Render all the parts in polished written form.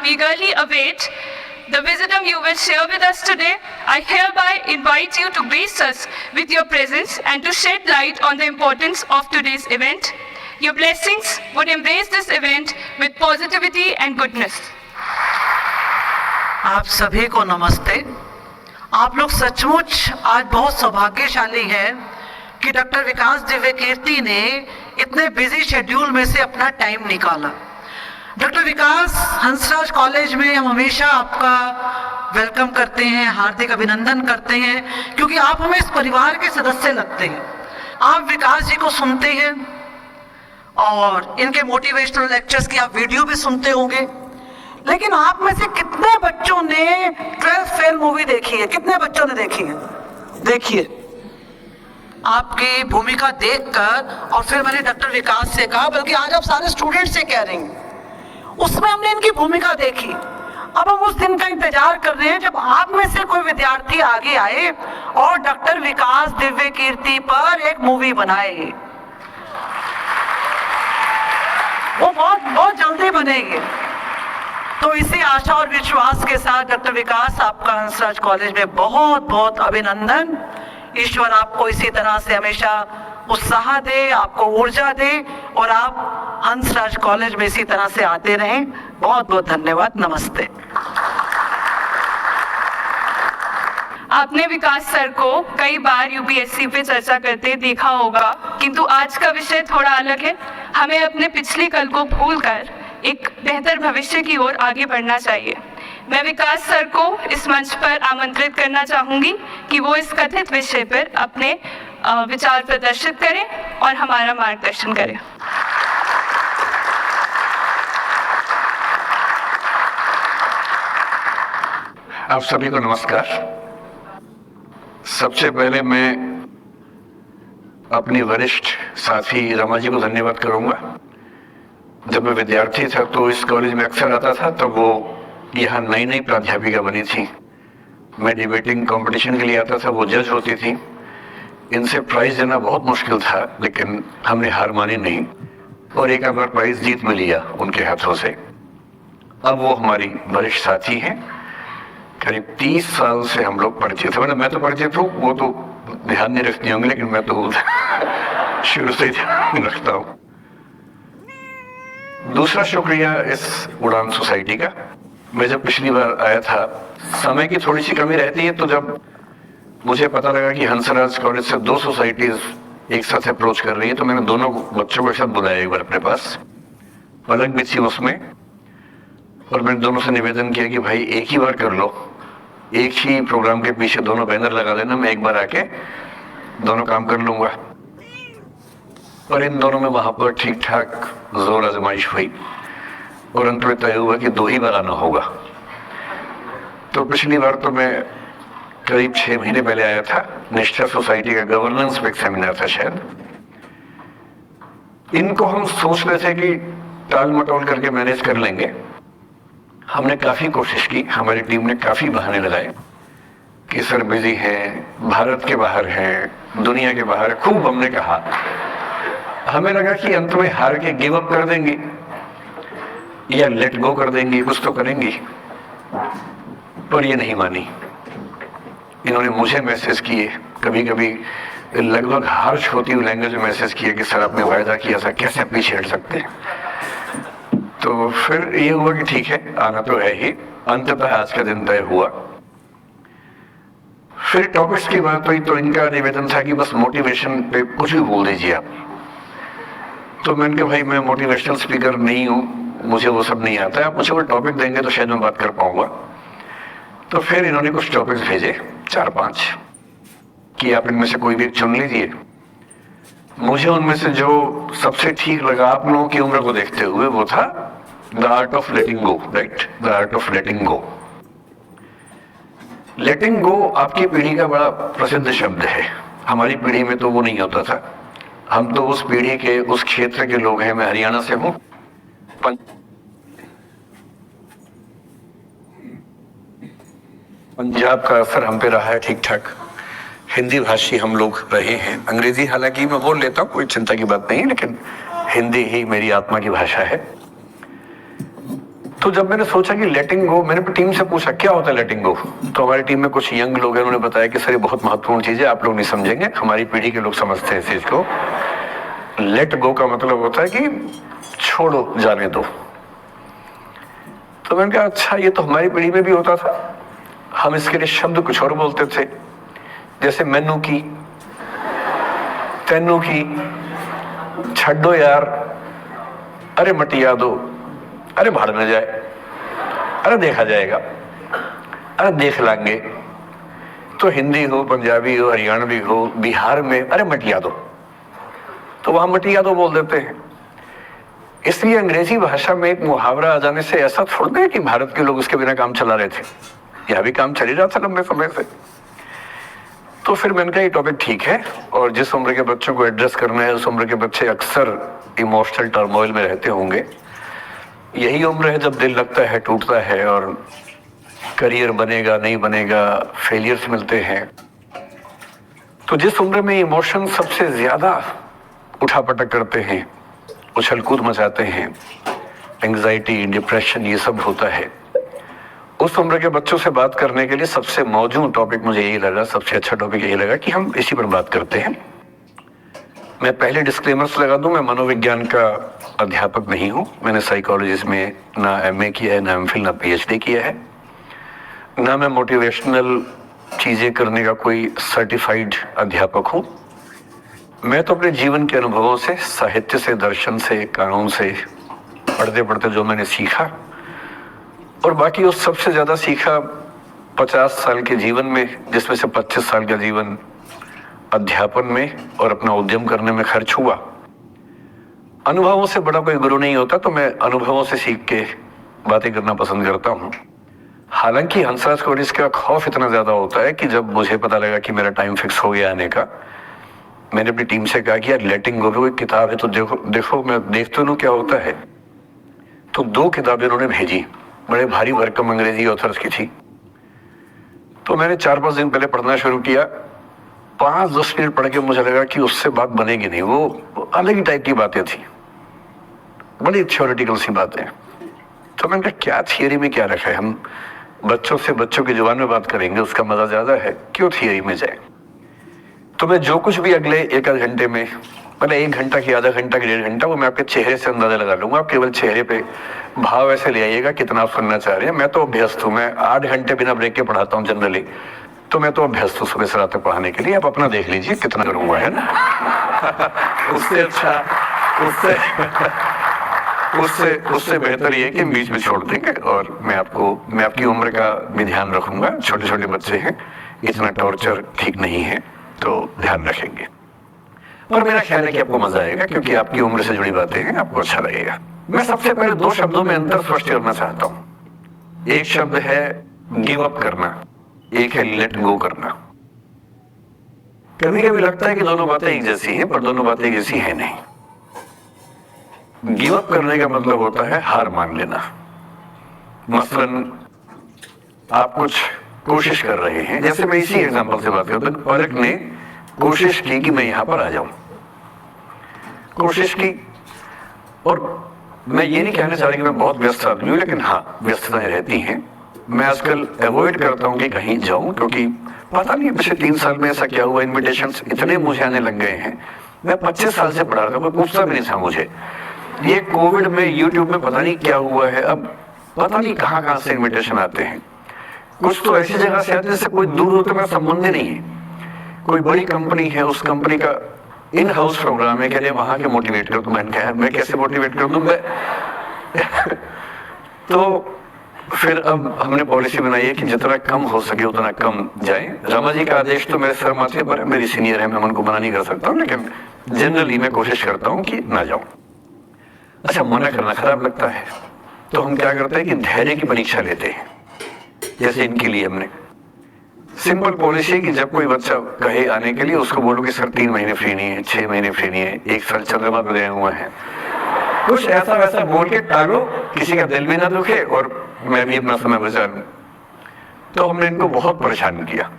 eagerly await the wisdom you will share with us today. I hereby invite you to grace us with your presence and to shed light on the importance of today's event. Your blessings would embrace this event with positivity and goodness. आप सभी को नमस्ते। आप लोग सचमुच आज बहुत सौभाग्यशाली हैं कि डॉक्टर विकास दिव्य कीर्ति ने इतने बिजी शेड्यूल में से अपना टाइम निकाला। डॉक्टर विकास हंसराज कॉलेज में हम हमेशा आपका वेलकम करते हैं, हार्दिक अभिनंदन करते हैं, क्योंकि आप हमें इस परिवार के सदस्य लगते हैं। आप विकास जी को सुनते हैं और इनके मोटिवेशनल लेक्चर्स की आप वीडियो भी सुनते होंगे, लेकिन आप में से कितने बच्चों ने 12th फेल मूवी देखी है? कितने बच्चों ने देखी है? देखिए, आपकी भूमिका देखकर और फिर मैंने डॉक्टर विकास से कहा, बल्कि आज आप सारे स्टूडेंट्स से कह रही हैं, उसमें हमने इनकी भूमिका देखी। अब हम उस दिन का इंतजार कर रहे हैं जब आप में से कोई विद्यार्थी आगे आए और डॉक्टर विकास दिव्य कीर्ति पर एक मूवी बनाए। वो बहुत जल्दी बनेगी। तो इसी आशा और विश्वास के साथ डॉक्टर विकास, आपका हंसराज कॉलेज में बहुत बहुत अभिनंदन। ईश्वर आपको इसी तरह से हमेशा उत्साह दे, आपको ऊर्जा दे और आप हंसराज कॉलेज में इसी तरह से आते रहें। बहुत बहुत धन्यवाद। नमस्ते। आपने विकास सर को कई बार यूपीएससी पे चर्चा करते देखा होगा, किंतु आज का विषय थोड़ा अलग है। हमें अपने पिछले कल को भूलकर एक बेहतर भविष्य की ओर आगे बढ़ना चाहिए। मैं विकास सर को इस मंच पर आमंत्रित करना चाहूंगी कि वो इस कथित विषय पर अपने विचार प्रदर्शित करें और हमारा मार्गदर्शन करें। आप सभी को नमस्कार। सबसे पहले मैं अपनी वरिष्ठ साथी रमा जी को धन्यवाद करूंगा। जब मैं विद्यार्थी था तो इस कॉलेज में अक्सर आता था, तब वो यहाँ नई नई प्राध्यापिका बनी थी। मैं डिबेटिंग कंपटीशन के लिए आता था, वो जज होती थी। इनसे प्राइज देना बहुत मुश्किल था, लेकिन हमने हार मानी नहीं और एक बार प्राइज जीत में लिया उनके हाथों से। अब वो हमारी वरिष्ठ साथी हैं। करीब 30 साल से हम लोग परिचित हैं। मैं तो परिचित हूँ, वो तो ध्यान नहीं रखती होंगी, लेकिन मैं तो शुरू से ध्यान रखता हूँ। दूसरा शुक्रिया इस उड़ान सोसाइटी का। मैं जब पिछली बार आया था, समय की थोड़ी सी कमी रहती है, तो जब मुझे पता लगा कि हंसराज कॉलेज से 2 सोसाइटीज एक साथ अप्रोच कर रही है, तो मैंने दोनों बच्चों को एक साथ बुलाया एक बार अपने पास। पलक भी थी उसमें और मैंने दोनों से निवेदन किया कि भाई एक ही बार कर लो, एक ही प्रोग्राम के पीछे दोनों बैनर लगा देना, मैं एक बार आके दोनों काम कर लूंगा। और इन दोनों में वहां पर ठीक ठाक जोर आजमाइश हुई और अंत में तय हुआ कि 2 ही बार आना होगा। तो पिछली बार तो मैं करीब 6 महीने पहले आया था। निष्ठा सोसाइटी का गवर्नेंस पे एक सेमिनार था शायद। इनको हम सोच रहे थे कि टाल मटोल करके मैनेज कर लेंगे। हमने काफी कोशिश की, हमारी टीम ने काफी बहाने लगाए कि सर बिजी हैं, भारत के बाहर हैं, दुनिया के बाहर है। खूब हमने कहा। हमें लगा कि अंत में हार के गिव अप कर देंगे या लेट गो कर देंगे, कुछ तो करेंगी, पर ये नहीं मानी। इन्होंने मुझे मैसेज किए, कभी कभी लगभग हार्श होती हुई लैंग्वेज में मैसेज किए कि सर आपने वायदा किया था, कैसे पीछे हट सकते हैं। तो फिर ये हुआ कि ठीक है, आना तो है ही। अंततः आज का दिन तय हुआ। फिर टॉपिक्स की बात हुई तो इनका निवेदन था कि बस मोटिवेशन पे कुछ भी बोल दीजिए आप। तो मैंने कहा भाई मैं मोटिवेशनल स्पीकर नहीं हूँ, मुझे वो सब नहीं आता है, आप मुझे वो टॉपिक देंगे तो शायद मैं बात कर पाऊंगा। तो फिर इन्होंने कुछ टॉपिक्स भेजे 4-5 कि आप इनमें से कोई भी चुन लीजिए। मुझे उनमें से जो सबसे ठीक लगा आप लोगों की उम्र को देखते हुए, वो था the art of letting go. Right, the art of letting go. Letting go आपकी पीढ़ी का बड़ा प्रसिद्ध शब्द है। हमारी पीढ़ी में तो वो नहीं होता था। हम तो उस पीढ़ी के, उस क्षेत्र के लोग हैं। मैं हरियाणा से हूँ। पंजाब का असर हम पे रहा है ठीक ठाक। हिंदी भाषी हम लोग रहे हैं। अंग्रेजी हालांकि मैं बोल लेता हूँ, कोई चिंता की बात नहीं, लेकिन हिंदी ही मेरी आत्मा की भाषा है। तो तो जब मैंने सोचा कि लेटिंग गो, मैंने टीम से पूछा क्या होता है लेटिंग गो, तो हमारी टीम में कुछ यंग लोग हैं, उन्होंने बताया कि सर ये बहुत महत्वपूर्ण चीज है, आप लोग नहीं समझेंगे, हमारी पीढ़ी के लोग समझते हैं इस चीज को। लेट गो का मतलब होता है कि छोड़ो, जाने दो। तो मैंने कहा अच्छा, ये तो हमारी पीढ़ी में भी होता था, हम इसके लिए शब्द कुछ और बोलते थे, जैसे मैनू की, तेनू की, छड्डो यार, अरे मटिया दो, अरे भाड़ में जाए, अरे देखा जाएगा, अरे देख लांगे। तो हिंदी हो, पंजाबी हो, हरियाणवी हो, बिहार में अरे मटिया दो, तो वहां मटिया दो बोल देते हैं। इसलिए अंग्रेजी भाषा में एक मुहावरा आ जाने से ऐसा थोड़ा है कि भारत के लोग उसके बिना काम चला रहे थे, यह भी काम चल ही रहा था लंबे समय से। तो फिर मैंने कहा ये टॉपिक ठीक है, और जिस उम्र के बच्चों को एड्रेस करना है उस उम्र के बच्चे अक्सर इमोशनल टर्मोइल में रहते होंगे। यही उम्र है जब दिल लगता है, टूटता है, और करियर बनेगा नहीं बनेगा, फेलियर्स मिलते हैं। तो जिस उम्र में इमोशन सबसे ज्यादा उठापटक करते हैं, उछल कूद मचाते हैं, एंग्जाइटी, डिप्रेशन, ये सब होता है, उस उम्र के बच्चों से बात करने के लिए सबसे मौजूद टॉपिक मुझे यही लगा, सबसे अच्छा टॉपिक यही लगा कि हम इसी पर बात करते हैं। मैं पहले डिस्क्लेमर्स लगा दूं, मैं मनोविज्ञान का अध्यापक नहीं हूं, मैंने साइकोलॉजी में ना एमए किया है, ना एमफिल, ना पीएचडी किया है, ना मैं मोटिवेशनल चीजें करने का कोई सर्टिफाइड अध्यापक हूं। मैं तो अपने जीवन के अनुभवों से, साहित्य से, दर्शन से, कानून से, पढ़ते पढ़ते जो मैंने सीखा, और बाकी उस सबसे ज्यादा सीखा 50 साल के जीवन में, जिसमें से 25 साल का जीवन अध्यापन में और अपना उद्यम करने में खर्च हुआ। अनुभवों से बड़ा कोई गुरु नहीं होता, तो मैं अनुभवों से सीख के बातें करना पसंद करता हूं। हालांकि हंसराज कोडिस का खौफ इतना ज्यादा होता है कि जब मुझे पता लगा कि मेरा टाइम फिक्स हो गया आने का, मैंने अपनी टीम से कहा कि यार लेटिंग गो कोई किताब है तो देखो मैं देख तो लूं क्या होता है। तो 2 किताबें उन्होंने भेजी, बड़े भारी भरकम अंग्रेजी ऑथर्स की थी। तो मैंने 4-5 दिन पहले पढ़ना शुरू किया, 5-10 मिनट पढ़ के मुझे लगा कि उससे बात बनेगी नहीं, वो अलग ही टाइप की बातें थी, बड़ी थ्योरेटिकल सी बातें। तो मैंने कहा क्या थियरी में क्या रखा है, हम बच्चों से बच्चों की जुबान में बात करेंगे, उसका मजा ज्यादा है, क्यों थियरी में जाए। तो मैं जो कुछ भी अगले 1-8 घंटे में, मतलब 1 घंटा की, आधा घंटा की, 1.5 घंटा, वो मैं आपके चेहरे से अंदाजा लगा लूंगा। आप केवल चेहरे पे भाव ऐसे ले आइएगा कितना आप सुनना चाह रहे हैं। मैं तो अभ्यस्त हूँ, मैं 8 घंटे बिना ब्रेक के पढ़ाता हूँ जनरली, तो मैं तो अभ्यस्त हूँ सुबह से रात तक पढ़ाने के लिए। आप अपना देख लीजिए कितना करूंगा, है ना। उससे अच्छा, उससे बेहतर ये कि बीच में छोड़ देंगे, और मैं आपकी उम्र का भी ध्यान रखूंगा। छोटे छोटे बच्चे हैं, इतना टॉर्चर ठीक नहीं है, तो ध्यान रखेंगे। और मेरा ख्याल है कि आपको मजा आएगा, क्योंकि आपकी उम्र से जुड़ी बातें हैं, आपको अच्छा लगेगा। मैं सबसे पहले 2 शब्दों में अंतर स्पष्ट करना चाहता हूं। एक शब्द है गिव अप करना, एक है लेट गो करना। कभी कभी लगता है कि दोनों बातें एक जैसी हैं, पर दोनों बातें एक जैसी है नहीं। गिव अप करने का मतलब होता है हार मान लेना। मसलन आप कुछ कोशिश कर रहे हैं, जैसे मैं इसी एग्जांपल से बात करता हूं। पलक ने कोशिश की कि मैं यहां पर आ जाऊं, कोशिश की, और मैं ये नहीं कहना चाह रहा कि मैं बहुत व्यस्त आदमी हूं, लेकिन हाँ व्यस्तताएं रहती हैं। मैं आजकल अवॉइड करता हूं कि कहीं जाऊं, क्योंकि पता नहीं पिछले 3 साल में ऐसा क्या हुआ, इन्विटेशंस इतने मुझे आने लग गए हैं। मैं 25 साल से पढ़ा रहा था, कोई पूछता भी नहीं था मुझे। ये कोविड में यूट्यूब में पता नहीं क्या हुआ है, अब पता नहीं कहां से इन्विटेशन आते हैं। कुछ तो ऐसी जगह से आते हैं जिससे कोई दूर दूर तक संबंध ही नहीं है। कोई बड़ी कंपनी है, उस कंपनी का इन हाउस प्रोग्राम है, कह रहे वहां के मोटिवेट कर, तो मैंने कहा मैं कैसे मोटिवेट कर दूं मैं। तो फिर अब हमने पॉलिसी बनाई है कि जितना कम हो सके उतना कम जाए। रमा जी का आदेश तो मेरे सर माथे पर है, मेरी सीनियर है, मैं उनको मना नहीं कर सकता हूँ, लेकिन जनरली मैं कोशिश करता हूँ कि ना जाऊं। अच्छा, मना करना खराब लगता है, तो हम क्या करते हैं कि धैर्य की परीक्षा लेते हैं। जैसे इनके लिए हमने सिंपल पॉलिसी कि जब कोई बच्चा कहे आने के लिए, उसको बोलो कि सर 3 महीने फ्री नहीं है, 6 महीने फ्री नहीं है, 1 साल चंद्रमा पे गए हुए हैं, कुछ ऐसा वैसा बोल के टालो, किसी का दिल भी ना दुखे और मैं भी अपना समय बचा लूं। तो हमने इनको बहुत परेशान किया,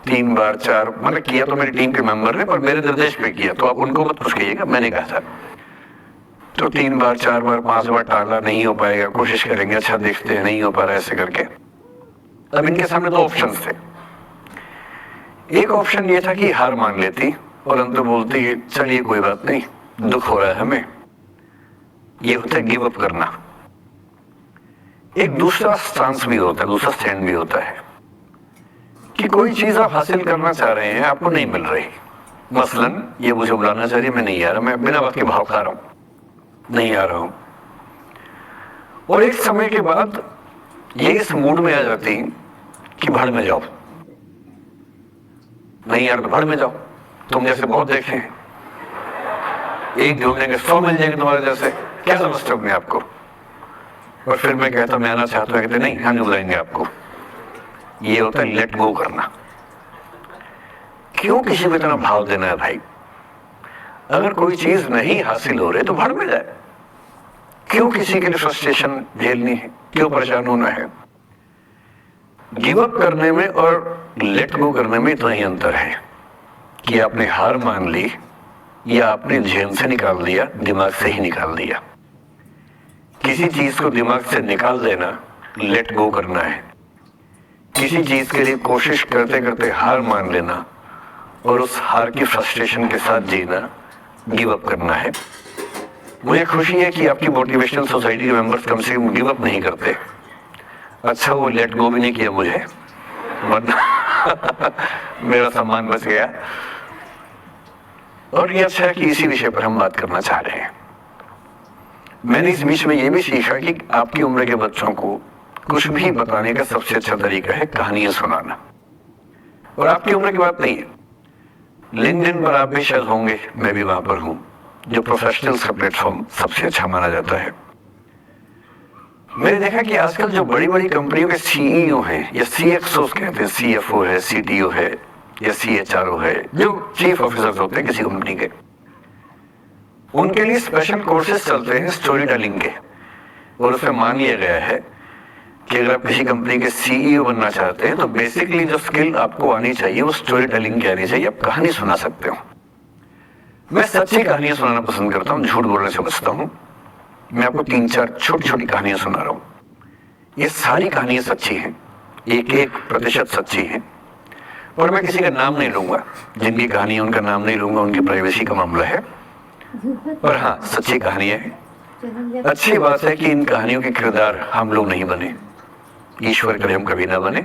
3 बार 4, मतलब किया तो मेरी टीम के मेंबर ने, पर मेरे निर्देश पे किया, तो आप उनको मत कुछ कहिएगा, मैंने कहा था। तो 3 बार 4 बार 5 बार टाला, नहीं हो पाएगा, कोशिश करेंगे, अच्छा देखते हैं, नहीं हो पा रहा है, ऐसे करके। अब इनके सामने 2 ऑप्शन थे। एक ऑप्शन ये था कि हार मान लेती और अंत बोलती कि चलिए कोई बात नहीं, दुख हो रहा है हमें, ये होता है गिव अप करना। एक दूसरा स्टांस भी होता है, दूसरा स्टैंड भी होता है कि कोई चीज आप हासिल करना चाह रहे हैं, आपको नहीं मिल रही। मसलन ये मुझे बुलाना चाह रही है, मैं नहीं आ रहा, मैं बिना बात के भाव खा रहा हूं, नहीं आ रहा हूं। और एक समय के बाद ये इस मूड में आ जाती कि भड़ में जाओ, नहीं यार तो भड़ में जाओ, तुम जैसे बहुत देखे हैं, एक ढूंढेंगे 100 मिल जाएंगे तुम्हारे जैसे, क्या समझते हो अपने आपको। और फिर मैं कहता मैं आना चाहता हूं, कहते नहीं हम नहीं बुलाएंगे आपको। ये होता है लेट गो करना। क्यों किसी को इतना भाव देना है भाई? अगर कोई चीज नहीं हासिल हो रही तो भड़ में जाए, क्यों किसी के लिए फ्रस्ट्रेशन झेलनी है, क्यों परेशान होना है? गिव अप करने में और लेट गो करने में इतना ही अंतर है कि आपने हार मान ली या आपने जेल से निकाल दिया, दिमाग से ही निकाल दिया। किसी चीज को दिमाग से निकाल देना लेट गो करना है। किसी चीज के लिए कोशिश करते करते हार मान लेना और उस हार की फ्रस्ट्रेशन के साथ जीना गिव अप करना है। मुझे खुशी है कि आपकी मोटिवेशनल सोसाइटी के मेंबर्स कम से कम गिव अप नहीं करते। अच्छा वो लेट गो भी नहीं किया मुझे, वरना मेरा सम्मान बच गया। और ये अच्छा है कि इसी विषय पर हम बात करना चाह रहे हैं। मैंने इस बीच में ये भी सीखा कि आपकी उम्र के बच्चों को कुछ भी बताने का सबसे अच्छा तरीका है कहानियां सुनाना। और आपकी उम्र की बात नहीं है, लिंक्डइन पर आप भी शायद होंगे, मैं भी वहां पर हूं, जो प्रोफेशनल्स का प्लेटफॉर्म सबसे अच्छा माना जाता है। मैंने देखा कि आजकल जो बड़ी बड़ी कंपनियों के सीईओ हैं या सीएक्सओ कहते हैं, सीएफओ है, सीटीओ है या सीएचआरओ है, जो चीफ ऑफिसर्स होते हैं किसी कंपनी के, उनके लिए स्पेशल कोर्सेज चलते हैं स्टोरी टेलिंग के। और उसमें मान लिया गया है कि अगर आप किसी कंपनी के सीईओ बनना चाहते हैं तो बेसिकली जो स्किल आपको आनी चाहिए वो स्टोरी टेलिंग की आनी चाहिए। आप कहानी सुना सकते हो। मैं सच्ची कहानियां सुनाना पसंद करता हूँ, झूठ बोलने से बचता हूँ। मैं आपको 3-4 छोटी छोटी कहानियां सुना रहा हूँ। ये सारी कहानियां सच्ची हैं, 1-1% सच्ची हैं। और मैं किसी का नाम नहीं लूंगा, जिनकी कहानी है उनका नाम नहीं लूंगा, उनकी प्राइवेसी का मामला है। पर हाँ, सच्ची कहानियां हैं। अच्छी बात है कि इन कहानियों के किरदार हम लोग नहीं बने, ईश्वर करे हम कभी ना बने,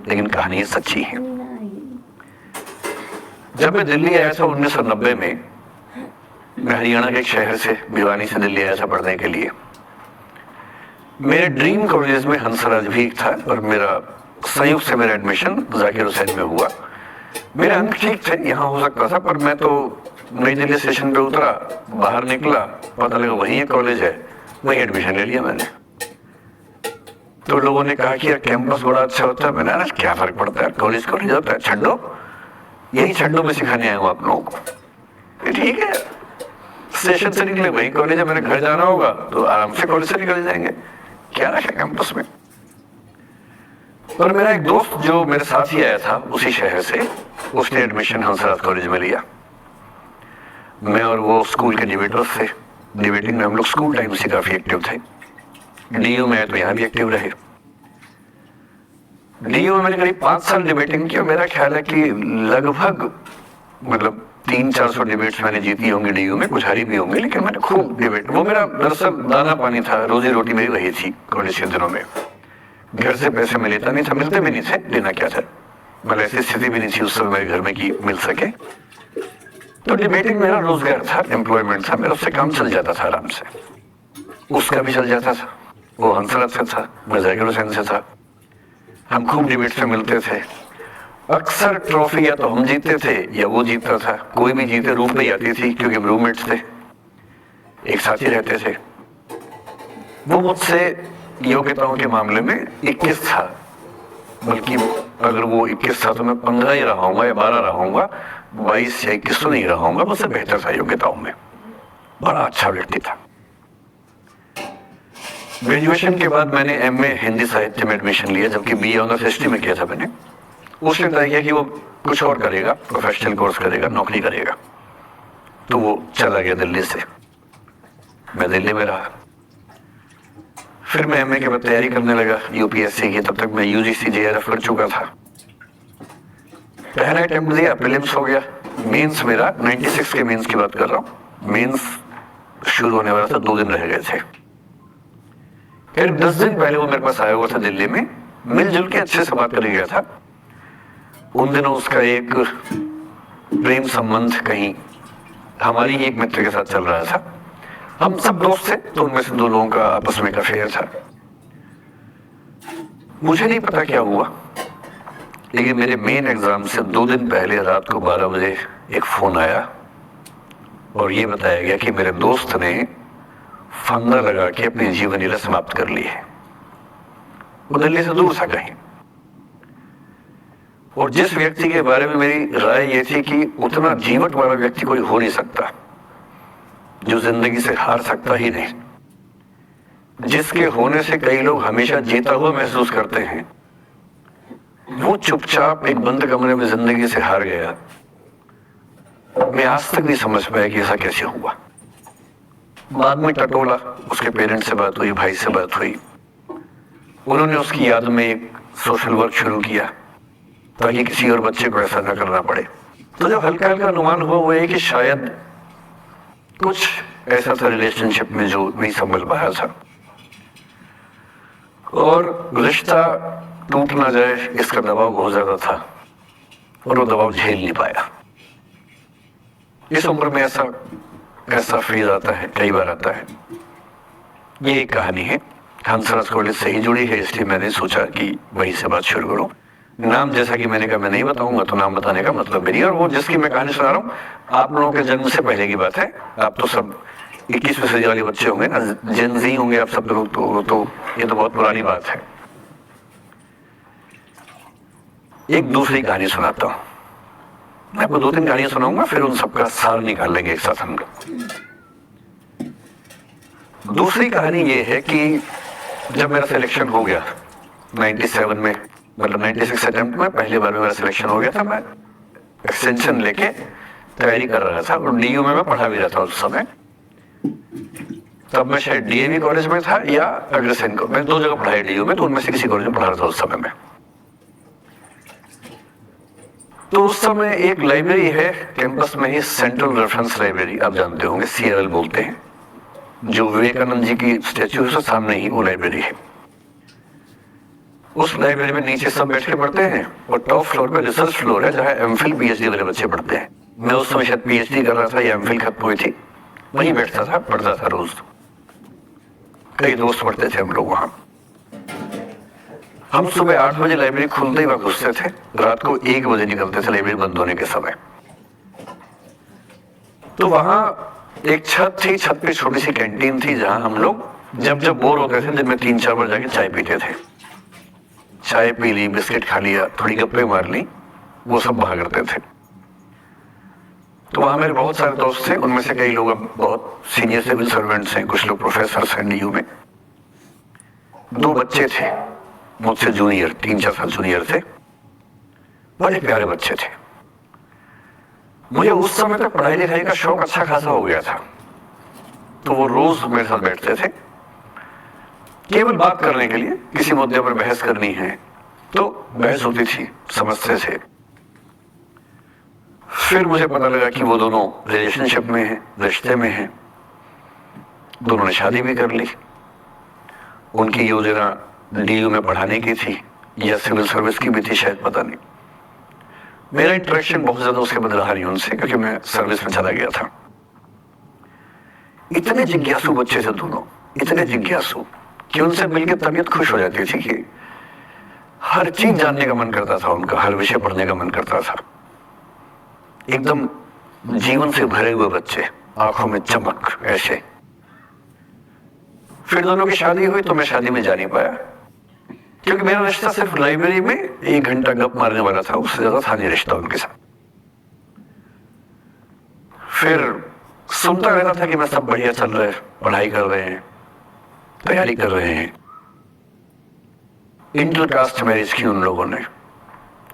लेकिन कहानियां सच्ची हैं। जब मैं दिल्ली आया था 1990 में, मैं हरियाणा के एक शहर से, भिवानी से दिल्ली आया था पढ़ने के लिए। मेरे ड्रीम कॉलेज में हंसराज भी था और मेरा संयुक्त से मेरा एडमिशन जाकिर हुसैन में हुआ। मेरे अंक ठीक थे, यहाँ हो सकता था, पर मैं तो नई दिल्ली स्टेशन पे उतरा, बाहर निकला, पता लगा वही कॉलेज है, वही एडमिशन ले लिया मैंने। तो लोगों ने कहा कि यार कैंपस बड़ा अच्छा होता है। मैंने कहा क्या फर्क पड़ता है, कॉलेज कॉलेज होता है, छड्डो, यही छड्डो में सिखाने आया हूँ आप लोगों को। ठीक है, स्टेशन से निकले वही कॉलेज है, मेरे घर जाना होगा तो आराम से कॉलेज से निकल जाएंगे, क्या रखा कैंपस में। और मेरा एक दोस्त जो मेरे साथ ही आया था उसी शहर से, उसने एडमिशन हंसराज कॉलेज में लिया। मैं और वो स्कूल के डिबेटर्स थे। डिबेटिंग में हम लोग स्कूल टाइम से काफी एक्टिव थे। डीयू में तो यहाँ भी एक्टिव रहे। डीयू में मैंने करीब 5 साल डिबेटिंग की। मेरा ख्याल है कि लगभग 300-400 डिबेट्स मैंने जीती होंगी डीयू में, कुछ हारी भी होंगी, लेकिन मैंने खूब डिबेट, वो मेरा दरअसल दाना पानी था, रोजी रोटी मेरी वही थी कॉलेज के दिनों में। घर से पैसे मैं लेता नहीं था, मिलते भी नहीं थे, लेना क्या था, मतलब ऐसी स्थिति भी नहीं थी उस समय मेरे घर में कि मिल सके। तो डिबेटिंग मेरा रोजगार था, एम्प्लॉयमेंट था, मेरा उससे काम चल जाता था आराम से। उसका भी चल जाता था, वो हंसराज से था, मैं जाकिर हुसैन से था। हम खूब डिबेट से मिलते थे। अक्सर ट्रॉफी या तो हम जीतते थे या वो जीतता था, कोई भी जीते रूप नहीं आती थी क्योंकि हम रूममेट्स थे, एक साथ ही रहते थे। वो मुझसे योग्यताओं के मामले में 21 था, बल्कि अगर वो 21 था तो मैं 15 ही रहा हूँगा या 12 रहा हूँगा, 22 या 21 तो नहीं रहा हूँगा, मुझसे बेहतर था योग्यताओं में। बड़ा अच्छा व्यक्ति था। ग्रेजुएशन के बाद मैंने एमए हिंदी साहित्य में एडमिशन लिया, जबकि बीए ऑनर्स हिस्ट्री में किया था मैंने। उसने तय किया कि वो कुछ और करेगा, प्रोफेशनल कोर्स करेगा, नौकरी करेगा, तो वो चला गया दिल्ली से। मैं दिल्ली में रहा। फिर मैं एमए के बाद तैयारी करने लगा यूपीएससी की। तब तक मैं यूजीसी जेआरएफ कर चुका था। पहला अटेम्प्ट दिया, प्रीलिम्स हो गया। मेंस मेरा 96 के मेंस की बात कर रहा हूँ। मेंस शुरू होने वाला था, 2 दिन रह गए थे। फिर 10 दिन पहले वो मेरे पास आया हुआ था दिल्ली में, मिलजुल के अच्छे से बात कर गया था। उन दिनों उसका एक प्रेम संबंध कहीं हमारी ही एक मित्र के साथ चल रहा था। हम सब दोस्त थे, तो उनमें से 2 लोगों का आपस में एक अफेयर था। मुझे नहीं पता क्या हुआ, लेकिन मेरे मेन एग्जाम से 2 दिन पहले रात को 12 बजे एक फोन आया और ये बताया गया कि मेरे दोस्त ने फंदा लगा के अपनी जीवन लीला समाप्त कर ली है। वो दिल्ली से दूर था कहीं। और जिस व्यक्ति के बारे में मेरी राय ये थी कि उतना जीवट वाला व्यक्ति कोई हो नहीं सकता, जो जिंदगी से हार सकता ही नहीं, जिसके होने से कई लोग हमेशा जीता हुआ महसूस करते हैं, वो चुपचाप एक बंद कमरे में जिंदगी से हार गया। मैं आज तक नहीं समझ पाया कि ऐसा कैसे हुआ। बाद में टटोला, उसके पेरेंट्स से बात हुई, भाई से बात हुई। उन्होंने उसकी याद में एक सोशल वर्क शुरू किया ताकि किसी और बच्चे को ऐसा न करना पड़े। तो जब हल्का हल्का अनुमान हुआ वो है कि शायद कुछ ऐसा था रिलेशनशिप में जो नहीं संभल पाया था और रिश्ता टूट ना जाए इसका दबाव बहुत ज्यादा था और वो दबाव झेल नहीं पाया। इस उम्र में ऐसा फेज आता है, कई बार आता है। ये एक कहानी है, हंसराज कॉलेज से ही जुड़ी है, इसलिए मैंने सोचा कि वहीं से बात शुरू करूं। नाम जैसा कि मैंने कहा मैं नहीं बताऊंगा, तो नाम बताने का मतलब मेरी, और वो जिसकी मैं कहानी सुना रहा हूँ आप लोगों के जन्म से पहले की बात है। आप तो सब 21वीं सदी वाले बच्चे होंगे ना, जेनजी होंगे आप सब लोग, तो ये तो बहुत पुरानी बात है। एक दूसरी कहानी सुनाता हूँ। मैं आपको 2-3 कहानियां सुनाऊंगा, फिर उन सबका सार निकाल लेंगे एक साथ हम लोग। दूसरी कहानी ये है कि जब मेरा सिलेक्शन हो गया 97 में, मतलब 96 अटेम्प्ट में पहली बार में मेरा सिलेक्शन हो गया था। मैं एक्सटेंशन लेके तैयारी कर रहा था और डीयू में मैं पढ़ा भी रहा था उस समय। तब मैं शायद डीएवी कॉलेज में था या अग्रसेन को, मैं 2 जगह पढ़ा है डीयू में, तो उनमें से किसी कॉलेज में पढ़ा रहा था उस समय में। तो उस समय एक लाइब्रेरी है कैंपस में ही, सेंट्रल रेफरेंस लाइब्रेरी, आप जानते होंगे, सीआरएल बोलते हैं, जो विवेकानंद जी की स्टैच्यू है सामने ही वो लाइब्रेरी है। उस लाइब्रेरी में नीचे सब बैठ के पढ़ते हैं और टॉप फ्लोर पे रिसर्च फ्लोर है जहाँ एमफिल पीएचडी वाले बच्चे पढ़ते हैं। मैं उस समय शायद पीएचडी कर रहा था या एमफिल खत्म हुई थी, वहीं बैठता था, पढ़ता था रोज। कई दोस्त पढ़ते थे हम लोग वहां। हम सुबह 8 बजे लाइब्रेरी खुलते ही वहां घुसते थे, रात को 1 बजे निकलते थे लाइब्रेरी बंद होने के समय। तो वहां एक छत थी, छत पे छोटी सी कैंटीन थी जहां हम लोग जब बोर होते थे दिन में 3-4 बार जाके चाय पीते थे। चाय पी ली, बिस्किट खा लिया, थोड़ी गप्पे मार ली, वो सब वहां करते थे। तो वहां मेरे बहुत सारे दोस्त थे, उनमें से कई लोग अब बहुत सीनियर सिविल सर्वेंट्स हैं, कुछ लोग प्रोफेसर हैं डीयू में। 2 बच्चे थे मुझसे जूनियर, 3-4 साल जूनियर थे, बड़े प्यारे बच्चे थे। मुझे उस समय तक पढ़ाई लिखाई का शौक अच्छा खासा हो गया था, तो वो रोज मेरे साथ बैठते थे केवल बात करने के लिए, किसी मुद्दे पर बहस करनी है तो बहस होती थी, समझते थे। फिर मुझे पता लगा कि वो दोनों रिलेशनशिप में हैं, रिश्ते में हैं, दोनों ने शादी भी कर ली। उनकी योजना डीयू में पढ़ाने की थी या सिविल सर्विस की भी थी शायद, पता नहीं। मेरा इंटरेक्शन बहुत ज्यादा उसके बाद रहा नहीं उनसे, क्योंकि मैं सर्विस में चला गया था। इतने जिज्ञासु बच्चे थे दोनों, इतने जिज्ञासु कि उनसे मिलकर तबीयत खुश हो जाती थी कि हर चीज जानने का मन करता था उनका, हर विषय पढ़ने का मन करता था। एकदम जीवन से भरे हुए बच्चे, आंखों में चमक ऐसे। फिर दोनों की शादी हुई तो मैं शादी में जा नहीं पाया, क्योंकि मेरा रिश्ता सिर्फ लाइब्रेरी में 1 घंटा गप मारने वाला था, उससे ज्यादा था नहीं रिश्ता उनके साथ। फिर सुनता रहता था कि मैं सब बढ़िया चल रहा है, पढ़ाई कर रहे हैं, तैयारी कर रहे हैं। इंटरकास्ट मैरिज की उन लोगों ने,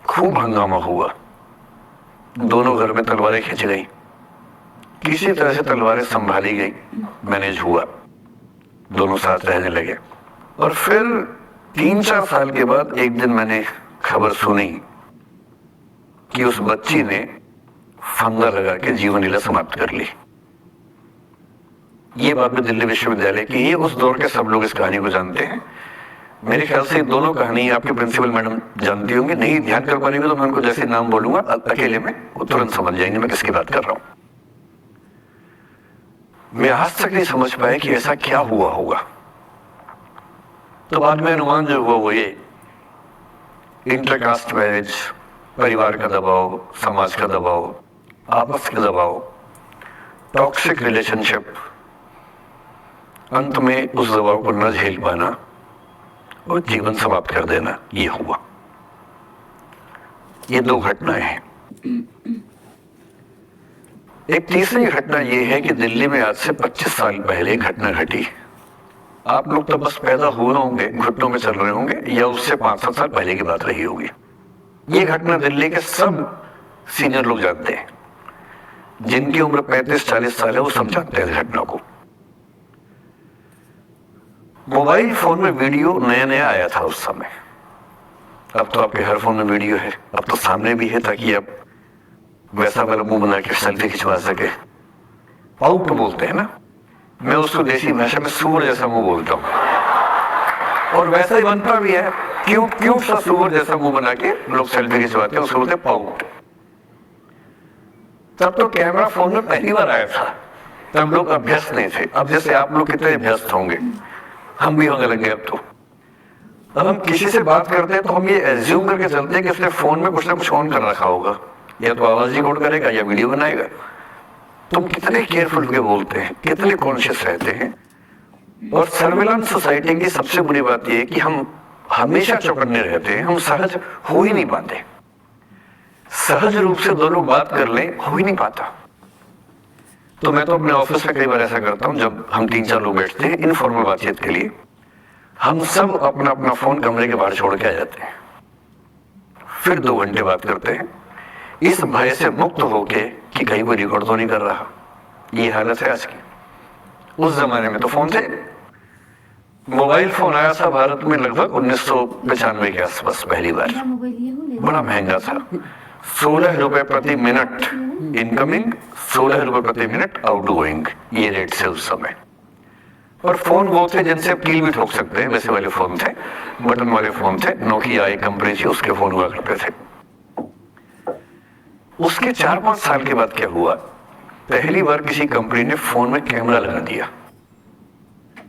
खूब हंगामा हुआ, दोनों घर में तलवारें खींच गई किसी तरह से तलवारें संभाली गई, मैनेज हुआ, दोनों साथ रहने लगे। और फिर 3-4 साल के बाद एक दिन मैंने खबर सुनी कि उस बच्ची ने फंदा लगा के जीवन लीला समाप्त कर ली। ये बात में दिल्ली विश्वविद्यालय की, ये उस दौर के सब लोग इस कहानी को जानते हैं। मेरे ख्याल से दोनों कहानी आपके प्रिंसिपल मैडम जानती होंगी, नहीं ध्यान कर पाएंगे तो मैं उनको जैसे नाम बोलूंगा अकेले में वो तुरंत समझ जाएंगे मैं किसकी बात कर रहा हूं। मैं आज तक नहीं समझ पाया कि ऐसा क्या हुआ होगा। तो बाद में अनुमान जो हुआ वो ये, इंटरकास्ट मैरिज, परिवार का दबाव, समाज का दबाव, आपस का दबाव, टॉक्सिक रिलेशनशिप, अंत में उस दबाव को न झेल पाना और जीवन समाप्त कर देना, ये हुआ। ये 2 घटनाएं हैं। एक तीसरी घटना ये है कि दिल्ली में आज से 25 साल पहले एक घटना घटी। आप लोग तो बस पैदा हुए होंगे, घुटनों में चल रहे होंगे, या उससे 5-7 साल पहले की बात रही होगी। ये घटना दिल्ली के सब सीनियर लोग जानते हैं, जिनकी उम्र 35-40 साल है वो सब जानते हैं इस घटना को। मोबाइल फोन में वीडियो नया नया आया था उस समय। अब तो आपके हर फोन में वीडियो है, अब तो सामने भी है ताकि आप वैसा वाला मुंह बना के सेल्फी खिंचवा सके। पाउट बोलते हैं ना, मैं उसको देसी भाषा में सूअर जैसा मुंह बोलता हूं, और वैसा ही बनता भी है, क्यूट सा सूअर जैसा मुंह बना के लोग सेल्फी खिंचवाते हैं, उसको बोलते हैं पाउट। तब तो कैमरा फोन में पहली बार आया था, तब लोग अभ्यस्त नहीं थे। अब जैसे आप लोग कितने अभ्यस्त होंगे, हम भी होने लगे। अब हम किसी से बात करते हैं तो हम ये एज्यूम करके चलते हैं कि उसने फोन में कुछ ना कुछ ऑन कर रखा होगा, या तो आवाज रिकॉर्ड करेगा या वीडियो बनाएगा। तुम कितने केयरफुल होकर बोलते हैं, कितने कॉन्शियस रहते हैं। और सर्विलांस सोसाइटी की सबसे बुरी बात यह है कि हम हमेशा चौकन्ने रहते हैं, हम सहज हो ही नहीं पाते। सहज रूप से दोनों बात कर लें, हो ही नहीं पाता। तो मैं तो अपने ऑफिस में कई बार ऐसा करता हूं, जब हम 3-4 लोग बैठते हैं इनफॉर्मल बातचीत के लिए, हम सब अपना अपना फोन कमरे के बाहर छोड़ के आ जाते हैं, फिर 2 घंटे बात करते हैं, इस भय से मुक्त होके कि कहीं कोई रिकॉर्ड तो नहीं कर रहा। ये हालत है आज की। उस जमाने में तो फोन थे, मोबाइल फोन आया था भारत में लगभग 1995 के आसपास पहली बार, बड़ा महंगा था। 16 रुपए प्रति मिनट इनकमिंग, 16 रुपए प्रति मिनट आउटगोइंग, ये रेट से उस समय। और फोन वो थे जिनसे आप कील भी ठोक सकते हैं, वैसे वाले फोन थे, बटन वाले फोन थे, नोकिया एक कंपनी थी, उसके फोन हुआ करते थे। उसके 4-5 साल के बाद क्या हुआ, पहली बार किसी कंपनी ने फोन में कैमरा लगा दिया।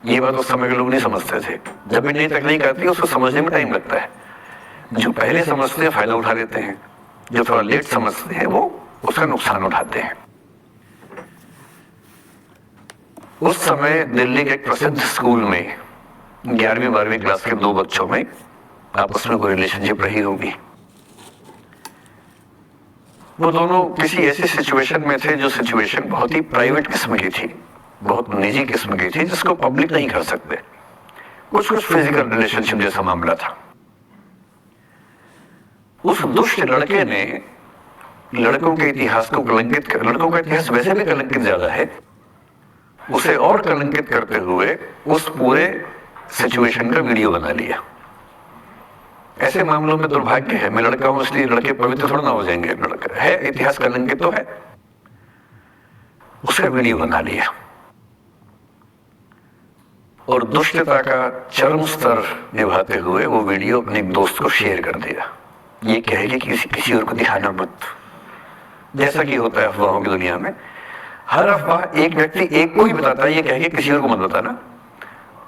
ये बात उस समय के लोग नहीं समझते थे। जब भी नई तकनीक आती है उसको समझने में टाइम लगता है। जो पहले समझते हैं फायदा उठा लेते हैं, जो थोड़ा लेट समझते हैं वो उसका नुकसान उठाते हैं। उस समय दिल्ली के एक प्रसिद्ध स्कूल में 11वीं-12वीं क्लास के 2 बच्चों में आपस में कोई रिलेशनशिप रही होगी। वो दोनों किसी ऐसी सिचुएशन में थे जो सिचुएशन बहुत ही प्राइवेट किस्म की थी, बहुत निजी किस्म की थी, जिसको पब्लिक नहीं कर सकते। कुछ फिजिकल रिलेशनशिप जैसा मामला था। उस दुष्ट लड़के ने लड़कों के इतिहास को कलंकित कर, लड़कों का इतिहास वैसे भी कलंकित ज्यादा है, उसे और कलंकित करते हुए उस पूरे सिचुएशन का वीडियो बना लिया। ऐसे मामलों में दुर्भाग्य है, मैं लड़का हूं इसलिए लड़के पवित्र थोड़ा ना हो जाएंगे। लड़का है, इतिहास कलंकित तो है, उसका वीडियो बना लिया और दुष्टता का चरम स्तर निभाते हुए वो वीडियो अपने एक दोस्त को शेयर कर दिया। ये कहेगी कि किसी और को दिखाना मत, जैसा कि होता है अफवाहों की दुनिया में। हर अफवाह एक व्यक्ति एक को ही बताता है, ये कहेगी किसी और को मत बताना,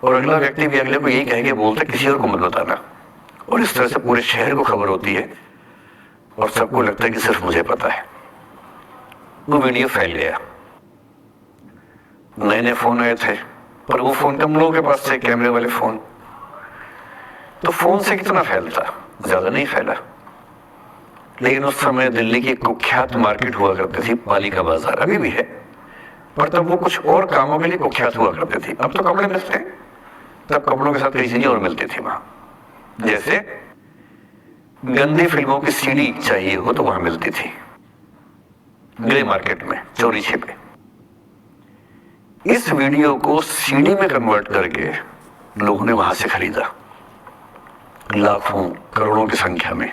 और अगला व्यक्ति भी अगले को यही कहेगी बोलता किसी और को मत बताना, और इस तरह से पूरे शहर को खबर होती है और सबको लगता है कि सिर्फ मुझे पता है। वो वीडियो फैल गया। नए नए फोन आए थे, पर वो फोन कम लोगों के पास थे, कैमरे वाले फोन। तो फोन से कितना फैलता, ज्यादा नहीं फैला। लेकिन उस समय दिल्ली की कुख्यात मार्केट हुआ करती थी, पालिका बाजार, अभी भी है, पर तब वो कुछ और कामों के लिए कुख्यात हुआ करती थी। अब तो कपड़े मिलते हैं, तब कपड़ों के साथ कई चीजें और मिलती थी वहां। जैसे गंदी फिल्मों की सीडी चाहिए हो तो वहां मिलती थी, ग्रे मार्केट में, चोरी छिपे। इस वीडियो को सीडी में कन्वर्ट करके लोगों ने वहां से खरीदा, लाखों करोड़ों की संख्या में।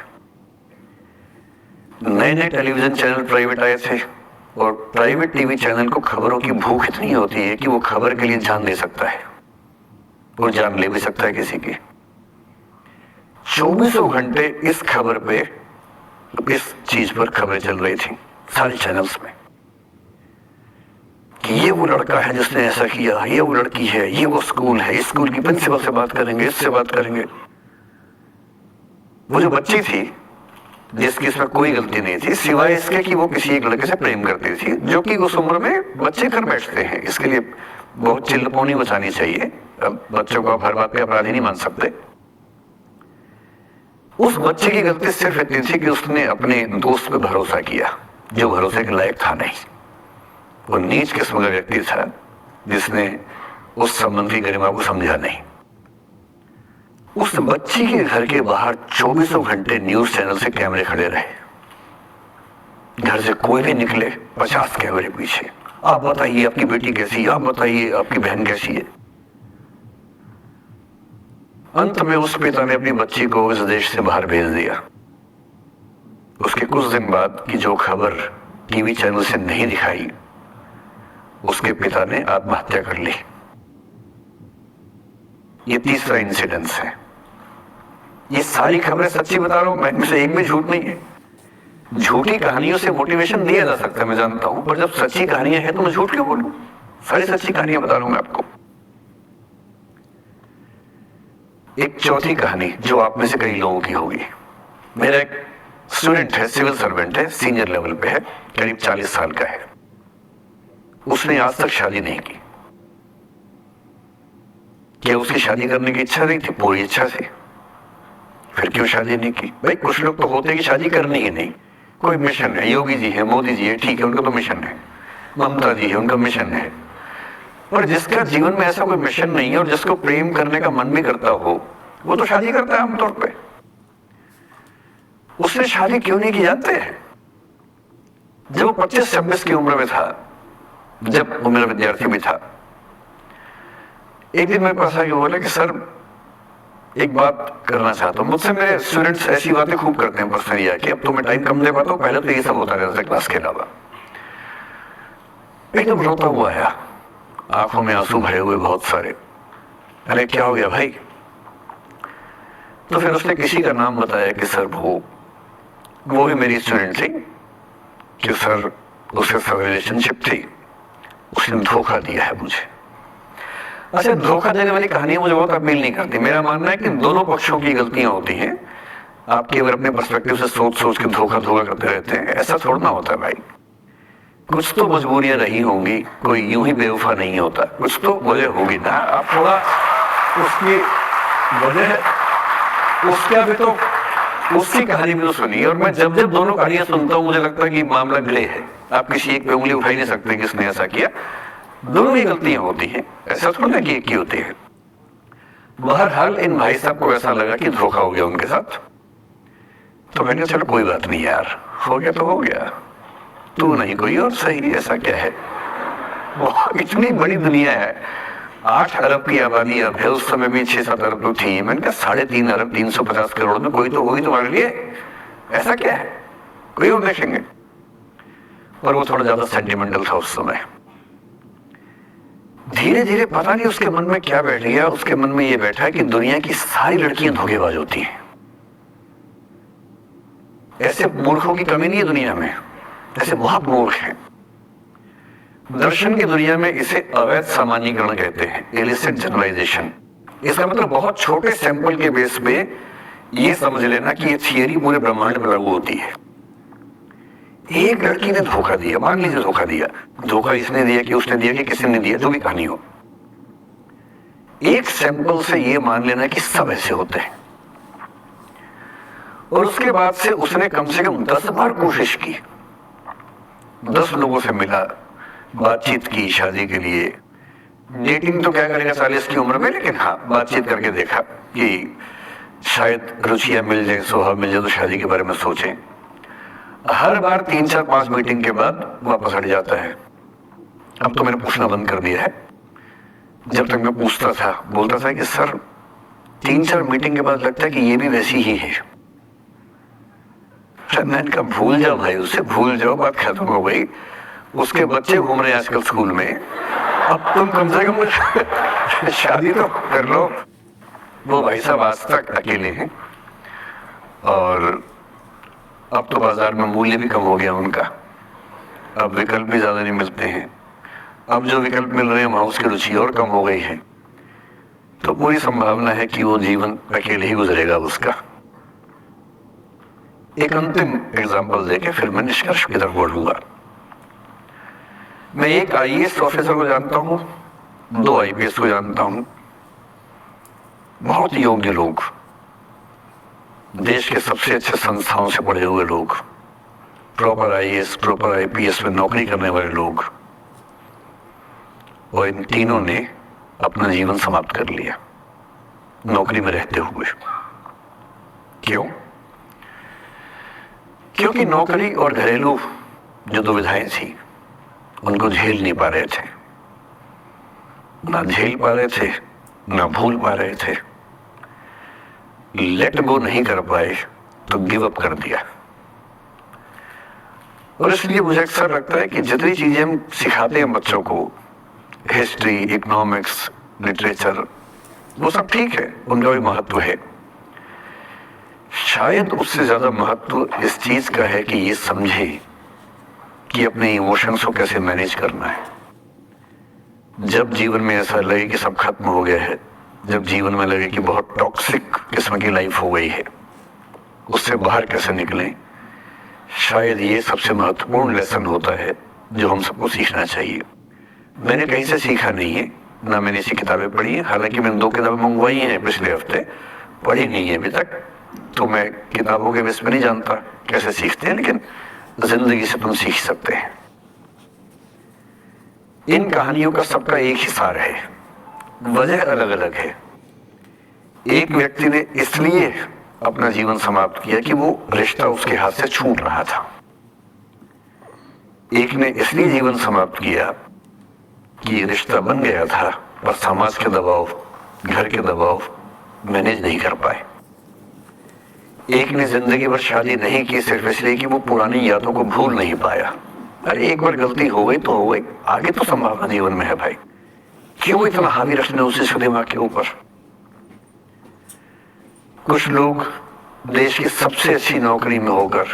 नए नए टेलीविजन चैनल प्राइवेट आए थे और प्राइवेट टीवी चैनल को खबरों की भूख इतनी होती है कि वो खबर के लिए जान दे सकता है और जान ले भी सकता है किसी की। 24 घंटे इस खबर पे, इस चीज पर खबरें चल रही थी सारे चैनल्स में कि ये वो लड़का है जिसने ऐसा किया, ये वो लड़की है, ये वो स्कूल है, इस स्कूल की प्रिंसिपल से बात करेंगे, इससे बात करेंगे। वो जो बच्ची थी जिसकी इसमें कोई गलती नहीं थी सिवाय इसके कि वो किसी एक लड़के से प्रेम करती थी, जो कि उस उम्र में बच्चे कर बैठते हैं। इसके लिए बहुत चिल्लपौनी बचानी चाहिए। अब बच्चों को आप हर बात पे अपराधी नहीं मान सकते। उस बच्चे की गलती सिर्फ इतनी थी कि उसने अपने दोस्त पे भरोसा किया जो भरोसे के लायक था नहीं। वो नीच किस्म का व्यक्ति था जिसने उस संबंध की गरिमा को समझा नहीं। उस बच्ची के घर के बाहर 24 घंटे न्यूज चैनल से कैमरे खड़े रहे। घर से कोई भी निकले 50 कैमरे पीछे, आप बताइए आपकी बेटी कैसी है, आप बताइए आपकी बहन कैसी है। अंत में उस पिता ने अपनी बच्ची को इस देश से बाहर भेज दिया। उसके कुछ दिन बाद की जो खबर टीवी चैनल से नहीं दिखाई, उसके पिता ने आत्महत्या कर ली। ये तीसरा इंसिडेंस है। ये सारी खबरें सच्ची बता रहा हूं मैं, इनमें से एक भी झूठ नहीं है। झूठी कहानियों से मोटिवेशन दिया जा सकता है, मैं जानता हूं, पर जब सच्ची कहानियां हैं तो मैं झूठ क्यों बोलूं? सारी सच्ची कहानियां बता रहा हूं मैं आपको। एक चौथी कहानी जो आप में से कई लोगों की होगी। मेरा एक स्टूडेंट है, सिविल सर्वेंट है, सीनियर लेवल पे है, करीब 40 साल का है। उसने आज तक शादी नहीं की। क्या उसकी शादी करने की इच्छा नहीं थी? पूरी इच्छा थी। फिर क्यों शादी नहीं की? भाई कुछ लोग तो होते हैं कि शादी करनी ही नहीं, कोई मिशन है। योगी जी है, मोदी जी है, ठीक है, उनका तो मिशन है। ममता जी है, उनका मिशन है। और जिसका जीवन में ऐसा कोई मिशन नहीं है और जिसको प्रेम करने का मन भी करता हो, वो तो शादी करता है आमतौर पे। उसने शादी क्यों नहीं की जानते हैं? जब वो 25-26 की उम्र में था, जब वो मेरा विद्यार्थी भी था, एक दिन मेरे पास आके बोला कि सर एक बात करना चाहता हूँ। मुझसे मेरे स्टूडेंट्स ऐसी बातें खूब करते हैं पर्सनली आके, अब तो मैं टाइम कम दे पाता हूँ, पहले तो ये सब होता रहता था क्लास के अलावा। एकदम रोता हुआ आया, आंखों में आंसू भरे हुए बहुत सारे। अरे क्या हो गया भाई? तो फिर उसने किसी का नाम बताया कि सर वो भी मेरी स्टूडेंट थी, कि सर उसके साथ रिलेशनशिप थी, उसने धोखा दिया है मुझे। अच्छा, धोखा देने वाली कहानी मुझे बहुत अपील नहीं करती। मेरा मानना है कि दोनों पक्षों की गलतियां होती हैं। आप केवल अपने पर्सपेक्टिव से सोच के धोखा करते रहते हैं, ऐसा थोड़ा ना होता है भाई। कुछ तो मजबूरियां रही होंगी, कोई यूं ही बेवफा नहीं होता, कुछ तो वजह होगी ना। आप थोड़ा उसकी वजह, उसका भी तो, उसकी कहानी भी तो सुनिए। और मैं जब जब दोनों कहानियां सुनता हूं मुझे लगता है कि मामला ग्रे है। आप किसी एक पे उंगली उठा ही नहीं सकते किसने ऐसा किया। दोनों ही गलतियां होती हैं, ऐसा थोड़ा ना कि एक ही होती है। बहरहाल इन भाई साहब को ऐसा लगा कि धोखा हो गया उनके साथ। तो मैंने चलो कोई बात नहीं यार, हो गया तो हो गया, तू नहीं कोई और सही, ऐसा क्या है। इतनी बड़ी दुनिया है, 8 अरब की आबादी अब है, उस समय भी 6-7 अरब तो थी। मैंने कहा 3.5 अरब 350 करोड़ में कोई तो होगी तुम्हारे लिए, ऐसा क्या है, कोई और देखेंगे। और वो थोड़ा ज्यादा सेंटिमेंटल था उस समय। धीरे धीरे पता नहीं उसके मन में क्या बैठ गया, उसके मन में ये बैठा कि दुनिया की सारी लड़कियां धोखेबाज होती हैं। ऐसे मूर्खों की कमी नहीं है दुनिया में, ऐसे बहुत मूर्ख हैं। दर्शन की दुनिया में इसे अवैध सामान्यीकरण कहते हैं, इलिसिट जनरलाइजेशन। इसका मतलब बहुत छोटे सैंपल के बेस पे ये समझ लेना कि ये थियरी पूरे ब्रह्मांड में लागू होती है। एक लड़की ने धोखा दिया, मान लीजिए धोखा दिया, धोखा इसने दिया कि उसने दिया कि किसी ने दिया, जो भी कहानी हो, एक सैंपल से ये मान लेना कि सब ऐसे होते हैं। और उसके बाद से उसने कम से कम 10 बार कोशिश की, 10 लोगों से मिला, बातचीत की शादी के लिए। डेटिंग तो क्या करेगा 40 की उम्र में, लेकिन हाँ बातचीत करके देखा कि शायद रुचियां मिल जाए, स्वभाव मिल जाए तो शादी के बारे में सोचें। हर बार 3-4-5 मीटिंग के बाद वापस हट जाता है। अब तो मैंने पूछना बंद कर दिया है। जब तक मैं पूछता था, बोलता था कि सर 3-4 मीटिंग के बाद लगता है कि ये भी वैसी ही है। मैंने कहा भूल जाओ भाई, उसे भूल जाओ, बात खत्म हो गई। उसके बच्चे घूम रहे हैं आजकल स्कूल में, अब तुम कम से कम शादी तो कर लो। वो भाई साहब आज तक अकेले हैं और अब तो बाजार में मूल्य भी कम हो गया उनका, अब विकल्प भी ज्यादा नहीं मिलते हैं। अब जो विकल्प मिल रहे हैं वहां उसकी रुचि और कम हो गई है, तो पूरी संभावना है कि वो जीवन अकेले ही गुजरेगा उसका। एक अंतिम एग्जाम्पल देके फिर मैं निष्कर्ष की तरफ बढ़ूंगा। मैं एक आईएएस ऑफिसर को जानता हूं, 2 आईपीएस को जानता हूं, बहुत योग्य लोग, देश के सबसे अच्छे संस्थाओं से पढ़े हुए लोग, प्रॉपर आईएएस प्रॉपर आईपीएस में नौकरी करने वाले लोग, और इन तीनों ने अपना जीवन समाप्त कर लिया नौकरी में रहते हुए। क्यों? क्योंकि नौकरी और घरेलू जो दुविधाएं थी उनको झेल नहीं पा रहे थे, ना झेल पा रहे थे, ना भूल पा रहे थे, लेट गो नहीं कर पाए तो गिव अप कर दिया। और इसलिए मुझे अक्सर लगता है कि जितनी चीजें हम सिखाते हैं बच्चों को, हिस्ट्री, इकोनॉमिक्स, लिटरेचर, वो सब ठीक है, उनका भी महत्व है। शायद उससे ज्यादा महत्व इस चीज का है कि ये समझे कि अपने इमोशंस को कैसे मैनेज करना है। जब जीवन में ऐसा लगे कि सब खत्म हो गया है, जब जीवन में लगे कि बहुत टॉक्सिक किस्म की लाइफ हो गई है, उससे बाहर कैसे निकलें, शायद ये सबसे महत्वपूर्ण लेसन होता है जो हम सबको सीखना चाहिए। मैंने कहीं से सीखा नहीं है, ना मैंने ऐसी किताबें पढ़ी हैं, हालांकि मैंने 2 किताबें मंगवाई हैं पिछले हफ्ते, पढ़ी नहीं है अभी तक, तो मैं किताबों के बेस में नहीं जानता कैसे सीखते हैं, लेकिन जिंदगी से तुम सीख सकते हैं। इन कहानियों का सबका एक ही सार है, वजह अलग अलग है। एक व्यक्ति ने इसलिए अपना जीवन समाप्त किया कि वो रिश्ता उसके हाथ से छूट रहा था। एक ने इसलिए जीवन समाप्त किया कि रिश्ता बन गया था पर समाज के दबाव, घर के दबाव मैनेज नहीं कर पाए। एक ने जिंदगी भर शादी नहीं की सिर्फ इसलिए कि वो पुरानी यादों को भूल नहीं पाया। अरे एक बार गलती हो गई तो हो गई, आगे तो संभावना जीवन में है भाई, क्यों इतना हावी रखना उसी दिमाग के ऊपर। कुछ लोग देश की सबसे अच्छी नौकरी में होकर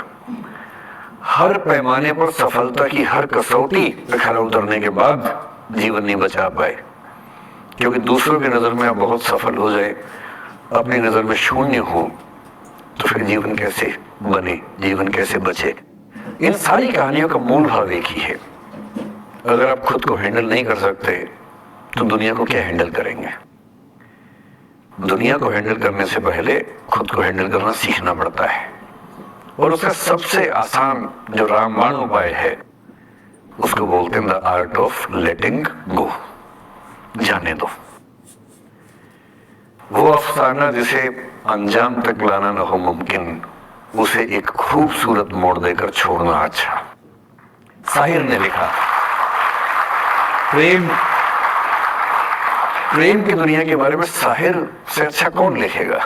हर पैमाने पर सफलता की हर कसौटी पे खरा उतरने के बाद जीवन नहीं बचा पाए, क्योंकि दूसरों की नजर में आप बहुत सफल हो जाए, अपनी नजर में शून्य हो, तो फिर जीवन कैसे बने, जीवन कैसे बचे। इन सारी कहानियों का मूल भाव एक ही है, अगर आप खुद को हैंडल नहीं कर सकते तो दुनिया को क्या हैंडल करेंगे। दुनिया को हैंडल करने से पहले खुद को हैंडल करना सीखना पड़ता है, और उसका सबसे आसान जो रामबाण उपाय है उसको बोलते हैं द आर्ट ऑफ लेटिंग गो, जाने दो। वो अफसाना जिसे अंजाम तक लाना न हो मुमकिन, उसे एक खूबसूरत मोड़ देकर छोड़ना अच्छा। साहिर ने लिखा, प्रेम की दुनिया के बारे में साहिर से अच्छा कौन लिखेगा।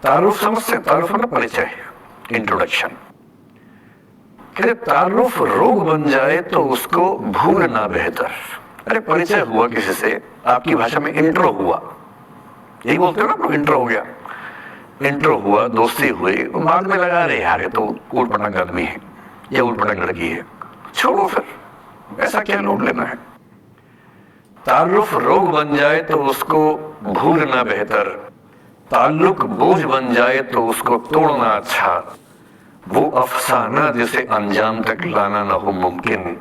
तारुफ समझते, तारुफ मतलब परिचय, इंट्रोडक्शन। कहते तारुफ रोग बन जाए तो उसको भूलना बेहतर। अरे परिचय हुआ किसी से, आपकी भाषा में इंट्रो हुआ, यही बोलते हो ना, इंट्रो हो गया, इंट्रो हुआ, दोस्ती हुई, बाद में लगा रहे यार ये तो ऊट पटांग आदमी है, ये ऊट पटांग लड़की है, छोड़ो फिर, ऐसा क्या लोड लेना है। ताल्लुक रोग बन जाए तो उसको भूलना बेहतर, ताल्लुक बोझ बन जाए तो उसको तोड़ना अच्छा, वो अफसाना जिसे अंजाम तक लाना न हो मुमकिन,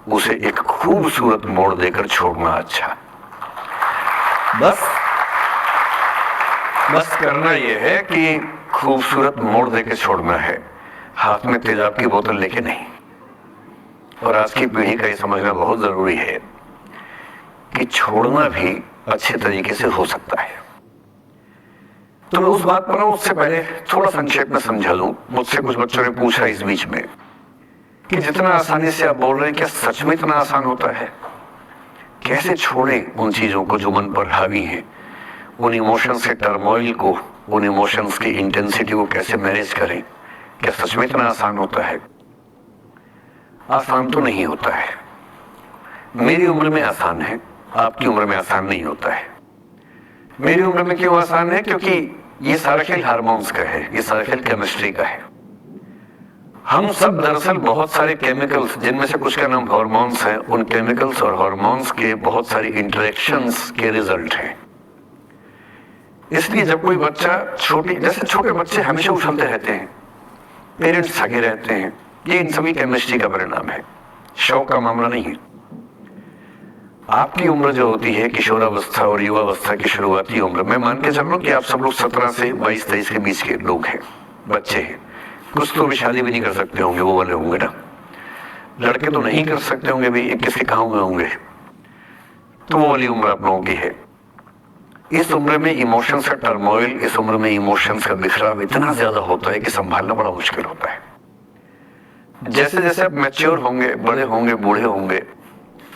उसे एक खूबसूरत मोड़ देकर छोड़ना अच्छा। बस करना यह है कि खूबसूरत मोड़ देकर छोड़ना है, हाथ में तेजाब की बोतल लेके नहीं। और आज की पीढ़ी का ये समझना बहुत जरूरी है कि छोड़ना भी अच्छे तरीके से हो सकता है। तो मैं उस बात पर उससे पहले थोड़ा संक्षेप में समझा लूं। मुझसे कुछ बच्चों ने पूछा इस बीच में कि जितना आसानी से आप बोल रहे हैं क्या सच में इतना आसान होता है? कैसे छोड़ें उन चीजों को जो मन पर हावी हैं, उन इमोशंस के टर्मोइल को, उन इमोशंस की इंटेंसिटी को कैसे मैनेज करें? क्या सच में इतना आसान होता है? आसान तो नहीं होता है। मेरी उम्र में आसान है, आपकी उम्र में आसान नहीं होता है। मेरी उम्र में क्यों आसान है? क्योंकि ये सारा खेल हार्मोन्स का है, ये सारा खेल केमिस्ट्री का है। हम सब दरअसल बहुत सारे केमिकल्स, जिनमें से कुछ का नाम हार्मोन्स है, उन केमिकल्स और हार्मोन्स के बहुत सारी इंटरेक्शंस के रिजल्ट हैं। इसलिए जब कोई बच्चा जैसे छोटे बच्चे हमेशा उछलते रहते हैं, पेरेंट्स थके रहते हैं, ये इन सभी केमिस्ट्री का परिणाम है, शौक का मामला नहीं है। आपकी उम्र जो होती है किशोरावस्था और युवावस्था की शुरुआती उम्र, मैं मान के चल रहा हूं कि आप सब लोग 17 से 22-23 के बीच के लोग हैं, बच्चे हैं। कुछ तो भी शादी भी नहीं कर सकते होंगे, वो वाले होंगे ना। लड़के तो नहीं कर सकते होंगे भी, 21 के गाँव में होंगे, तो वो वाली उम्र आप लोगों की है। इस उम्र में इमोशंस का टर्मोइल, इस उम्र में इमोशंस का बिखराव इतना ज्यादा होता है कि संभालना बड़ा मुश्किल होता है। जैसे जैसे आप मैच्योर होंगे, बड़े होंगे, बूढ़े होंगे,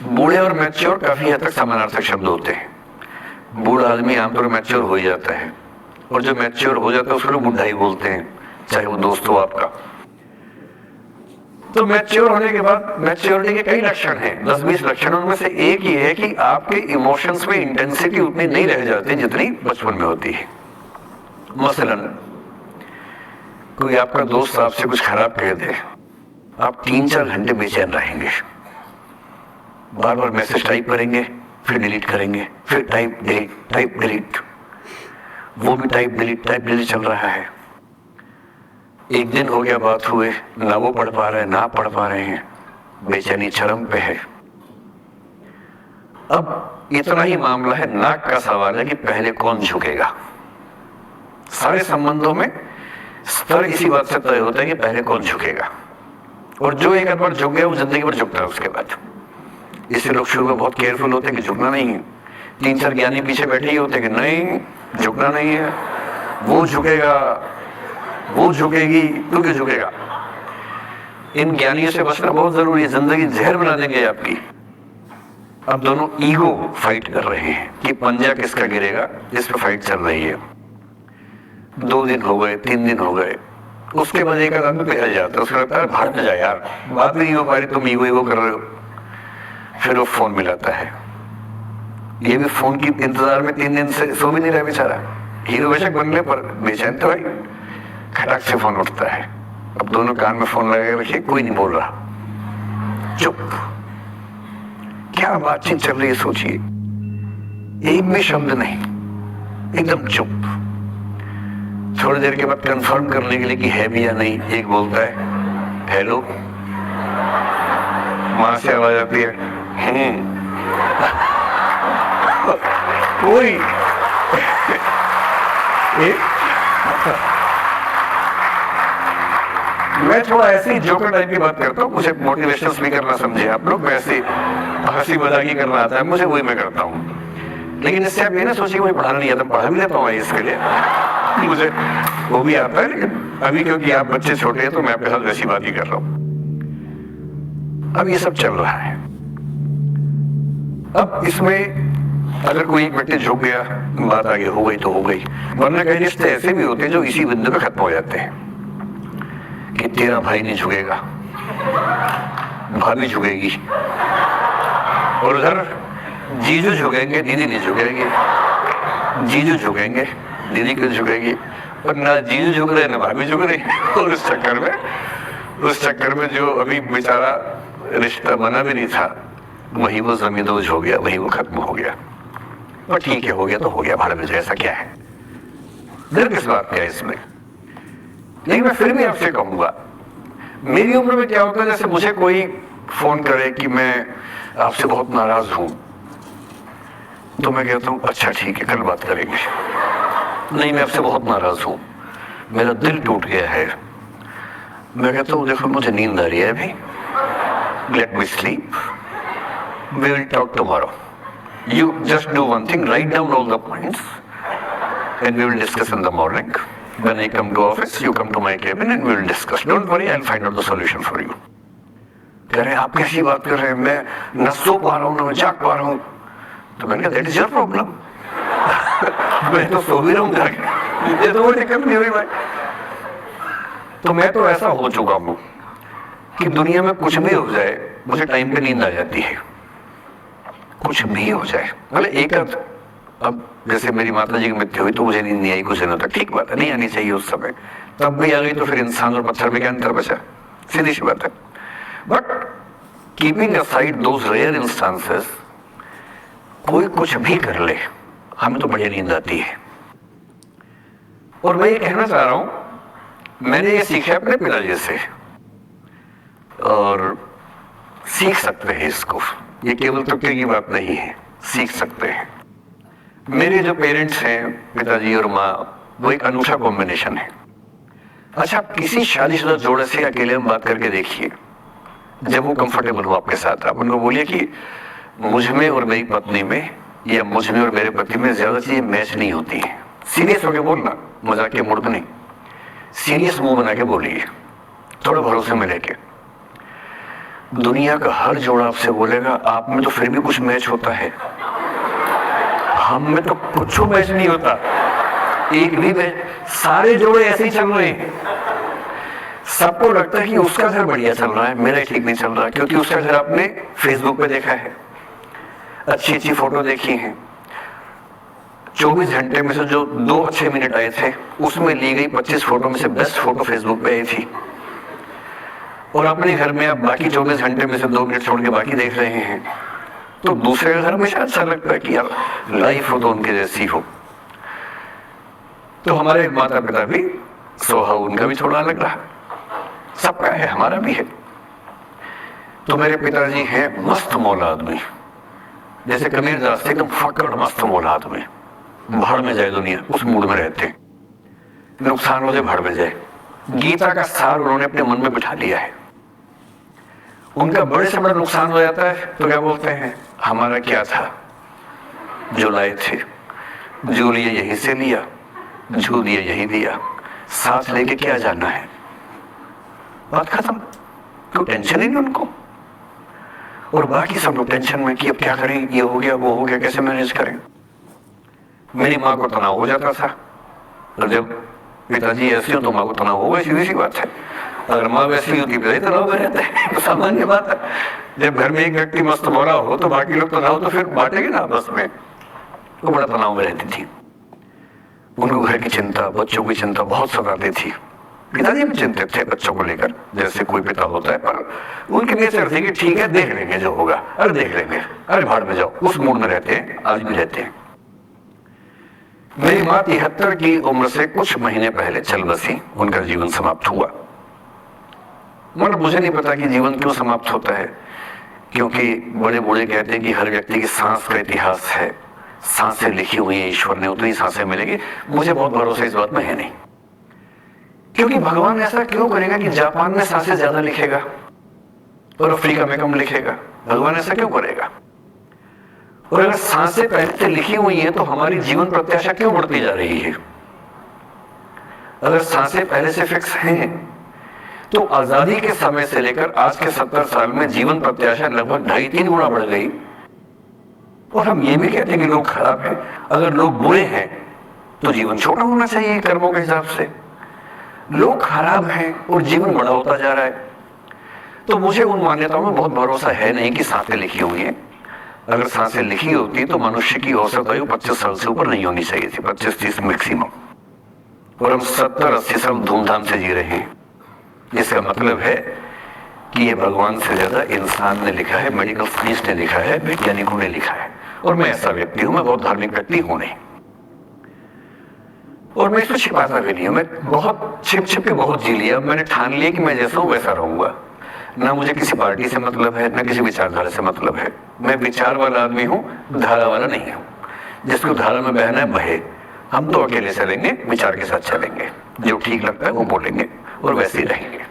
बूढ़े और मैच्योर काफी हद तक समानार्थक शब्द होते हैं। बूढ़ा आदमी आमतौर पर मैच्योर हो ही जाता है, और जो मैच्योर हो जाता है उसको लोग बुढ़ा ही बोलते हैं, चाहे वो दोस्त हो आपका। तो मैच्योर होने के बाद मैच्योरिटी के कई लक्षण हैं, 10-20 लक्षणों में से एक ही है कि आपके इमोशंस में इंटेंसिटी उतनी नहीं रह जाती जितनी बचपन में होती है। मसलन कोई आपका दोस्त आपसे कुछ खराब कह दे, आप 3-4 घंटे बेचैन रहेंगे, बार बार मैसेज टाइप करेंगे, फिर डिलीट करेंगे, फिर टाइप डिलीट, वो भी टाइप डिलीट चल रहा है। एक दिन हो गया बात हुए, ना वो पढ़ पा रहे हैं, ना पढ़ पा रहे हैं, बेचैनी चरम पे है। अब इतना ही मामला है, नाक का सवाल है कि पहले कौन झुकेगा। सारे संबंधों में स्तर इसी बात से तय होता है कि पहले कौन झुकेगा, और जो एक बार झुक गया वो जिंदगी भर झुकता है उसके बाद। इससे लोग शुरू में बहुत केयरफुल होते हैं कि झुकना नहीं है। 3-4 ज्ञानी पीछे बैठे ही होते हैं कि नहीं, झुकना नहीं है, वो झुकेगा, वो झुकेगी, तू क्यों झुकेगा। इन ज्ञानियों से बचना बहुत जरूरी है, जिंदगी जहर बना देंगे आपकी। अब दोनों ईगो फाइट कर रहे हैं कि पंजा किसका गिरेगा, इस पर फाइट चल रही है। 2 दिन हो गए, 3 दिन हो गए, उसके बाद एक आदमी पिघल जाता है, उसको लगता है भाड़ में जाए यार, बात नहीं हो पा रही, तुम ईगो कर रहे हो। फिर वो फोन मिलाता है, ये भी फोन की इंतजार में 3 दिन से सो भी नहीं रहा बेचारा। हीरो बेशक बनने पर बेचैन तो है। खटाक से फोन उठता है, अब दोनों कान में फोन लगा रखिए, कोई नहीं बोल रहा, चुप। क्या बातचीत चल रही है सोचिए, एक भी शब्द नहीं, एकदम चुप। थोड़ी देर के बाद कंफर्म करने के लिए कि है भी या नहीं, एक बोलता है हेलो, वहां से आवाज आती है कोई मैं थोड़ा ऐसे ही जोकर टाइप की बात करता हूँ, मुझे मोटिवेशनल स्पीकर ना समझे आप लोग, मैं ऐसे हंसी मजाकी करना आता है मुझे, वही मैं करता हूँ। लेकिन इससे आप ये ना सोचिए मुझे पढ़ाना नहीं आता, पढ़ा भी लेता हूँ इसके लिए, मुझे वो भी आता है। लेकिन अभी क्योंकि आप बच्चे छोटे हैं तो मैं आपके साथ वैसी बात ही कर रहा हूँ। अब ये सब चल रहा है। अब इसमें अगर कोई एक व्यक्ति झुक गया, बात आगे हो गई तो हो गई, वरना कई रिश्ते ऐसे भी होते हैं जो इसी बिंदु पे खत्म हो जाते हैं कि तेरा भाई नहीं झुकेगा, भाभी झुकेगी, और उधर जीजू झुकेंगे, दीदी नहीं झुकेगी, जीजू झुकेंगे, दीदी क्यों झुकेगी, और ना जीजू झुक रहे ना भाभी झुक रही। और उस चक्कर में जो अभी बेचारा रिश्ता बना भी नहीं था, वही वो जमींदोज हो गया, वही वो खत्म हो गया। और ठीक है, हो गया तो हो गया, भाड़ में जाए, ऐसा क्या है, डर किस बात का है इसमें। लेकिन मैं फिर भी आपसे कहूंगा, मेरी उम्र में क्या होता है, जैसे मुझे कोई फोन करे कि मैं आपसे बहुत नाराज हूं, तो मैं कहता हूं अच्छा ठीक है, कल बात करेंगे। नहीं, मैं आपसे बहुत नाराज हूं, मेरा दिल टूट गया है, मैं कहता हूं देखो मुझे नींद आ रही है अभी, let me sleep, we will talk tomorrow, you just do one thing, write down all the points and we will discuss in the morning. When I come to office, you come to my cabin and we will discuss. Don't worry, I'll find out the solution for you. कह रहे आप कैसी बात कर रहे हैं, मैं न सो पा रहा हूँ न जाग पा रहा हूँ। तो मैंने कहा दैट इज योर प्रॉब्लम। मैं तो सो भी रहा हूँ जाके, मुझे तो कोई दिक्कत नहीं हुई भाई। तो मैं तो ऐसा हो चुका हूँ कि दुनिया में कुछ भी हो जाए मुझे टाइम पे नींद आ जाती है, कुछ भी हो जाए। मतलब एक अब जैसे मेरी माता जी की मृत्यु हुई तो मुझे नींद नहीं आई कुछ दिनों तक, ठीक बात है, नहीं आनी चाहिए उस समय, तब भी आ गई तो फिर इंसान और पत्थर में क्या अंतर बचा, सीधी सी बात है। But keeping aside those rare instances, कोई कुछ भी कर ले हमें तो बढ़िया नींद आती है। और मैं ये कहना चाह रहा हूं, मैंने ये सीखा अपने पिताजी से और सीख सकते हैं इसको, ये केवल तुक्के की बात नहीं है, सीख सकते हैं। मेरे जो पेरेंट्स हैं, पिताजी और माँ, वो एक अनूठा कॉम्बिनेशन है। अच्छा, किसी शादीशुदा जोड़े से अकेले में बात करके देखिए, जब वो कंफर्टेबल हो आपके साथ, आप उनको बोलिए कि मुझ में और मेरी पत्नी में या मुझ में और मेरे पति में ज्यादा चीजें मैच नहीं होती हैं। सीरियस होकर बोलना, मजाक के मूड में नहीं, सीरियस मुंह बना के बोलिए, थोड़ा भरोसे में लेके। दुनिया का हर जोड़ा आपसे बोलेगा आप में तो फिर भी कुछ मैच होता है, हम में तो कुछ मैच नहीं होता, एक भी मैच, सारे जोड़े ऐसे ही चल रहे हैं। सबको लगता है कि उसका घर बढ़िया चल रहा है, मेरा ठीक नहीं चल रहा, क्योंकि उसका घर आपने फेसबुक पे देखा है, अच्छी अच्छी फोटो देखी है। 24 घंटे में से जो 2 अच्छे मिनट आए थे उसमें ली गई 25 फोटो में से बेस्ट फोटो फेसबुक पे आई थी, और अपने घर में आप बाकी 24 घंटे में से 2 मिनट छोड़ के बाकी देख रहे हैं। तो दूसरे के घर में शायद अच्छा लगता है कि यार लाइफ हो तो उनके जैसी हो। तो हमारे माता पिता भी स्वभाव उनका भी थोड़ा अलग रहा, सबका है, हमारा भी है। तो मेरे पिताजी हैं मस्त मौला आदमी, जैसे कबीर दास थे, एकदम फक्कड़ मस्त मौला आदमी, भाड़ में जाए दुनिया उस मूड में रहते, नुकसान हो जाए भाड़ में जाए। गीता का सार उन्होंने अपने मन में बिठा लिया है। उनका बड़े से बड़ा नुकसान हो जाता है तो क्या बोलते हैं, हमारा क्या था, जो लाए थे, जो लिए यहीं से लिया, जो दिया यही दिया, साथ लेके क्या जाना है, बात खत्म। क्यों टेंशन ही नहीं उनको। और बाकी सब लोग टेंशन में कि अब क्या करें, ये हो गया वो हो गया, कैसे मैनेज करें। मेरी माँ को तनाव हो जाता था, और जब पिताजी ऐसे हो तो माँ को तनाव होगा, सीधी सी बात है। अगर माँ वैसी होती पिताजी तनाव में रहते हैं, तो सामान्य बात है। जब घर में एक व्यक्ति मस्त मौला हो तो बाकी लोग तनाव तो फिर बांटेंगे ना आपस में। तो बड़ा तनाव में रहती थी, उनको घर की चिंता, बच्चों की चिंता बहुत सताती थी। पिताजी भी चिंतित थे बच्चों को लेकर, जैसे कोई पिता होता है, पर उनकी नेचर थी कि ठीक है देख लेंगे जो होगा, अरे देख लेंगे, अरे भाड़ में जाओ, उस मूड में रहते हैं, आज भी रहते हैं। मेरी माँ 73 की उम्र से कुछ महीने पहले चल बसी, उनका जीवन समाप्त हुआ। मगर मुझे नहीं पता कि जीवन क्यों समाप्त होता है, क्योंकि बड़े बूढ़े कहते हैं कि हर व्यक्ति की सांस का इतिहास है, सांसें लिखी हुई है, ईश्वर ने उतनी सांसें मिलेगी। मुझे बहुत भरोसा इस बात में है नहीं, क्योंकि भगवान ऐसा क्यों करेगा कि जापान में सांसें ज्यादा लिखेगा और अफ्रीका में कम लिखेगा, भगवान ऐसा क्यों करेगा। और अगर सांसें पहले से लिखी हुई हैं तो हमारी जीवन प्रत्याशा क्यों बढ़ती जा रही है। अगर सांसें पहले से फिक्स हैं तो आजादी के समय से लेकर आज के 70 साल में जीवन प्रत्याशा लगभग 2.5-3 गुना बढ़ गई। और हम ये भी कहते हैं कि लोग खराब हैं, अगर लोग बुरे हैं तो जीवन छोटा होना चाहिए कर्मों के हिसाब से। लोग खराब हैं और जीवन बड़ा होता जा रहा है। तो मुझे उन मान्यताओं में बहुत भरोसा है नहीं कि सांसें लिखी हुई हैं। अगर सांसें लिखी होती तो मनुष्य की औसत आयु 25 साल से ऊपर नहीं होनी चाहिए थी, 25-30 मैक्सिमम। और हम 70-80 साल धूमधाम से जी रहे हैं। इसका मतलब है कि ये भगवान से ज्यादा इंसान ने लिखा है, मेडिकल साइंस ने लिखा है, वैज्ञानिकों ने लिखा है। और मैं ऐसा व्यक्ति हूं, मैं बहुत धार्मिक व्यक्ति हूं नहीं, और मैं इसको छिपाता भी नहीं हूं। मैं बहुत छिप छिप के बहुत जी लिया। मैंने ठान लिया कि मैं जैसा हूं वैसा रहूंगा। ना मुझे किसी पार्टी से मतलब है, ना किसी विचारधारा से मतलब है। मैं विचार वाला आदमी हूं, धारा वाला नहीं हूं। जिसको धारा में बहना है बहे, हम तो अकेले चलेंगे, विचार के साथ चलेंगे, जो ठीक लगता है वो बोलेंगे और वैसे ही रहेंगे।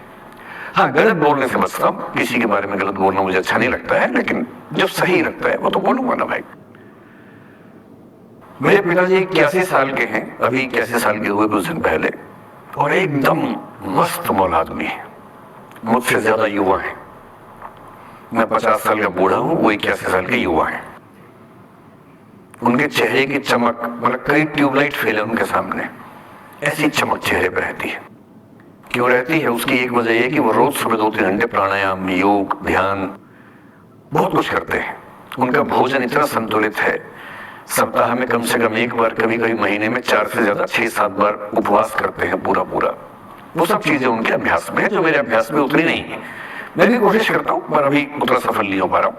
हाँ, गलत बोलने से बचता हूं, किसी के बारे में गलत बोलना मुझे अच्छा नहीं लगता है, लेकिन जो सही लगता है वो तो बोलूंगा ना भाई। मेरे पिताजी 81 साल के हैं, अभी 81 साल के हुए कुछ दिन पहले, और एकदम मस्त मौला आदमी है, मुझसे ज्यादा युवा है। मैं 50 साल का बूढ़ा हूं, वो 81 साल के युवा हैं। उनके चेहरे की चमक, मतलब कई ट्यूबलाइट फेल है उनके सामने, ऐसी चमक चेहरे पर रहती है। क्यों रहती है? उसकी एक वजह यह कि वो रोज सुबह 2-3 घंटे प्राणायाम, योग, ध्यान बहुत कुछ करते हैं। उनका भोजन इतना संतुलित है, सप्ताह में कम से कम एक बार, कभी कभी महीने में 4 से ज्यादा 6-7 बार उपवास करते हैं पूरा पूरा। वो सब चीजें उनके अभ्यास में है जो मेरे अभ्यास में उतरी नहीं है। मैं भी कोशिश करता हूं पर अभी उतना सफल नहीं हो पा रहा हूं।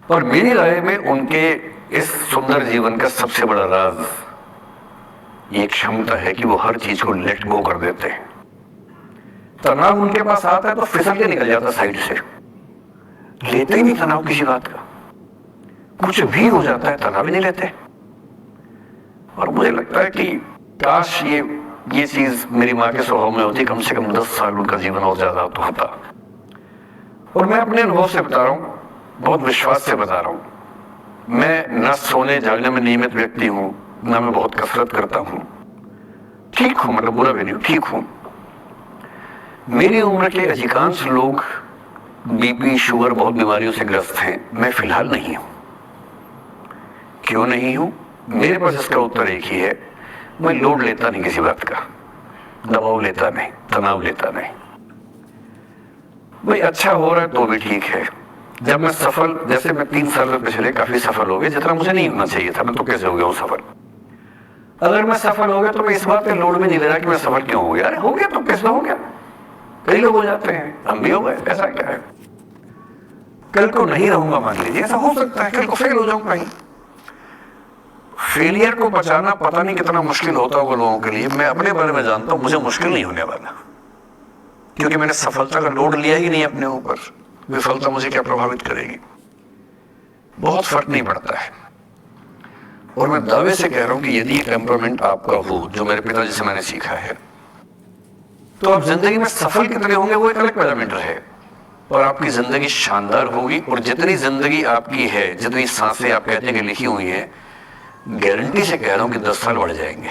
और मेरी राय में उनके इस सुंदर जीवन का सबसे बड़ा राज ये क्षमता है कि वो हर चीज को लेट गो कर देते हैं। तनाव उनके पास आता है तो फिसल के निकल जाता साइड से, लेते ही नहीं तनाव किसी बात का। कुछ भी हो जाता है तनाव ही नहीं लेते। और मुझे लगता है कि काश ये चीज मेरी माँ के स्वभाव में होती, कम से कम 10 साल उनका जीवन और ज्यादा तो होता। और मैं अपने अनुभव से बता रहा हूं, बहुत विश्वास से बता रहा हूं। मैं न सोने जागने में नियमित व्यक्ति हूं, ना मैं बहुत कसरत करता हूं, ठीक हूं, मतलब बुरा भी नहीं हूं, ठीक हूं। मेरी उम्र के अधिकांश लोग बीपी, शुगर, बहुत बीमारियों से ग्रस्त हैं। मैं फिलहाल नहीं हूं। क्यों नहीं हूं? मेरे पास इसका उत्तर एक ही है, मैं लोड लेता नहीं किसी बात का, दबाव लेता नहीं, तनाव लेता नहीं। भाई अच्छा हो रहा है तो भी ठीक है। जब मैं सफल, जैसे मैं 3 साल में पिछले काफी सफल हो गया, जितना मुझे नहीं होना चाहिए था, मैं तो कैसे हो गया हूं सफल। अगर मैं सफल हो गया तो मैं इस बात पे लोड में नहीं ले रहा कि मैं सफल क्यों हो गया। अरे हो गया तो कैसे हो गया, कई लोग हो जाते हैं, हम भी हो गए, ऐसा क्या है। कल को नहीं रहूंगा मान लीजिए, ऐसा हो सकता है, कल को फेल हो जाऊंगा कहीं। फेलियर को बचाना पता नहीं कितना मुश्किल होता होगा लोगों के लिए। मैं अपने बारे में जानता हूं, मुझे मुश्किल नहीं होने वाला, क्योंकि मैंने सफलता का लोड लिया ही नहीं अपने ऊपर। विफलता मुझे क्या प्रभावित करेगी, बहुत फर्क नहीं पड़ता है। और मैं दावे से कह रहा हूं कि यदि टेम्परामेंट आपका हो, जो मेरे पिताजी से मैंने सीखा है, तो आप जिंदगी में सफल कितने होंगे वो एक अलग पैरामीटर है, और आपकी जिंदगी शानदार होगी। और जितनी जिंदगी आपकी है, जितनी सांसें आप कहते हैं कि लिखी हुई हैं, गारंटी से कह रहा हूं कि 10 साल बढ़ जाएंगे।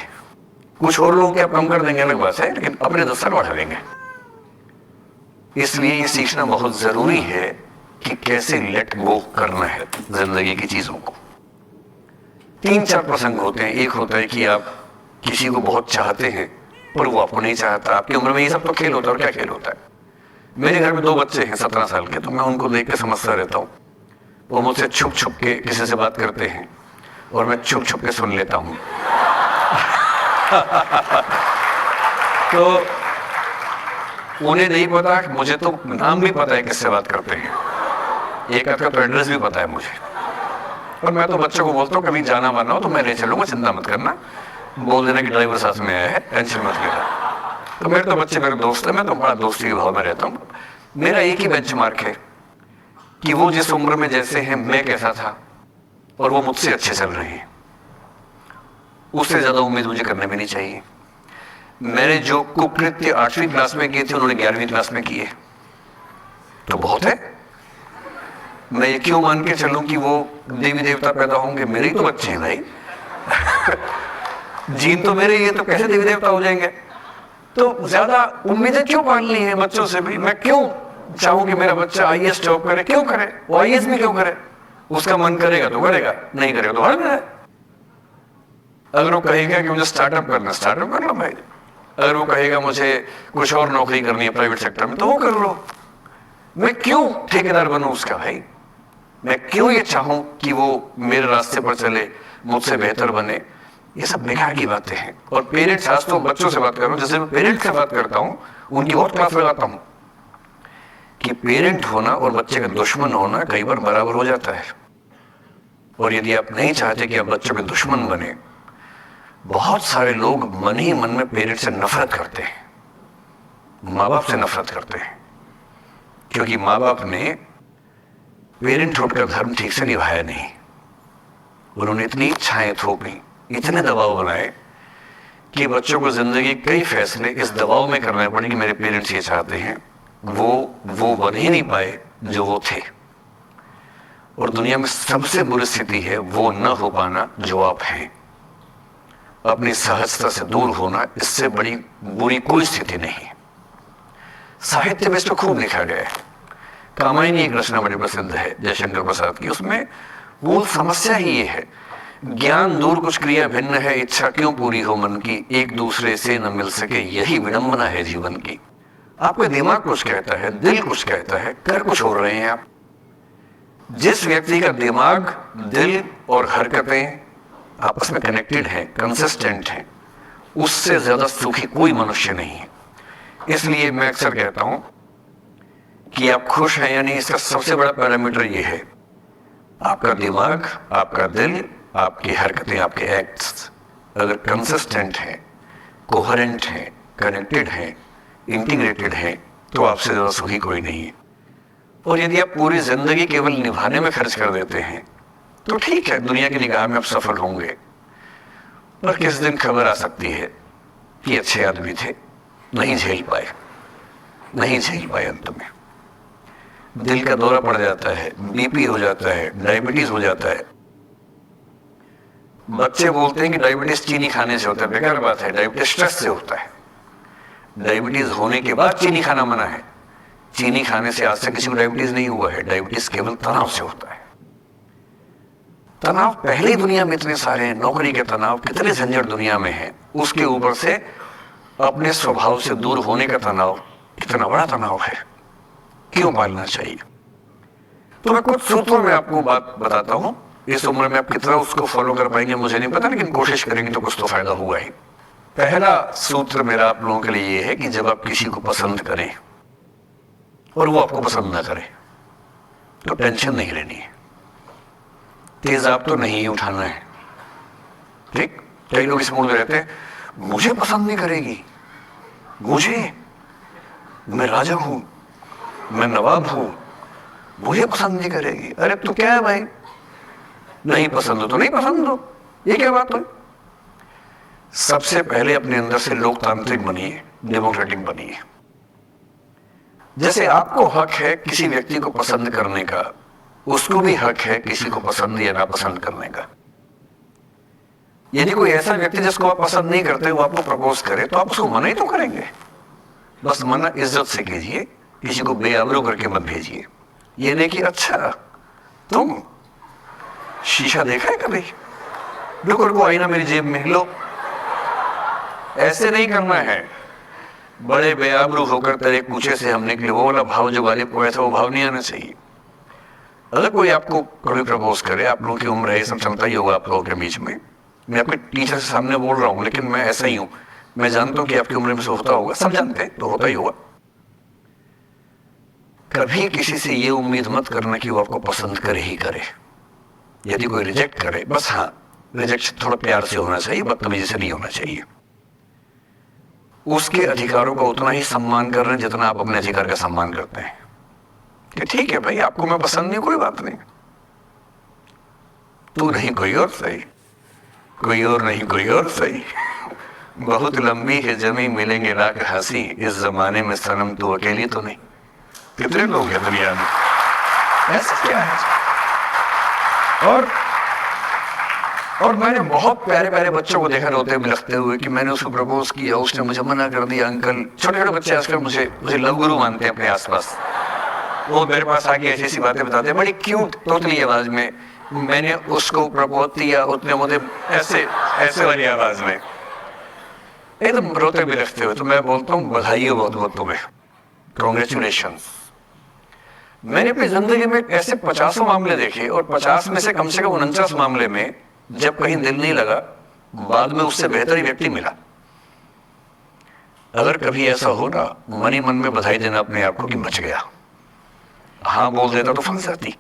कुछ और लोग क्या कम कर देंगे अलग बात है, लेकिन अपने 10 साल बढ़ा देंगे। इसलिए ये सीखना बहुत जरूरी है कि कैसे लेट गो करना है जिंदगी की चीजों को। 3-4 प्रसंग होते हैं। एक होता है कि आप किसी को बहुत चाहते हैं पर वो आपको नहीं चाहता। आपकी उम्र में ये सब तो खेल होता है। और क्या खेल होता है? मेरे घर में 2 बच्चे हैं 17 साल के, तो मैं उनको देख के समझता रहता हूँ। वो मुझसे छुप छुप के किसी से बात करते हैं और मैं छुप छुप के सुन लेता हूँ। तो उन्हें नहीं पता, मुझे तो नाम भी पता है किससे बात करते हैं, एक आध का तो एड्रेस भी पता है मुझे। और मैं तो बच्चों को बोलता हूँ कभी जाना माना हो तो मैं ले चलूंगा, चिंता मत करना, बोल देना कि ड्राइवर साथ में आया है, टेंशन मत लेना। तो मेरे तो बच्चे मेरे दोस्त हैं, मैं तो बड़ा दोस्ती के भाव में रहता हूँ। मेरा एक ही बेंचमार्क है कि वो जिस उम्र में जैसे हैं मैं कैसा था, और वो मुझसे अच्छे चल रहे हैं। उससे ज्यादा उम्मीद मुझे करने भी नहीं चाहिए। मैंने जो कुकृत्य 8वीं क्लास में किए थे उन्होंने 11वीं क्लास में किए, तो बहुत है। मैं ये क्यों मान के चलूं कि वो देवी देवता पैदा होंगे? मेरे ही तो बच्चे हैं भाई। जीन तो मेरे, ये तो कैसे देवी देवता हो जाएंगे? तो ज्यादा उम्मीदें क्यों पालनी है बच्चों से भी? मैं क्यों चाहूं कि मेरा बच्चा IAS जॉब करे? क्यों करे? वो IAS में क्यों करे? उसका मन करेगा तो करेगा, नहीं करेगा तो हट जाए। अगर वो कहेगा कि मुझे स्टार्टअप करना, स्टार्टअप कर लो भाई। अगर वो कहेगा मुझे कुछ और नौकरी करनी है प्राइवेट सेक्टर में, तो वो कर लो। मैं क्यों ठेकेदार बनूं उसका भाई? मैं क्यों ये चाहूं कि वो मेरे रास्ते पर चले, मुझसे बेहतर बने? ये सब बेकार की बातें हैं। और पेरेंट्स, आज तो बच्चों से बात कर रहा हूं, जैसे मैं पेरेंट्स से बात करता हूं, उनकी बहुत क्लास लगाता हूं कि पेरेंट होना और बच्चे का दुश्मन होना कई बार बराबर हो जाता है। और यदि आप नहीं चाहते कि आप बच्चों के दुश्मन बने, बहुत सारे लोग मन ही मन में पेरेंट से नफरत करते हैं, माँ बाप से नफरत करते हैं, क्योंकि माँ बाप ने पेरेंट हुड का धर्म ठीक से निभाया नहीं। उन्होंने इतनी इच्छाएं थोपी, इतने दबाव बनाए कि बच्चों को जिंदगी कई फैसले इस दबाव में करने पड़े कि मेरे पेरेंट्स ये चाहते हैं, वो बन ही नहीं पाए जो वो थे। और दुनिया में सबसे बुरी स्थिति है वो न हो पाना जो आप हैं। अपनी सहजता से दूर होना, इससे बड़ी बुरी कोई स्थिति नहीं है। साहित्य में इसको खूब लिखा गया है। कामायनी एक रचना बड़ी प्रसिद्ध है जयशंकर प्रसाद की, उसमें मूल समस्या ही ये है, ज्ञान दूर कुछ क्रिया भिन्न है, इच्छा क्यों पूरी हो मन की, एक दूसरे से न मिल सके यही विडंबना है जीवन की। आपका दिमाग कुछ कहता है, दिल कुछ कहता है, कर कुछ हो रहे हैं आप। जिस व्यक्ति का दिमाग, दिल और हरकतें आपस में कनेक्टेड हैं, कंसिस्टेंट हैं, उससे ज्यादा सुखी कोई मनुष्य नहीं है। इसलिए मैं अक्सर कहता हूं कि आप खुश हैं या नहीं, इसका सबसे बड़ा पैरामीटर ये है आपका दिमाग, आपका दिल, आपकी हरकतें, आपके एक्ट्स अगर कंसिस्टेंट हैं, कोहेरेंट हैं, कनेक्टेड हैं, इंटीग्रेटेड हैं, तो आपसे ज्यादा सुखी कोई नहीं है। और यदि आप पूरी जिंदगी केवल निभाने में खर्च कर देते हैं तो ठीक है, दुनिया की निगाह में आप सफल होंगे, पर किस दिन खबर आ सकती है कि अच्छे आदमी थे, नहीं झेल पाए, नहीं झेल पाए, अंत में दिल का दौरा पड़ जाता है, बीपी हो जाता है, डायबिटीज हो जाता है। बच्चे बोलते हैं कि डायबिटीज चीनी खाने से होता है, बेकार बात है, डायबिटीज स्ट्रेस से होता है। डायबिटीज होने के बाद चीनी खाना मना है, चीनी खाने से आज तक किसी को डायबिटीज नहीं हुआ है। डायबिटीज केवल तनाव से होता है। तनाव पहले ही दुनिया में इतने सारे हैं, नौकरी के तनाव, कितने झंझट दुनिया में है, उसके ऊपर से अपने स्वभाव से दूर होने का तनाव कितना बड़ा तनाव है, क्यों पालना चाहिए। तो मैं कुछ सूत्रों में आपको बात बताता हूं, इस उम्र में आप कितना उसको फॉलो कर पाएंगे मुझे नहीं पता, लेकिन कोशिश करेंगे तो कुछ तो फायदा हुआ ही। पहला सूत्र मेरा आप लोगों के लिए ये है कि जब आप किसी को पसंद करें और वो आपको पसंद ना करे तो टेंशन नहीं लेनी है, तेजाब तो नहीं ही उठाना है। ठीक, कई लोग इस मूड में रहते हैं, मुझे पसंद नहीं करेगी, मुझे, मैं राजा हूं, मैं नवाब हूं, मुझे पसंद नहीं करेगी। अरे तो क्या है भाई, नहीं पसंद हो तो नहीं पसंद हो, ये क्या बात हुई। सबसे पहले अपने अंदर से लोकतांत्रिक बनिए, डेमोक्रेटिक बनिए। जैसे आपको हक है किसी व्यक्ति को पसंद करने का, उसको भी हक है किसी को पसंद या नापसंद करने का। यदि कोई ऐसा व्यक्ति जिसको आप पसंद नहीं करते वो आपको प्रपोज करे तो आप उसको मना ही तो करेंगे, बस मना इज्जत से कीजिए, किसी को बेआबरू करके मत भेजिए। ये नहीं कि अच्छा तुम शीशा देखा है कभी, रुको रुको आईना मेरी जेब में लो, ऐसे नहीं करना है। बड़े बेआबरू होकर तेरे कूचे से हम निकले, वो वाला भाव जो गालिब को ऐसा वो भाव नहीं आना चाहिए। अगर कोई आपको कभी प्रपोज करे, आप लोगों की उम्र है, सब चलता ही होगा आप लोगों के बीच में, मैं अपने टीचर से सामने बोल रहा हूं लेकिन मैं ऐसा ही हूं, मैं जानता हूं कि आपकी उम्र में से होता होगा, सब जानते हैं तो होता ही होगा। कभी किसी से ये उम्मीद मत करना कि वो आपको पसंद करे ही करे। यदि कोई रिजेक्ट करे, बस हाँ रिजेक्शन थोड़ा प्यार से होना चाहिए, बदतमीजी से नहीं होना चाहिए। उसके अधिकारों का उतना ही सम्मान कर रहे हैं जितना आप अपने अधिकार का सम्मान करते हैं कि ठीक है भाई आपको मैं पसंद नहीं, कोई बात नहीं, तू नहीं कोई और सही, कोई और नहीं कोई और सही, बहुत लंबी है जमी मिलेंगे राख हंसी, इस जमाने में सनम तू अकेली तो नहीं। कितने लोग हैं दुनिया में, ऐसा क्या है। और मैंने बहुत प्यारे प्यारे बच्चों को देखा रोते बिलखते हुए कि मैंने उसको प्रपोज किया, उसने मुझे मना कर दिया। अंकल, छोटे छोटे बच्चे आजकल मुझे लव गुरु मानते हैं अपने आसपास, वो मेरे पास आके ऐसी ऐसी बातें बताते हैं बड़ी क्यूट तोतली आवाज में, मैंने उसको प्रपोज किया, उसने मुझे ऐसे ऐसे वाली आवाज में एकदम रोते बिलखते हुए। तो मैं बोलता हूँ बधाई हो बहुत बहुत तुम्हें, कॉन्ग्रेचुलेशन। मैंने अपनी जिंदगी में ऐसे 50 मामले देखे और 50 में से कम 49 मामले में जब कहीं दिल नहीं लगा, बाद में उससे बेहतर ही व्यक्ति मिला। अगर कभी ऐसा हो ना, मन ही मन में बधाई देना अपने आप को कि बच गया। हाँ बोल देता तो फंस जाती,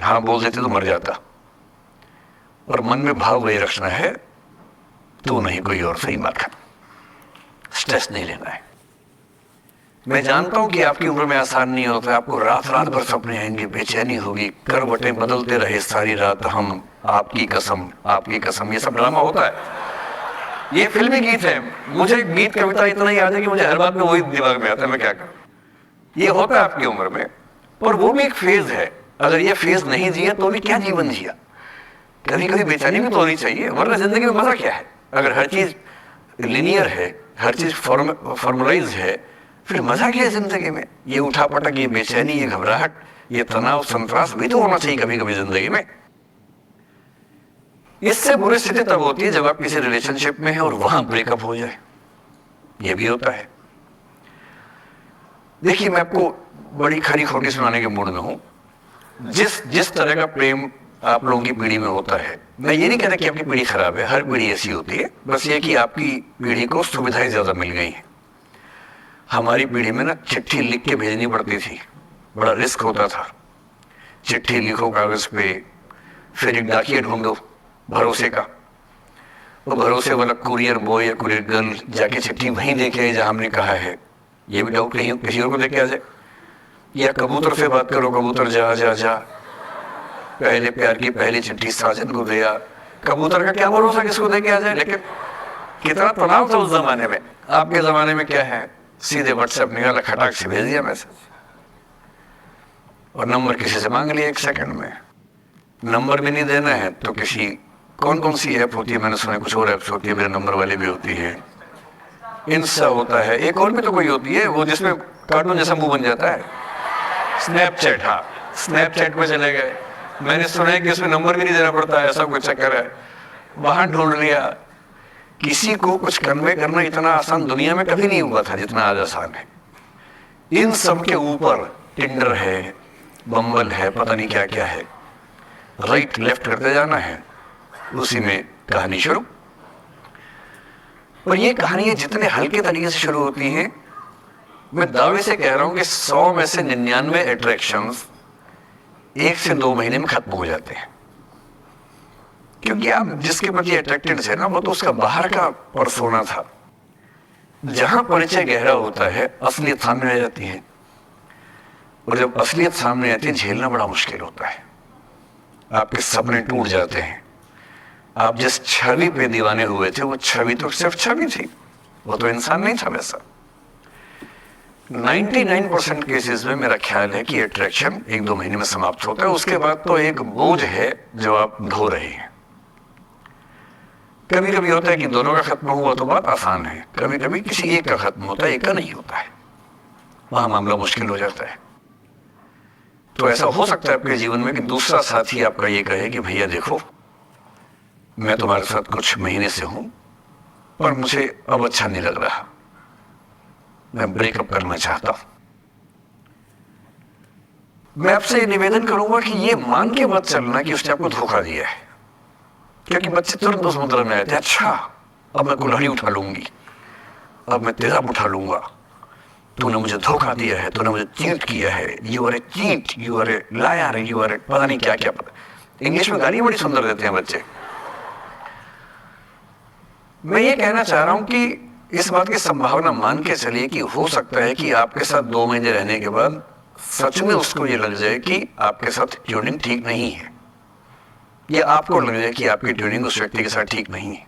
हाँ बोल देते तो मर जाता। और मन में भाव वही रखना है, तू नहीं कोई और सही बात है, स्ट्रेस नहीं लेना है। मैं जानता हूं कि आपकी उम्र में आसान नहीं होता, आपको रात रात भर सपने आएंगे, बेचैनी होगी, करवटें बदलते रहे सारी रात हम, आपकी कसम आपकी कसम, ये सब ड्रामा होता है। ये फिल्मी गीत है, मुझे गीत कविता इतना याद है कि मुझे हर बात में वही दिमाग में आता है, मैं क्या करूं। ये होता है आपकी उम्र में, और वो भी एक फेज है। अगर ये फेज नहीं जिया तो भी क्या जीवन जिया। कभी कभी बेचैनी भी तो होनी चाहिए, वरना जिंदगी में मजा क्या है। अगर हर चीज लिनियर है, हर चीज फॉर्मुलाइज है, फिर मजा क्या है जिंदगी में? ये उठापटक, ये बेचैनी, ये घबराहट, ये तनाव, संतरास भी तो होना चाहिए कभी कभी जिंदगी में। इससे बुरी स्थिति तब होती है जब आप किसी रिलेशनशिप में हैं और वहां ब्रेकअप हो जाए। ये भी होता है। देखिए, मैं आपको बड़ी खरी खोटी सुनाने के मूड में हूं। जिस तरह का प्रेम आप लोगों की पीढ़ी में होता है, मैं ये नहीं कहता कि आपकी पीढ़ी खराब है, हर पीढ़ी ऐसी होती है, बस ये कि आपकी पीढ़ी को सुविधाएं ज्यादा मिल गई हैं। हमारी पीढ़ी में ना चिट्ठी लिख के भेजनी पड़ती थी, बड़ा रिस्क होता था। चिट्ठी लिखो कागज पे, फिर एक डाकिया ढूंढो भरोसे का, वो भरोसे वाला कुरियर बॉय या कुरियर गर्ल जाके चिट्ठी वहीं दे के आए जहां हमने कहा है। ये भी डाउट कहीं किसी और को दे के आ जाए, या कबूतर से बात करो, कबूतर जा जा जा, पहले प्यार की पहली चिट्ठी साजन को दिया। कबूतर का क्या भरोसा किसको दे के आ जाए। लेकिन कितना तनाव था उस जमाने में। आपके जमाने में क्या है, सीधे व्हाट्सएप निकाला, खटाक से भेज दिया मैसेज, और नंबर किसी से मांग लिया 1 सेकंड में। नंबर भी नहीं देना है तो किसी, कौन कौन सी ऐप होती है, मैंने सुना कुछ और ऐप्स होती है, मेरे नंबर वाली भी होती है, इंस्टा होता है, एक और भी तो कोई होती है वो जिसमें कार्टून जैसा मुंह बन जाता है, स्नैपचैट। हाँ, स्नैपचैट में चले गए। मैंने सुना है कि उसमें नंबर भी नहीं देना पड़ता है, ऐसा कोई चक्कर है। वहां ढूंढ लिया। किसी को कुछ कन्वे करना इतना आसान दुनिया में कभी नहीं हुआ था जितना आज आसान है। इन सब के ऊपर टिंडर है, बम्बल है, पता नहीं क्या क्या है, राइट लेफ्ट करते जाना है, उसी में कहानी शुरू। और ये कहानियां जितने हल्के तरीके से शुरू होती हैं, मैं दावे से कह रहा हूं कि 100 में से 99 अट्रैक्शंस 1 से 2 महीने में खत्म हो जाते हैं। क्योंकि आप जिसके प्रति अट्रैक्टेड थे ना, वो तो उसका बाहर का परसोना था। जहां परिचय गहरा होता है, असलियत सामने आ जाती है, और जब असलियत सामने आती है, झेलना बड़ा मुश्किल होता है। आपके सपने टूट जाते हैं। आप जिस छवि पे दीवाने हुए थे, वो छवि तो सिर्फ छवि थी, वो तो इंसान नहीं था वैसा। 99% केसेस में मेरा ख्याल है कि अट्रैक्शन 1-2 महीने में समाप्त होता है। उसके बाद तो एक बोझ है जो आप ढो रहे हैं। कभी कभी होता है कि दोनों का खत्म हुआ तो बात आसान है, कभी कभी किसी एक का खत्म होता है, एक का नहीं होता है, वहां मामला मुश्किल हो जाता है। तो ऐसा हो सकता है आपके जीवन में कि दूसरा साथी आपका ये कहे कि भैया देखो, मैं तुम्हारे साथ कुछ महीने से हूं, पर मुझे अब अच्छा नहीं लग रहा, मैं ब्रेकअप करना चाहता हूं। मैं आपसे ये निवेदन करूंगा कि ये मान के मत चलना कि उसने आपको धोखा दिया है, क्योंकि बच्चे तुरंत उस मुद्रा में आए थे, अच्छा अब मैं कुल्हाड़ी उठा लूंगी, अब मैं तेजाब उठा लूंगा, तूने मुझे धोखा दिया है, तूने मुझे चीट किया है, you are a cheat, you are a liar, you are a पता नहीं क्या क्या। इंग्लिश में गाली बड़ी सुंदर देते हैं बच्चे। मैं ये कहना चाह रहा हूं कि इस बात की संभावना मान के चलिए कि हो सकता है कि आपके साथ 2 महीने रहने के बाद सच में उसको ये लग जाए कि आपके साथ ट्यूनिंग ठीक नहीं है, या आपको लग जाए कि आपकी ट्यूनिंग उस व्यक्ति के साथ ठीक नहीं है।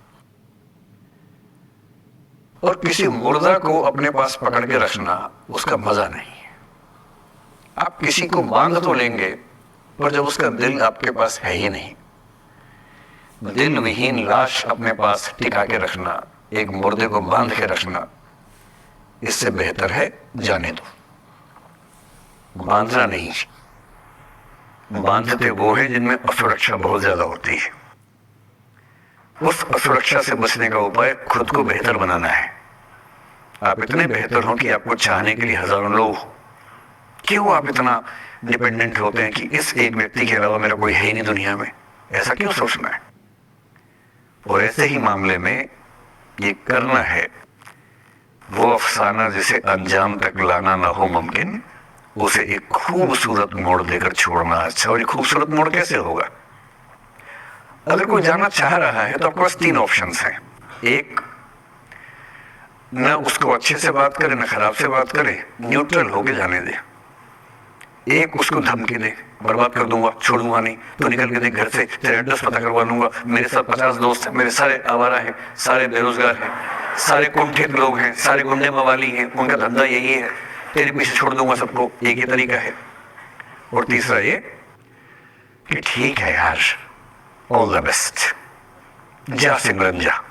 और किसी मुर्दा को अपने पास पकड़ के रखना उसका मजा नहीं है। आप किसी को बांध तो लेंगे, पर जब उसका दिल आपके पास है ही नहीं, दिल विहीन लाश अपने पास टिका के रखना, एक मुर्दे को बांध के रखना, इससे बेहतर है जाने दो। बांधना नहीं, बांधते वो है जिनमें असुरक्षा बहुत ज्यादा होती है। उस असुरक्षा से बचने का उपाय खुद को बेहतर बनाना है। आप इतने बेहतर हो कि आपको चाहने के लिए हजारों लोग हो। क्यों आप इतना डिपेंडेंट होते हैं कि इस एक व्यक्ति के अलावा मेरा कोई है ही नहीं दुनिया में, ऐसा क्यों सोचना है? और ऐसे ही मामले में ये करना है वो अफसाना जिसे अंजाम तक लाना ना हो मुमकिन, उसे एक खूबसूरत मोड़ देकर छोड़ना अच्छा। और ये खूबसूरत मोड़ कैसे होगा? अगर कोई जाना चाह रहा है तो आपके पास 3 ऑप्शंस हैं। एक, न उसको अच्छे से बात करे, न खराब से बात करे, न्यूट्रल होके जाने दे। एक, उसको धमकी दे, बर्बाद कर दूंगा, छोड़ूंगा नहीं, तो निकल के देख घर से, तेरा एड्रेस पता करवा लूंगा, मेरे साथ 50 दोस्त हैं, मेरे सारे आवारा हैं, सारे बेरोजगार हैं, सारे कुंठित लोग हैं, सारे गुंडे मवाली हैं, उनका धंधा यही है, तेरे पीछे छोड़ दूंगा सबको। एक ये तरीका है। और तीसरा ये कि ठीक है यार, ऑल द बेस्ट, जा सिमरन जा,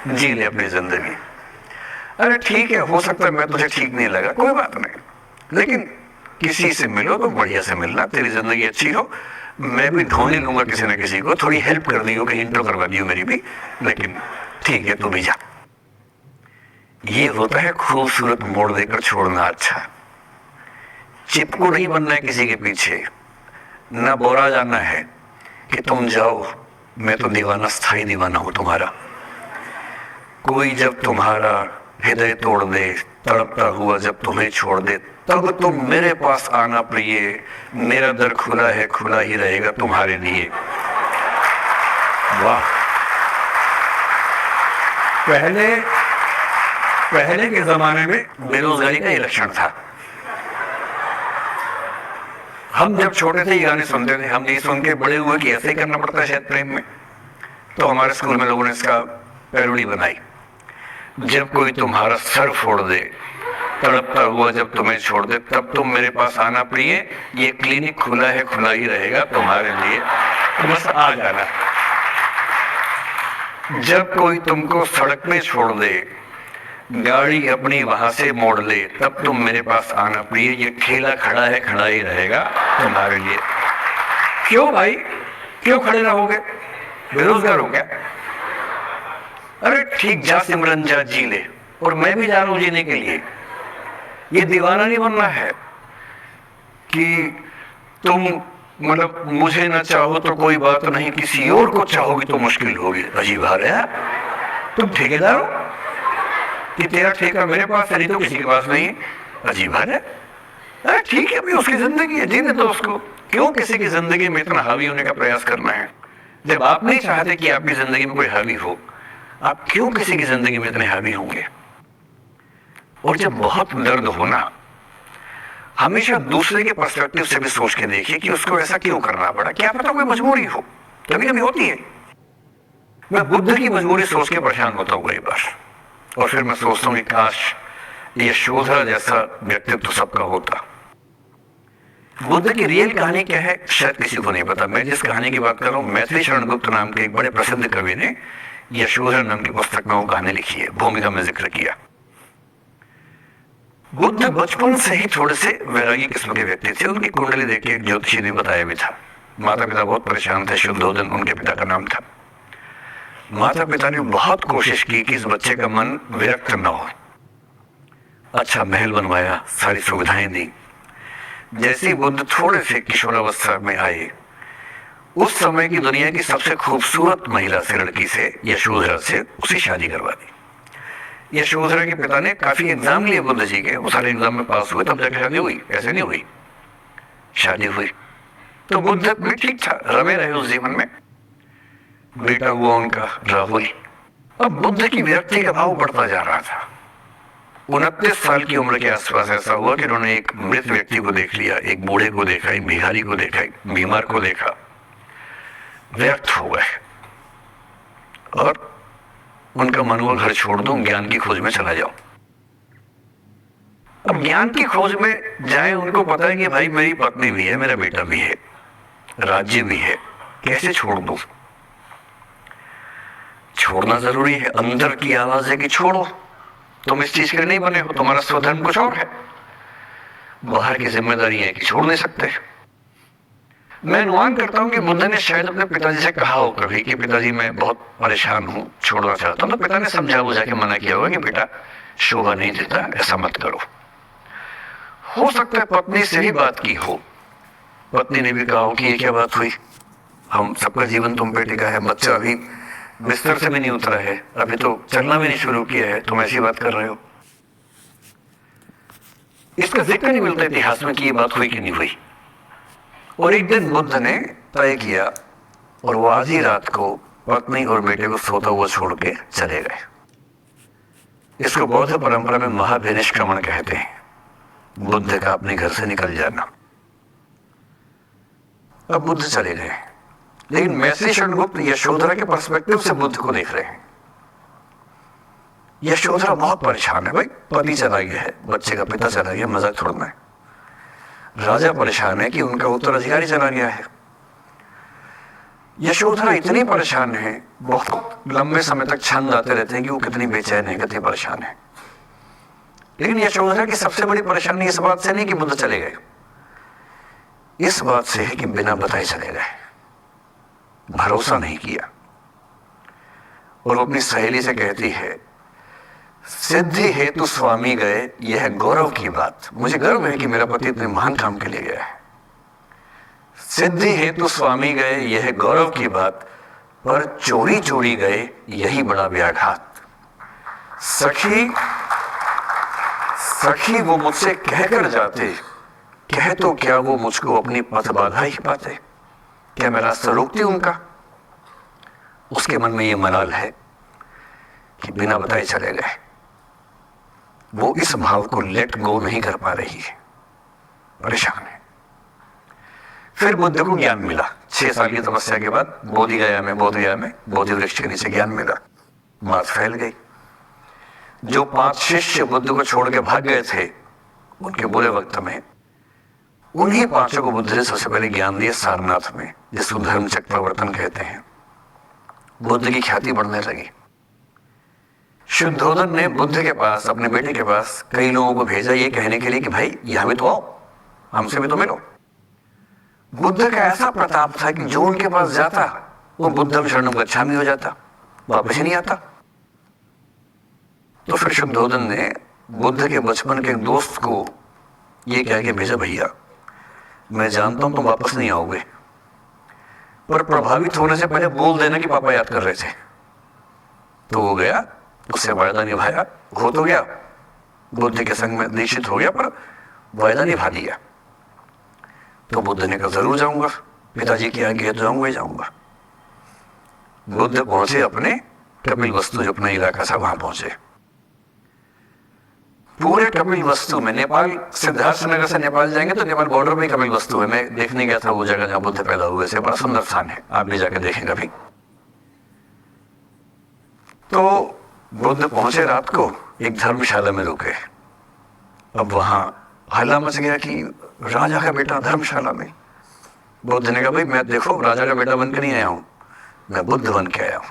जी ले अपनी जिंदगी। अरे ठीक है, हो सकता है मैं तुझे ठीक नहीं लगा, कोई बात नहीं, लेकिन किसी से मिलो तो बढ़िया से मिलना, तेरी जिंदगी अच्छी हो। मैं भी ढूंढ ही लूंगा किसी न किसी को, थोड़ी हेल्प कर दी हो, कहीं इंट्रो करवा दी हो मेरी भी, लेकिन ठीक है तू भी जा। ये होता है खूबसूरत मोड़ देकर छोड़ना। अच्छा, चिपकू नहीं बनना है किसी के पीछे, ना बोरा जाना है कि तुम जाओ, मैं तो दीवाना, स्थायी दीवाना हूं तुम्हारा। कोई जब तुम्हारा हृदय तोड़ दे, तड़पता हुआ जब तुम्हें छोड़ दे, तब तुम मेरे पास आना प्रिय, मेरा दर खुला है, खुला ही रहेगा तुम्हारे लिए। वाह। पहले के जमाने में बेरोजगारी का ये लक्षण था। हम जब छोटे थे ये गाने सुनते थे, हम नहीं सुन के बड़े हुए कि ऐसे ही करना पड़ता है शायद प्रेम में। तो हमारे स्कूल में लोगों ने इसका पैरोडी बनाई। जब कोई तुम्हारा सर फोड़ दे, तड़पता हुआ जब तुम्हें छोड़ दे, तब तुम मेरे पास आना प्रिय, ये क्लिनिक खुला है, खुला ही रहेगा तुम्हारे लिए, तो बस आ जाना। जब कोई तुमको सड़क में छोड़ दे, गाड़ी अपनी वहां से मोड़ ले, तब तुम मेरे पास आना प्रिय, ये ठेला खड़ा है, खड़ा ही रहेगा तुम्हारे लिए। क्यों भाई, क्यों खड़े रहोगे, बेरोजगार हो क्या? अरे ठीक, जा सिमरन जा, जी ले, और मैं भी जा रहा हूं जीने के लिए। ये दीवाना नहीं बनना है कि तुम मतलब मुझे ना चाहो तो कोई बात नहीं, किसी और को चाहोगी तो मुश्किल होगी। अजीब हाल है। तुम ठेकेदार हो कि तेरा ठेका मेरे पास है, नहीं तो किसी के पास नहीं है। अजीब हाल है। अरे ठीक है भाई, उसकी जिंदगी है, जीने दो उसको। क्यों किसी की जिंदगी में इतना हावी होने का प्रयास करना है? जब आप नहीं चाहते कि आपकी जिंदगी में कोई हावी हो, आप क्यों किसी की जिंदगी में इतने हावी होंगे? और जब बहुत दर्द होना, हमेशा दूसरे के पर्सपेक्टिव से भी सोच के देखिए कि उसको ऐसा क्यों करना पड़ा। क्या पता कोई मजबूरी हो, कभी कभी होती है। मैं बुद्ध की मजबूरी सोच के परेशान होता हूँ कई बार, और फिर मैं सोचता हूँ कि काश यशोधरा जैसा व्यक्तित्व सबका होता। बुद्ध की रियल कहानी क्या है शायद किसी को नहीं पता। मैं जिस कहानी की बात कर रहा हूँ, मैथिली शरण गुप्त नाम के एक बड़े प्रसिद्ध कवि ने यशोधरा नाम की पुस्तक में वो कहानी लिखी है, भूमिका में जिक्र किया। बुद्ध बचपन से ही थोड़े से वैरागी किस्म के व्यक्ति थे। उनकी कुंडली देख के एक ज्योतिषी ने बताया भी था। माता पिता बहुत परेशान थे, शुद्धोदन उनके पिता का नाम था। माता पिता ने बहुत कोशिश की कि इस बच्चे का मन विरक्त न हो। अच्छा महल बनवाया, सारी सुविधाएं दी। जैसे बुद्ध थोड़े से किशोरावस्था में आए, उस समय की दुनिया की सबसे खूबसूरत महिला से, लड़की से, यशोधरा से उसे शादी करवा दी। यशोधरा के पिता ने काफी एग्जाम लिए बुद्ध जी के, वो सारे एग्जाम में पास हुए, तब जाकर शादी हुई। ऐसे नहीं हुई, शादी हुई। तो बुद्ध भी ठीक था, रमे रहे उस जीवन में। बेटा हुआ उनका राहुल। अब बुद्ध की विरक्ति का भाव बढ़ता जा रहा था। 29 साल की उम्र के आसपास ऐसा हुआ कि उन्होंने एक मृत व्यक्ति को देख लिया, एक बूढ़े को देखा, एक भिखारी को देखा, एक बीमार को देखा। व्यर्थ हो गए और उनका मन हुआ घर छोड़ दूं, ज्ञान की खोज में चला जाऊं। अब ज्ञान की खोज में जाए, उनको पता है कि भाई मेरी पत्नी भी है, मेरा बेटा भी है, राज्य भी है, कैसे छोड़ दूं? छोड़ना जरूरी है। अंदर की आवाज है कि छोड़ो, तुम इस चीज के लिए नहीं बने हो, तुम्हारा स्वधर्म कुछ और है। बाहर की जिम्मेदारी है कि छोड़ नहीं सकते। मैं अनुमान करता हूं कि बुद्ध ने शायद अपने पिताजी से कहा हो कभी कि पिताजी मैं बहुत परेशान हूं, छोड़ना चाहता हूं। तो पिता ने समझा बुझा के मना किया होगा कि बेटा शोभा नहीं देता, ऐसा मत करो। हो सकता है पत्नी से ही बात की हो, पत्नी ने भी कहा हो कि ये क्या बात हुई, हम सबका जीवन तुम पे टिका है, बच्चा अभी बिस्तर से भी नहीं उतरा है, अभी तो चलना भी नहीं शुरू किया है, तुम ऐसी बात कर रहे हो। इसका जिक्र नहीं मिलता इतिहास में कि ये बात हुई कि नहीं हुई। और एक दिन बुद्ध ने तय किया और वो आज ही रात को पत्नी और बेटे को सोता हुआ छोड़ के चले गए। इसको बौद्ध परंपरा में महाभिनिष्क्रमण कहते हैं, बुद्ध का अपने घर से निकल जाना। अब बुद्ध चले गए, लेकिन मैथिली शरण गुप्त यशोधरा के पर्सपेक्टिव से बुद्ध को देख रहे हैं। यशोधरा बहुत परेशान है, भाई पति चला गया है, बच्चे का पिता चला गया, मजाक छोड़ना है। राजा परेशान है कि उनका उत्तराधिकारी चला गया है। यशोधरा इतनी परेशान है, बहुत लंबे समय तक छंद आते रहते हैं कि वो कितनी बेचैन है, कितनी परेशान है। लेकिन यशोधरा की सबसे बड़ी परेशानी इस बात से नहीं कि बुद्ध चले गए, इस बात से है कि बिना बताए चले गए, भरोसा नहीं किया। और वो अपनी सहेली से कहती है, सिद्धि हेतु स्वामी गए, यह गौरव की बात, मुझे गर्व है कि मेरा पति इतने महान काम के लिए गया है। सिद्धि हेतु स्वामी गए, यह गौरव की बात, पर चोरी चोरी गए, यही बड़ा व्याघात। सखी सखी वो मुझसे कहकर जाते, कह तो क्या वो मुझको अपनी पथ बाधा ही पाते, क्या मैं रास्ता रोकती उनका। उसके मन में ये मलाल है कि बिना बताए चले गए। वो इस भाव को लेट गो नहीं कर पा रही है, परेशान है। फिर बुद्ध को ज्ञान मिला 6 साल की तपस्या के बाद, बोधगया में बोधि वृक्ष के नीचे ज्ञान मिला, बात फैल गई। जो 5 शिष्य बुद्ध को छोड़ के भाग गए थे उनके बुरे वक्त में, उन्हीं 5 को बुद्ध ने सबसे पहले ज्ञान दिया सारनाथ में, जिसको धर्म चक्र प्रवर्तन कहते हैं। बुद्ध की ख्याति बढ़ने लगी। शुद्धोधन ने बुद्ध के पास, अपने बेटे के पास कई लोगों को भेजा ये कहने के लिए कि भाई यहां भी तो आओ, हमसे भी तो मिलो। बुद्ध का ऐसा प्रताप था कि जो उनके पास जाता वो बुद्धम शरणम गच्छामि हो जाता, वापस ही नहीं आता। तो फिर शुद्धोधन ने बुद्ध के बचपन के दोस्त को ये कह के भेजा, भैया मैं जानता हूं तुम वापस नहीं आओगे, पर प्रभावित होने से पहले बोल देना कि पापा याद कर रहे थे। तो वो गया, उससे वायदा निभाया, हो तो गया, बुद्ध के संग में निश्चित हो गया, पर वायदा निभा दिया। तो बुद्ध ने कहा जरूर जाऊंगा, पिताजी की आज्ञा तो जाऊंगा ही जाऊंगा। बुद्ध पहुंचे अपने कपिल वस्तु, जो अपना इलाका था वहां पहुंचे। पूरे कपिल वस्तु में, नेपाल सिद्धार्थ नगर से नेपाल जाएंगे तो नेपाल बॉर्डर में कपिल वस्तु है, मैं देखने गया था वो जगह जहां बुद्ध पैदा हुए थे, बड़ा सुंदर स्थान है, आप भी जाकर देखें कभी। तो बुद्ध पहुंचे रात को, एक धर्मशाला में रुके। अब वहां हल्ला मच गया कि राजा का बेटा धर्मशाला में। बुद्ध ने कहा भाई मैं देखो राजा का बेटा बन के नहीं आया हूं, मैं बुद्ध बन के आया हूं।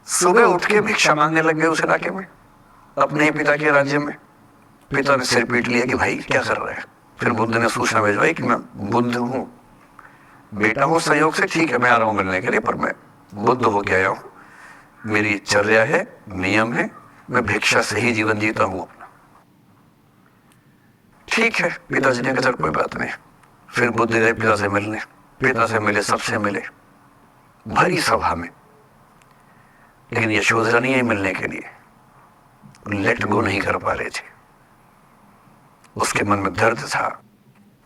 सुबह उठ के भिक्षा मांगने लग गए उस इलाके में, अपने पिता के राज्य में। पिता ने सिर पीट लिया कि भाई क्या कर रहे हैं। फिर बुद्ध ने सूचना भेजवाई कि मैं बुद्ध हूं, बेटा हूं संयोग से, ठीक है मैं आ रहा हूं मिलने के लिए, पर मैं बुद्ध होके आया हूं, मेरी चर्या है, नियम है, मैं भिक्षा से ही जीवन जीता हूं अपना। ठीक है, पिताजी ने कहा कोई बात नहीं। फिर बुद्ध गए पिता से मिलने, पिता से मिले, सबसे मिले, भरी सभा में। लेकिन यशोधरा नहीं आई मिलने के लिए, लेट गो नहीं कर पा रहे थे। उसके मन में दर्द था,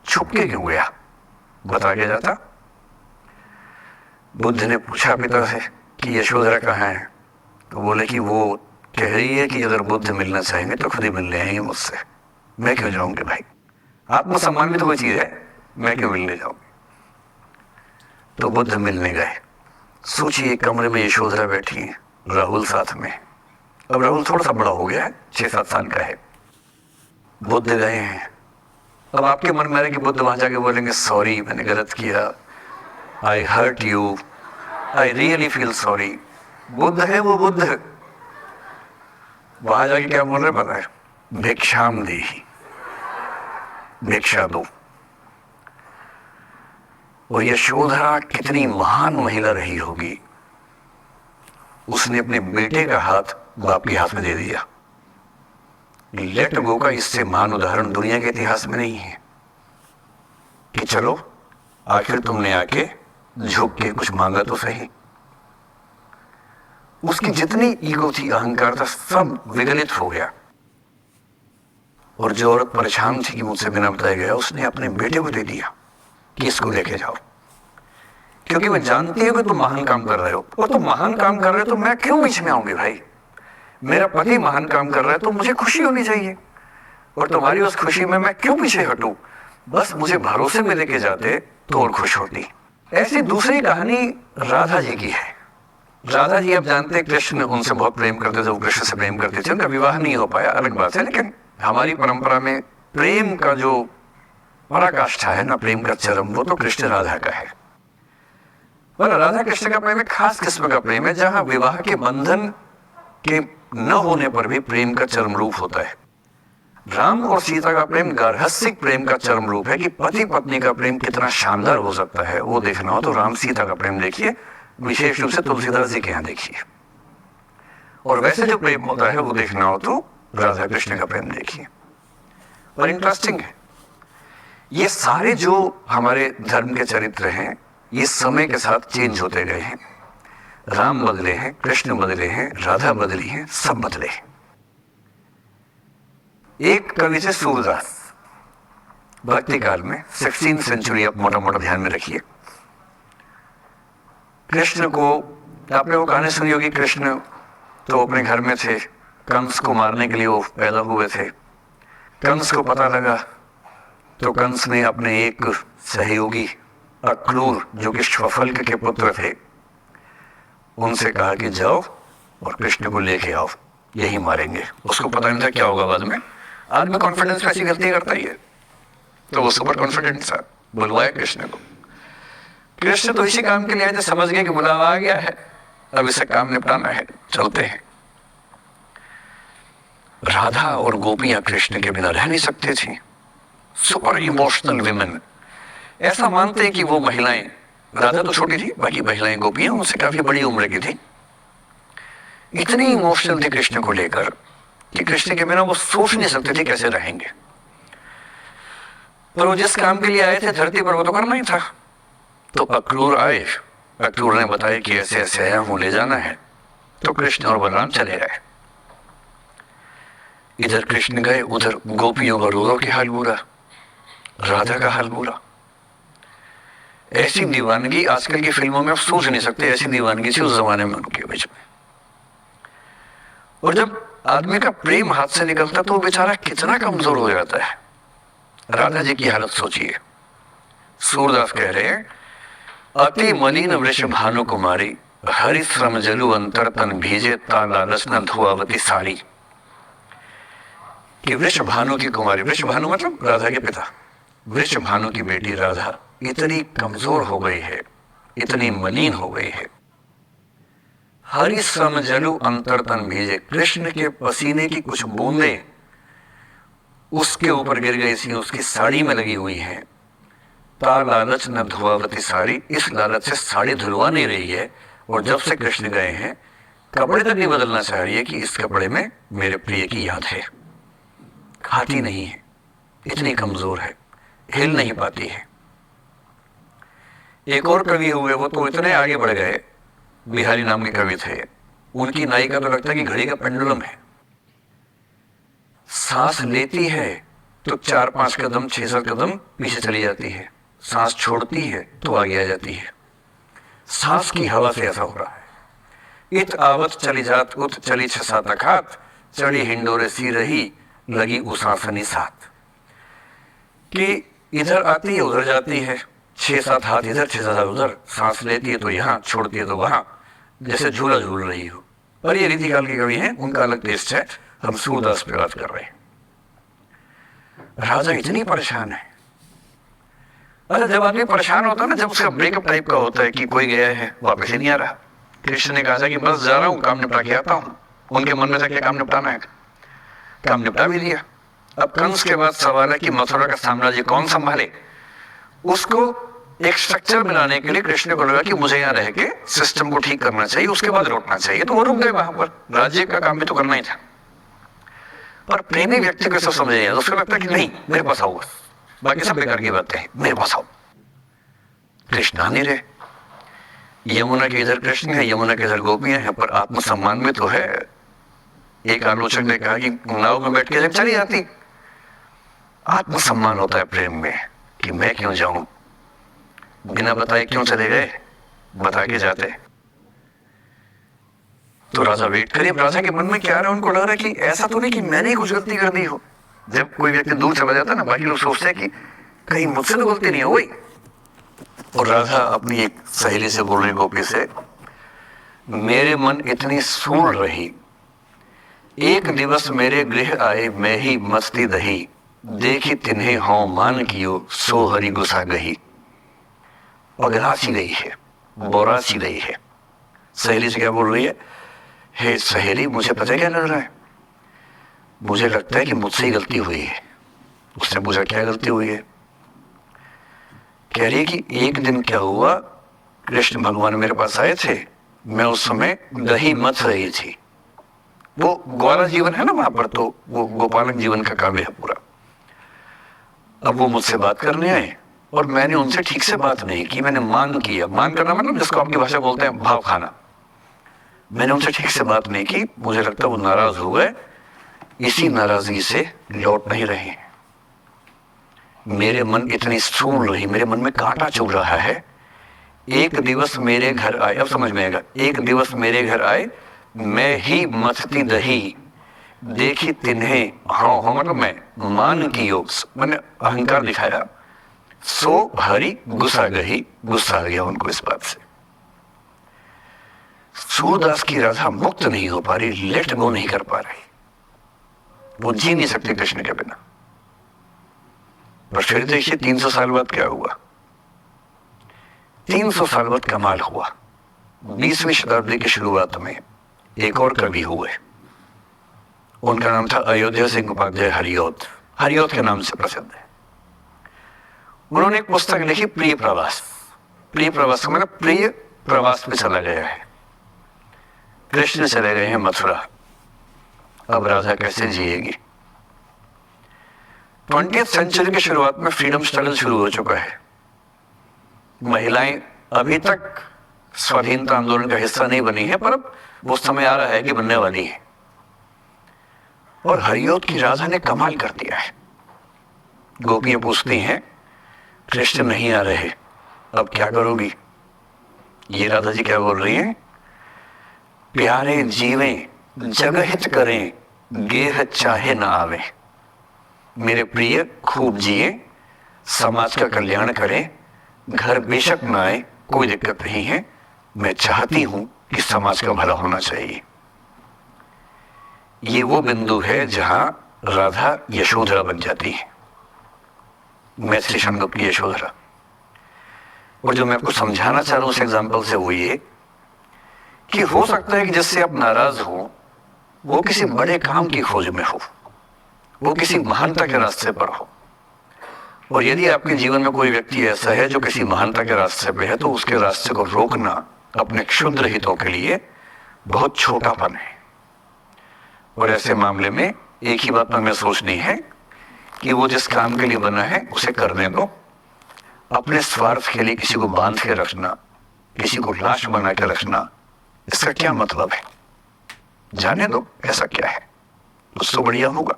छुप के क्यों गया, बता के जाता। बुद्ध ने पूछा पिता से कि यशोधरा कहाँ है, तो बोले कि वो कह रही है कि अगर बुद्ध मिलना चाहेंगे तो खुद ही मिलने आएंगे मुझसे, मैं क्यों जाऊंगी भाई, आत्मसम्मान भी तो कोई चीज है, मैं क्यों मिलने जाऊंगी। तो बुद्ध मिलने गए। सोचिए कमरे में यशोधरा बैठी है, राहुल साथ में। अब राहुल थोड़ा सा बड़ा हो गया है, 6-7 साल का है। बुद्ध गए हैं। अब आपके मन में है कि बुद्ध वहां जाके बोलेंगे सॉरी मैंने गलत किया, I hurt you, I really feel sorry. Buddha है वो बुद्ध, वहां जाके क्या बोल रहे पता है, भिक्षाम देहि, भिक्षा दो। और यशोधरा कितनी महान महिला रही होगी, उसने अपने बेटे का हाथ बाप के हाथ में दे दिया। लेट गो का इससे महान उदाहरण दुनिया के इतिहास में नहीं है कि चलो आखिर तुमने आके झुक के कुछ मांगा तो सही। उसकी जितनी ईगो थी, अहंकार था, सब विगलित हो गया। और जो औरत परेशान थी कि मुझसे बिना बताया गया, उसने अपने बेटे को दे दिया कि इसको लेके जाओ, क्योंकि मैं जानती हूं कि तुम महान काम कर रहे हो, और तुम महान काम कर रहे हो तो मैं क्यों बीच में आऊंगी भाई। मेरा पति महान काम कर रहा है तो मुझे खुशी होनी चाहिए, और तुम्हारी उस खुशी में मैं क्यों पीछे हटूं। बस मुझे भरोसे में लेके जाते तो और खुश होती। ऐसी दूसरी कहानी राधा जी की है। राधा जी आप जानते हैं कृष्ण उनसे बहुत प्रेम करते थे, वो कृष्ण से प्रेम करते थे, उनका विवाह नहीं हो पाया, अलग बात है। लेकिन हमारी परंपरा में प्रेम का जो पराकाष्ठा है ना, प्रेम का चरम, वो तो कृष्ण राधा का है। पर राधा कृष्ण का प्रेम एक खास किस्म का प्रेम है, जहां विवाह के बंधन के न होने पर भी प्रेम का चरम रूप होता है। राम और सीता का प्रेम गार्हस्थ्यिक प्रेम का चरम रूप है कि पति पत्नी का प्रेम कितना शानदार हो सकता है। वो देखना हो तो राम सीता का प्रेम देखिए, विशेष रूप से तुलसीदास जी के यहाँ देखिए। और वैसे जो प्रेम होता है वो देखना हो तो राधा कृष्ण का प्रेम देखिए। और इंटरेस्टिंग है, ये सारे जो हमारे धर्म के चरित्र हैं ये समय के साथ चेंज होते गए हैं। राम बदले हैं, कृष्ण बदले हैं, राधा बदली हैं, सब बदले हैं। एक कवि थे सूरदास, भक्ति काल में 16th सेंचुरी, आप मोटा मोटा ध्यान में रखिए। कृष्ण को, आपने वो कहानी सुनी होगी, कृष्ण तो अपने घर में थे, कंस को मारने के लिए वो पैदा हुए थे। कंस को पता लगा तो कंस ने अपने एक सहयोगी अक्रूर, जो कि श्वफल्क के पुत्र थे, उनसे कहा कि जाओ और कृष्ण को लेके आओ, यही मारेंगे। उसको पता नहीं था क्या होगा बाद में। आदमी कॉन्फिडेंस में ऐसी गलती करता ही है, तो वो सुपर कॉन्फिडेंट था, बुलवाया कृष्ण को। कृष्ण तो इसी काम के लिए आए थे, समझ गए कि बुलावा आ गया है, अब इसे काम निपटाना है, चलते हैं। राधा और गोपियां कृष्ण के बिना रह नहीं सकते थी। सुपर इमोशनल विमेन, ऐसा मानते हैं कि वो महिलाएं, राधा तो छोटी थी, बाकी महिलाएं गोपियां उनसे काफी बड़ी उम्र की थी, इतनी इमोशनल थी कृष्ण को लेकर कि कृष्ण के बिना वो सोच नहीं सकते थे कैसे रहेंगे। पर वो जिस काम के लिए आए थे धरती पर वो तो करना ही था। तो अक्रूर आए, अक्रूर ने बताया कि ऐसे ऐसे आया हूं, ले जाना है। तो कृष्ण और बलराम चले गए। इधर कृष्ण गए, उधर गोपियों का रो के हाल बुरा, राधा का हाल बुरा। ऐसी दीवानगी आजकल की फिल्मों में आप सोच नहीं सकते, ऐसी दीवानगी थी उस जमाने में उनके बीच में। और जब आदमी का प्रेम हाथ से निकलता तो वो बेचारा कितना कमजोर हो जाता है। राधा जी की हालत सोचिए। सूरदास कह रहे हैं, अति मलिन वृष भानु कुमारी, हरि श्रम जलु अंतर तन भीजे, ता लालच न धुआवती साड़ी। कि वृष भानु की कुमारी, वृष भानु मतलब राधा के पिता, वृष भानु की बेटी राधा इतनी कमजोर हो गई है, इतनी मलिन हो गई है। हरि श्रम जलु अंतर तन भीजे, कृष्ण के पसीने की कुछ बूंदें उसके ऊपर गिर गई थी, उसकी साड़ी में लगी हुई है। ता लालच न धुआवती साड़ी, इस लालच से साड़ी धुलवा नहीं रही है। और जब से कृष्ण गए हैं कपड़े तक नहीं बदलना चाह रही है कि इस कपड़े में मेरे प्रिय की याद है। खाती नहीं है, इतनी कमजोर है, हिल नहीं पाती है। एक और कवि हुए, वो तो इतने आगे बढ़ गए, बिहारी नाम के कवि थे, उनकी नायिका तो लगता है कि घड़ी का पेंडुलम है। सांस लेती है तो 4-5 कदम 6-7 कदम पीछे चली जाती है, सांस छोड़ती है तो आगे आ जाती है। सांस की हवा से ऐसा हो रहा है। इत आवत चली जात उत चली 6-7 अखात, चढ़ी हिंडोरे सी रही लगी उसासनी साथ। कि इधर आती है उधर जाती है, 6-7 हाथ इधर 6-7 हाथ उधर, सांस लेती है तो यहाँ, छोड़ती है तो वहां, जैसे झूला झूल रही हो। पर ये रीतिकाल के कवि हैं, उनका अलग टेस्ट है, हम सूरदास पे बात कर रहे हैं। राजा इतनी परेशान है। अरे जब आदमी परेशान होता है ना, जब उसका ब्रेकअप टाइप का होता है कि कोई गया है वापस ही नहीं आ रहा, कृष्ण ने कहा था कि बस जा रहा हूं, काम निपटा के आता हूं। उनके मन में था क्या काम निपटाना है, काम निपटा भी दिया। अब कंस के बाद सवाल है कि मथुरा का साम्राज्य कौन संभाले। उसको एक स्ट्रक्चर बनाने के लिए कृष्ण को लगा कि मुझे यहाँ रह के सिस्टम को ठीक करना चाहिए, उसके बाद लौटना चाहिए। तो वो रुक गए वहां पर, राज्य का काम भी तो करना ही था। पर प्रेमी व्यक्ति को सब समझ नहीं आता, उसको लगता है कि नहीं मेरे पास आओ, बस बाकी सब बेकार की बातें हैं, मेरे पास आओ। कृष्ण आ नहीं रहे। यमुना के इधर कृष्ण है, यमुना के इधर गोपियां हैं, पर आत्मसम्मान में तो है। एक आलोचक ने कहा कि नाव में बैठ के चली जाती। आत्मसम्मान होता है प्रेम में कि मैं क्यों जाऊं, बिना बताए क्यों चले गए, बता के जाते। तो राजा वेट करिए, राजा के मन में क्या आ रहा है, उनको लग रहा है कि ऐसा तो नहीं कि मैंने ही कुछ गलती कर दी हो। जब कोई व्यक्ति दूर चला जाता है ना, बाकी लोग सोचते हैं कि कहीं मुझसे तो गलती नहीं हो गई। और राधा अपनी एक सहेली से बोल रही, गोपी से, मेरे मन इतनी सूल रही, एक दिवस मेरे गृह आए मैं ही मस्ती दही, देखी तिन्हें हों मान कियो सो हरि गुस्सा गही। पगला सी गई है, बोरा सी गई है। सहेली से क्या बोल रही है, हे सहेली, मुझे पता है क्या लग रहा है, मुझे लगता है कि मुझसे ही गलती हुई है। उसने पूछा क्या गलती हुई है? कह रही है कि एक दिन क्या हुआ, कृष्ण भगवान मेरे पास आए थे, मैं उस समय दही मथ रही थी। वो ग्वाला जीवन है ना वहां पर, तो वो गोपालक जीवन का काव्य है पूरा। अब वो मुझसे बात करने आए और मैंने उनसे ठीक से बात नहीं की, मैंने मान किया। मान करना मतलब जिसको आपकी भाषा बोलते हैं भाव खाना। मैंने उनसे ठीक से बात नहीं की, मुझे लगता वो नाराज हो गए, इसी नाराजगी से लौट नहीं रहे। मेरे मन इतनी स्थूल रही, मेरे मन में कांटा चुभ रहा है। एक दिवस मेरे घर आए, अब समझ में आएगा, एक दिवस मेरे घर आए, मैं ही मथती दही, देखी तिन्हें, हाँ मतलब मैं मान की योग, मैंने अहंकार दिखाया, सो हरी गुस्सा गही, गुस्सा आ गया उनको इस बात से। सूरदास की राधा मुक्त नहीं हो पा रही, लेट गो नहीं कर पा रही, वो जी नहीं सकती कृष्ण के बिना। पर फिर देखिए 300 साल बाद क्या हुआ। 300 साल बाद कमाल हुआ। 20वीं शताब्दी की शुरुआत में एक और कवि हुए, उनका नाम था अयोध्या सिंह उपाध्याय हरिऔध। हरिऔध के नाम से प्रसिद्ध है। उन्होंने एक पुस्तक लिखी, प्रिय प्रवास। प्रिय प्रवास का मतलब प्रिय प्रवास पे चला गया है, कृष्ण चले गए हैं मथुरा, अब राधा कैसे जिएगी। 20th सेंचुरी की शुरुआत में फ्रीडम स्ट्रगल शुरू हो चुका है। महिलाएं अभी तक स्वाधीनता आंदोलन का हिस्सा नहीं बनी है, पर अब वो समय आ रहा है कि बनने वाली है। और हरिऔध की राधा ने कमाल कर दिया है। गोपियां पूछती हैं, कृष्ण नहीं आ रहे, अब क्या करोगी? ये राधा जी क्या बोल रही हैं? प्यारे जीवें जगहित करें, गेह चाहे ना आवे। मेरे प्रिय खूब जिए, समाज का कल्याण करें, घर बेशक ना आए, कोई दिक्कत नहीं है, मैं चाहती हूं कि समाज का भला होना चाहिए। ये वो बिंदु है जहां राधा यशोधरा बन जाती है, मैथिली संगम की यशोधरा। और जो मैं आपको समझाना चाह रहा हूं उस एग्जाम्पल से वो ये कि हो सकता है कि जिससे आप नाराज हो वो किसी बड़े काम की खोज में हो, वो किसी महानता के रास्ते पर हो। और यदि आपके जीवन में कोई व्यक्ति ऐसा है जो किसी महानता के रास्ते पे है, तो उसके रास्ते को रोकना अपने क्षुद्र हितों के लिए बहुत छोटापन है। और ऐसे मामले में एक ही बात हमें सोचनी है कि वो जिस काम के लिए बना है उसे करने दो। अपने स्वार्थ के लिए किसी को बांध के रखना, किसी को लाश बना के रखना, इसका क्या मतलब है? जाने दो, ऐसा क्या है, उससे बढ़िया होगा।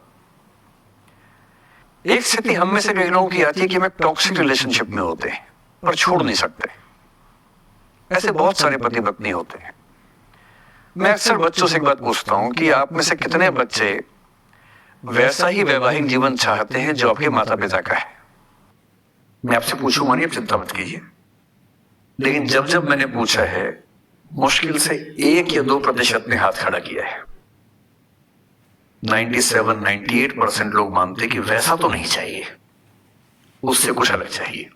एक स्थिति हम में से कई लोगों की आती है कि हम टॉक्सिक रिलेशनशिप में होते हैं और छोड़ नहीं सकते। ऐसे बहुत सारे पति पत्नी होते हैं। मैं अक्सर बच्चों से एक बात पूछता हूं कि आप में से कितने बच्चे वैसा ही वैवाहिक जीवन चाहते हैं जो आपके माता पिता का है? मैं आपसे पूछूंगा नहीं, आप चिंता मत कीजिए, लेकिन जब जब मैंने पूछा है, मुश्किल से 1 या 2% ने हाथ खड़ा किया है। 97-98% लोग मानते कि वैसा तो नहीं चाहिए, उससे कुछ अलग चाहिए।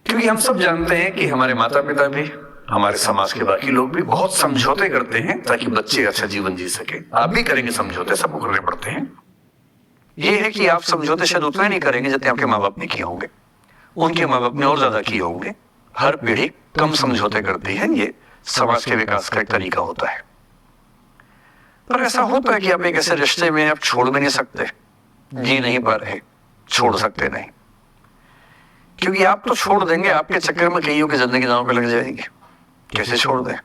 क्योंकि हम सब जानते हैं कि हमारे माता पिता भी, हमारे समाज के बाकी लोग भी बहुत समझौते करते हैं ताकि बच्चे अच्छा जीवन जी सके। आप भी करेंगे समझौते, सबको करने पड़ते हैं। यह है कि आप समझौते शायद उतना नहीं करेंगे जितने आपके माँ बाप ने किए होंगे, उनके माँ बाप ने और ज्यादा किए होंगे। हर पीढ़ी कम समझौते करती है, ये समाज के विकास का एक तरीका होता है। पर ऐसा होता है कि आप एक ऐसे रिश्ते में आप छोड़ भी नहीं सकते, जी नहीं पा रहे, छोड़ सकते नहीं, क्योंकि आप तो छोड़ देंगे, आपके चक्कर में कईयों की जिंदगी दांव पे लग जाएगी। कैसे छोड़ दें?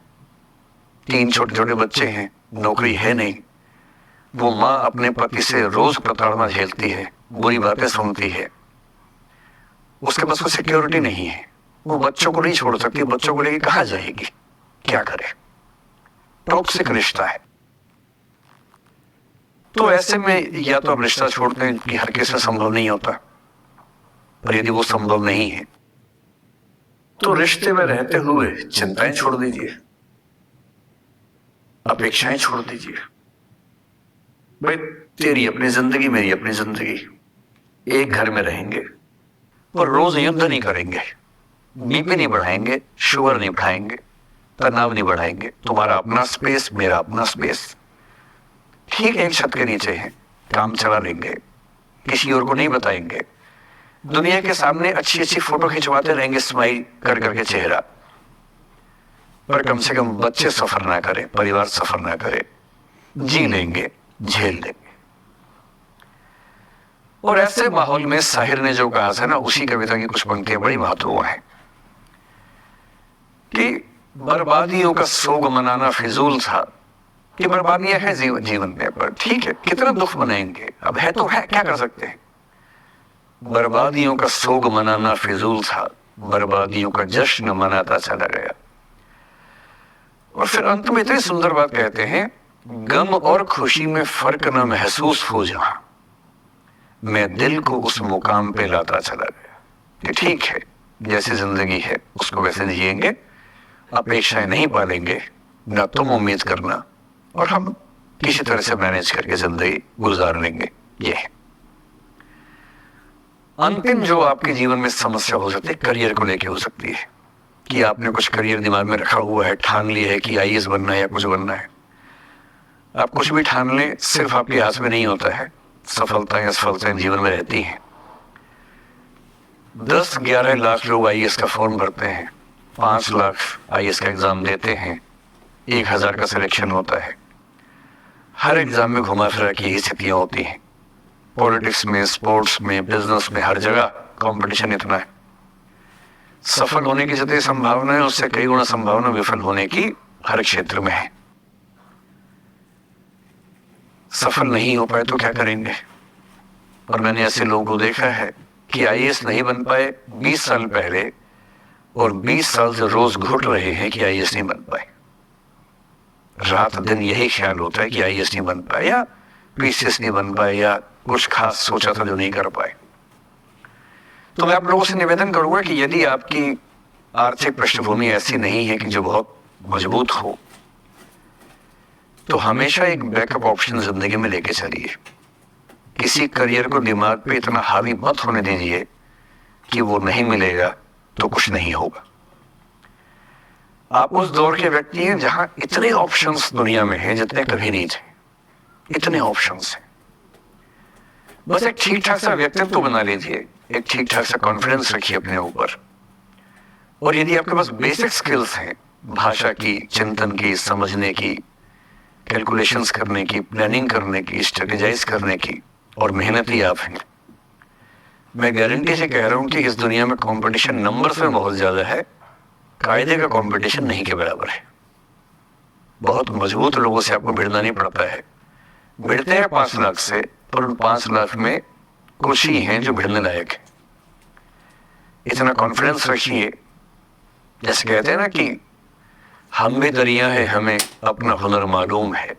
3 छोटे छोटे बच्चे हैं, नौकरी है नहीं, वो माँ अपने पति से रोज प्रताड़ना झेलती है, बुरी बातें सुनती है, उसके पास कोई सिक्योरिटी नहीं है, वो बच्चों को नहीं छोड़ सकती, बच्चों को लेके कहां जाएगी, क्या करे? टॉक्सिक रिश्ता है। तो ऐसे में या तो आप रिश्ता छोड़ते हैं कि हर किसी से संभव नहीं होता, पर यदि वो संभव नहीं है तो रिश्ते में रहते हुए चिंताएं छोड़ दीजिए, अपेक्षाएं छोड़ दीजिए। भाई तेरी अपनी जिंदगी, मेरी अपनी जिंदगी, एक घर में रहेंगे और रोज युद्ध नहीं करेंगे, बीपी नहीं बढ़ाएंगे, शुगर नहीं बढ़ाएंगे, तनाव नहीं बढ़ाएंगे। तुम्हारा अपना स्पेस, मेरा अपना स्पेस, ठीक एक छत के नीचे है, काम चला लेंगे, किसी और को नहीं बताएंगे, दुनिया के सामने अच्छी अच्छी फोटो खिंचवाते रहेंगे स्माइल कर करके चेहरा, पर कम से कम बच्चे सफर ना करें, परिवार सफर ना करे, जी लेंगे, झेल लेंगे। और ऐसे माहौल में साहिर ने जो कहा था ना, उसी कविता की कुछ पंक्तियां बड़ी महत्वपूर्ण है कि बर्बादियों का सोग मनाना फिजूल था, कि बर्बादियां है जीवन में, पर ठीक है कितना दुख मनाएंगे, अब है तो है, क्या कर सकते हैं। बर्बादियों का सोग मनाना फिजूल था, बर्बादियों का जश्न मनाता चला गया। और फिर अंत में इतनी सुंदर बात कहते हैं, गम और खुशी में फर्क न महसूस हो जहां, मैं दिल को उस मुकाम पे लाता चला गया। कि ठीक है, जैसे जिंदगी है उसको वैसे जिएंगे, अपेक्षाएं नहीं पालेंगे, ना तुम उम्मीद करना, और हम किसी तरह से मैनेज करके जिंदगी गुजार लेंगे। ये है अंतिम जो आपके जीवन में समस्या हो सकती है, करियर को लेके हो सकती है, कि आपने कुछ करियर दिमाग में रखा हुआ है, ठान लिया है कि आईएएस बनना है या कुछ बनना है। आप कुछ भी ठान लें, सिर्फ आपके हाथ में नहीं होता है, सफलता या असफलताएं जीवन में रहती हैं। 10-11 लाख लोग आईएएस का फॉर्म भरते हैं, 5 लाख आईएएस का एग्जाम देते हैं, 1000 का सिलेक्शन होता है। हर एग्जाम में घुमा फिरा की यही स्थितियां होती हैं। पॉलिटिक्स में, स्पोर्ट्स में, बिजनेस में, हर जगह कंपटीशन इतना है। सफल होने की जितनी संभावना है, उससे कई गुना संभावना विफल होने की हर क्षेत्र में है। सफल नहीं हो पाए तो क्या करेंगे। और मैंने ऐसे लोगों को देखा है कि आईएएस नहीं बन पाए 20 साल पहले, और 20 साल से रोज घुट रहे हैं कि आईएएस नहीं बन पाए। रात दिन यही ख्याल होता है कि आईएएस नहीं बन पाए, या पीसीएस नहीं बन पाए, या कुछ खास सोचा था जो नहीं कर पाए। तो मैं आप लोगों से निवेदन करूंगा कि यदि आपकी आर्थिक पृष्ठभूमि ऐसी नहीं है कि जो बहुत मजबूत हो, तो हमेशा एक बैकअप ऑप्शन जिंदगी में लेके चलिए। किसी करियर को दिमाग पे इतना हावी मत होने दीजिए कि वो नहीं मिलेगा तो कुछ नहीं होगा। आप उस दौर के व्यक्ति हैं जहां इतने ऑप्शंस दुनिया में हैं जितने कभी नहीं थे, इतने ऑप्शंस हैं। बस एक ठीक ठाक सा व्यक्तित्व बना लीजिए, एक ठीक ठाक सा कॉन्फिडेंस रखिए अपने ऊपर, और यदि आपके पास बेसिक स्किल्स हैं, भाषा की, चिंतन की, समझने की, कैलकुलेशंस करने की, प्लानिंग करने की, स्ट्रेटेजाइज करने की, और मेहनती आप हैं, मैं गारंटी से कह रहा हूं कि इस दुनिया में कंपटीशन नंबर्स में बहुत ज्यादा है, कायदे का कंपटीशन नहीं के बराबर है। बहुत मजबूत लोगों से आपको भिड़ना नहीं पड़ता है। भिड़ते हैं 5 लाख से, पर उन 5 लाख में कुछ ही हैं जो भिड़ने लायक है। इतना कॉन्फिडेंस रखिए, जैसे कहते हैं ना कि हम भी दरिया है, हमें अपना हुनर मालूम है,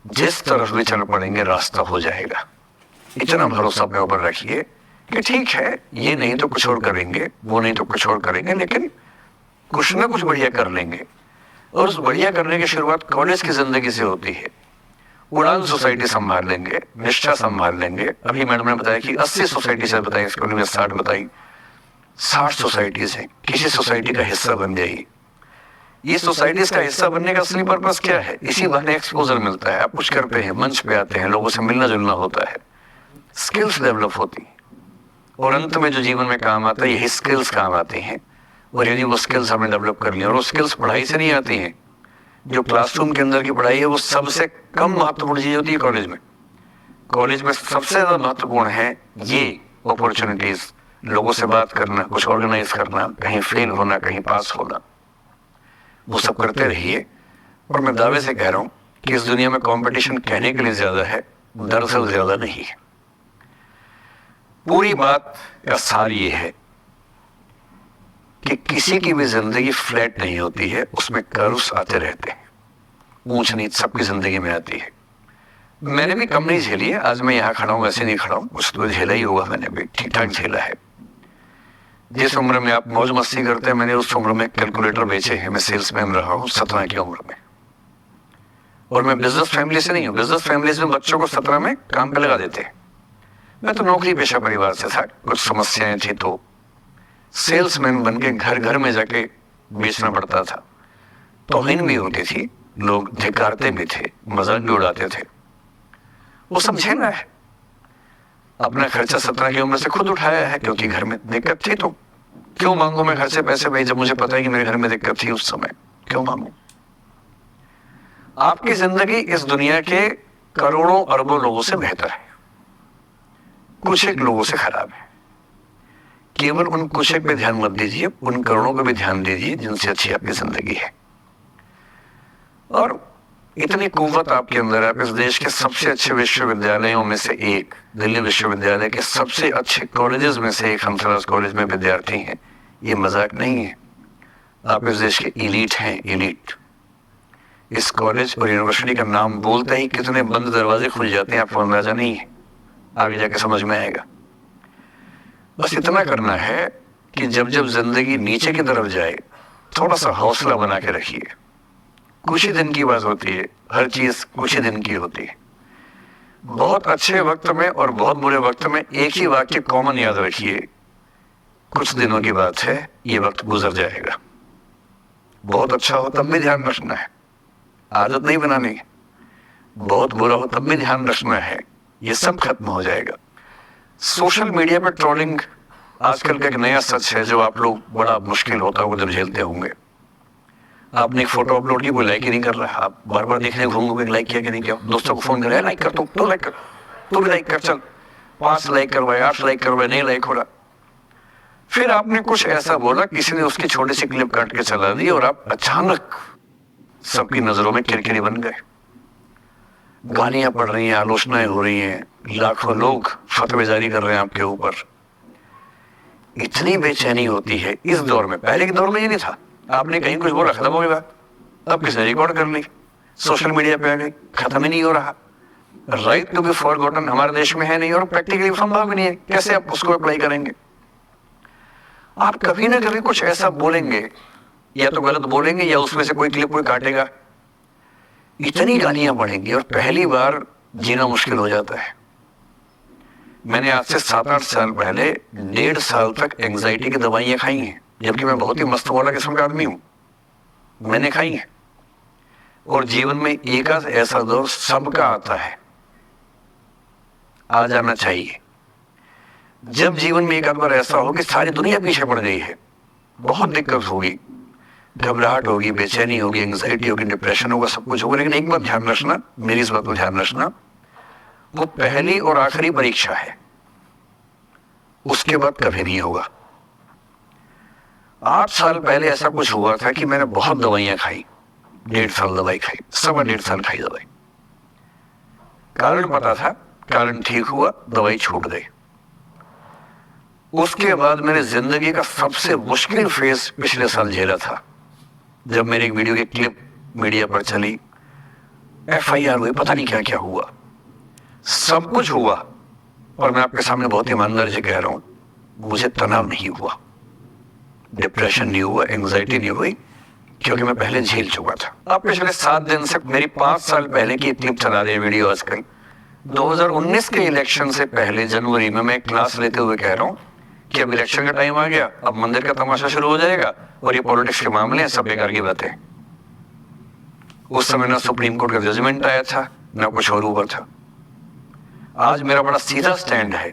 जिस तरफ भी चल पड़ेंगे रास्ता हो जाएगा। इतना भरोसा अपने ऊपर रखिए कि ठीक है, ये नहीं तो कुछ और करेंगे, वो नहीं तो कुछ और करेंगे, लेकिन कुछ ना कुछ बढ़िया कर लेंगे। और उस बढ़िया करने की शुरुआत कॉलेज की जिंदगी से होती है। उड़ान सोसाइटी संभाल लेंगे, निष्ठा संभाल लेंगे। अभी मैडम ने बताया कि 80 सोसाइटी से बताई, स्कूल में 60 बताई, 60 सोसाइटीज हैं। किसी सोसाइटी का हिस्सा बन जाइए। ये सोसाइटीज का हिस्सा बनने का असली पर्पस क्या है? इसी बहाने एक्सपोजर मिलता है, आप कुछ करते हैं, मंच पे आते हैं, लोगों से मिलना जुलना होता है, स्किल्स डेवलप होती हैं, और अंत में जो जीवन में काम आता है यही स्किल्स काम आते हैं। और यदि वो स्किल्स हमने डेवलप कर लिया, और वो स्किल्स पढ़ाई से नहीं आती हैं, जो क्लासरूम के अंदर की पढ़ाई है वो सबसे कम महत्वपूर्ण चीज होती है कॉलेज में। कॉलेज में सबसे ज्यादा महत्वपूर्ण है ये अपॉर्चुनिटीज, लोगों से बात करना, कुछ ऑर्गेनाइज करना, कहीं फेल होना, कहीं पास होना, वो सब करते रहिए। और मैं दावे से कह रहा हूं कि इस दुनिया में कंपटीशन कहने के लिए ज्यादा है, दरअसल ज्यादा नहीं है। पूरी बात का सार ये है कि किसी की भी जिंदगी फ्लैट नहीं होती है, उसमें कर्व्स आते रहते हैं, ऊंच नीच सबकी जिंदगी में आती है। मैंने भी कम नहीं झेली है, आज मैं यहाँ खड़ा हूँ वैसे नहीं खड़ा हूँ, कुछ तो झेला ही होगा, मैंने भी ठीक ठाक झेला है। जिस उम्र में आप मौज मस्ती करते हैं, मैंने उस उम्र में कैलकुलेटर बेचे हैं, मैं सेल्समैन रहा हूँ 17 की उम्र में। और मैं बिजनेस फैमिली से नहीं हूँ, बिजनेस फैमिली में बच्चों को 17 में काम पे लगा देते हैं। मैं तो नौकरी पेशा परिवार से था, कुछ समस्याएं थी तो सेल्समैन बन के घर घर में जाके बेचना पड़ता था। तौहीन भी होती थी, लोग धिक्कारते भी थे, मजाक भी उड़ाते थे। वो सब झेलना है। अपना खर्चा 17 की उम्र से खुद उठाया है, क्योंकि घर में दिक्कत थी। तो क्यों मांगू मैं घर से पैसे भाई, जब मुझे पता है कि मेरे घर में दिक्कत थी उस समय, क्यों मांगू? आपकी जिंदगी इस दुनिया के करोड़ों अरबों लोगों से बेहतर है, कुछ एक लोगों से खराब है। केवल उन कुछ एक पे ध्यान मत दीजिए, उन करोड़ों पे भी ध्यान दीजिए जिनसे अच्छी आपकी जिंदगी है। और इतनी कुव्वत आपके अंदर है, आप इस देश के सबसे अच्छे विश्वविद्यालयों में से एक, दिल्ली विश्वविद्यालय के सबसे अच्छे कॉलेजेस में से एक हंसराज कॉलेज में विद्यार्थी हैं। ये मजाक नहीं है, आप इस देश के एलीट हैं, एलीट। इस कॉलेज और यूनिवर्सिटी का नाम बोलते ही कितने बंद दरवाजे खुल जाते हैं, आपको अंदाजा नहीं है, आगे जाके समझ में आएगा। बस इतना करना है कि जब जब जिंदगी नीचे की तरफ जाए, थोड़ा सा हौसला बना के रखिए। कुछ ही दिन की बात होती है, हर चीज कुछ ही दिन की होती है। बहुत अच्छे वक्त में और बहुत बुरे वक्त में एक ही वाक्य कॉमन याद रखिए, कुछ दिनों की बात है, ये वक्त गुजर जाएगा। बहुत अच्छा हो तब भी ध्यान रखना है, आदत नहीं बनानी है। बहुत बुरा हो तब भी ध्यान रखना है, ये सब खत्म हो जाएगा। सोशल मीडिया पर ट्रोलिंग आजकल का एक नया सच है, जो आप लोग बड़ा मुश्किल होता है वो जब झेलते होंगे। आपने एक फोटो अपलोड की, कोई लाइक ही नहीं कर रहा, आप बार बार देखने घूमोगे लाइक किया कि नहीं किया। दोस्तों को फोन कर रहे हैं, लाइक कर, तू लाइक कर, तू भी लाइक कर, चल 5 लाइक करवाए, 8 लाइक करवाए, नहीं लाइक हो रहा। फिर आपने कुछ ऐसा बोला, किसी ने उसकी छोटी सी क्लिप काट के चला दी और आप अचानक सबकी नजरों में किरकिरी बन गए। गालियां पड़ रही हैं, आलोचनाएं हो रही हैं, लाखों लोग फतवे जारी कर रहे हैं आपके ऊपर। इतनी बेचैनी होती है इस दौर में। पहले के दौर में ये नहीं था, आपने कहीं कुछ बोला खत्म हो गई बात। अब किसने रिकॉर्ड कर ली, सोशल मीडिया पे आ गई, खत्म ही नहीं हो रहा। राइट टू बी फॉरगॉटन हमारे देश में है नहीं, और प्रैक्टिकली संभव भी नहीं है। कैसे आप उसको अप्लाई करेंगे? आप कभी ना कभी कुछ ऐसा बोलेंगे, या तो गलत बोलेंगे या उसमें से कोई क्लिप कोई काटेगा, इतनी गालियां पड़ेंगी और पहली बार जीना मुश्किल हो जाता है। मैंने आज से 7-8 साल पहले 1.5 साल तक एंजाइटी की दवाइयां खाई हैं, जबकि मैं बहुत ही मस्त वाला किस्म का आदमी हूं, मैंने खाई हैं। और जीवन में एक ऐसा दौर सबका आता है, आ जाना चाहिए। जब जीवन में एक आध बार ऐसा हो कि सारी दुनिया पीछे पड़ गई है, बहुत दिक्कत होगी, घबराहट होगी, बेचैनी होगी, एंजाइटी होगी, डिप्रेशन होगा, सब कुछ होगा। लेकिन एक बात ध्यान रखना, मेरी इस बात को ध्यान रखना, वो पहली और आखिरी परीक्षा है, उसके बाद कभी नहीं होगा। 8 साल पहले ऐसा कुछ हुआ था कि मैंने बहुत दवाइयां खाई, 1.5 साल दवाई खाई, 1.25 साल खाई दवाई। कारण पता था, कारण ठीक हुआ, दवाई छूट गई। उसके बाद मैंने जिंदगी का सबसे मुश्किल फेज पिछले साल झेला था, जब मेरी एक वीडियो की क्लिप मीडिया पर चली, FIR हुई, पता नहीं क्या क्या हुआ, सब कुछ हुआ। और मैं आपके सामने बहुत ईमानदारी से कह रहा हूं, मुझे तनाव नहीं हुआ, डिप्रेशन नहीं हुआ, एंजाइटी नहीं हुई, क्योंकि मैं पहले झेल चुका था। अब पिछले 7 दिन से मेरी 5 साल पहले की क्लिप चला रही है वीडियो आजकल। 2019 के इलेक्शन से पहले जनवरी में मैं क्लास लेते हुए कह रहा हूं कि अब इलेक्शन का टाइम आ गया, अब मंदिर का तमाशा शुरू हो जाएगा और ये पॉलिटिक्स के मामले हैं, सब बेकार की बातें। उस समय ना सुप्रीम कोर्ट का जजमेंट आया था, ना कुछ और ऊपर था। आज मेरा बड़ा सीधा स्टैंड है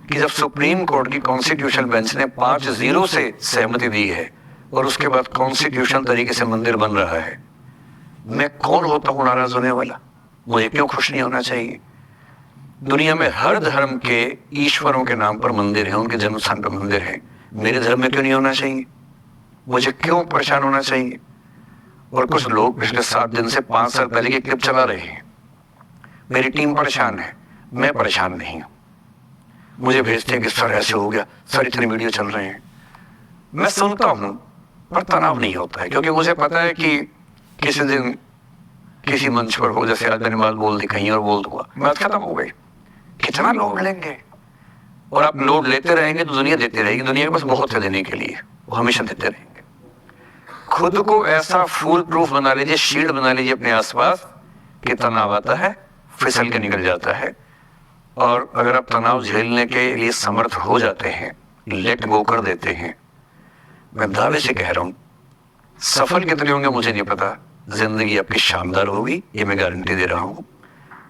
कि जब सुप्रीम कोर्ट की कॉन्स्टिट्यूशन बेंच ने 5-0 से सहमति दी है और उसके बाद कॉन्स्टिट्यूशन तरीके से मंदिर बन रहा है, मैं कौन होता हूं नाराज होने वाला? मुझे क्यों खुश नहीं होना चाहिए? दुनिया में हर धर्म के ईश्वरों के नाम पर मंदिर है, उनके जन्म स्थान पर मंदिर है, मेरे धर्म में क्यों नहीं होना चाहिए? मुझे क्यों परेशान होना चाहिए? और कुछ लोग पिछले 7 दिन से 5 साल पहले की क्लिप चला रहे हैं। मेरी टीम परेशान है, मैं परेशान नहीं हूं। मुझे भेजते हैं कि सर ऐसे हो गया, सर इतने वीडियो चल रहे हैं। मैं सुनता हूं पर तनाव नहीं होता है, क्योंकि मुझे पता है कि किसी दिन किसी मंच पर हो, जैसे आज मैंने बात बोल दी कहीं और बोल दूंगा, बात खत्म हो गई। कितना लोड लेंगे? और आप लोड लेते रहेंगे तो दुनिया देती रहेगी। दुनिया के पास बहुत है देने के लिए, वो हमेशा देते रहेंगे। खुद को ऐसा फूल प्रूफ बना लीजिए, शील्ड बना लीजिए अपने आसपास कि तनाव आता है फिसल के निकल जाता है। और अगर आप तनाव झेलने के लिए समर्थ हो जाते हैं, लेट गो कर देते हैं, मैं दावे से कह रहा हूं सफल कितने होंगे मुझे नहीं पता, जिंदगी आपकी शानदार होगी, ये मैं गारंटी दे रहा हूं।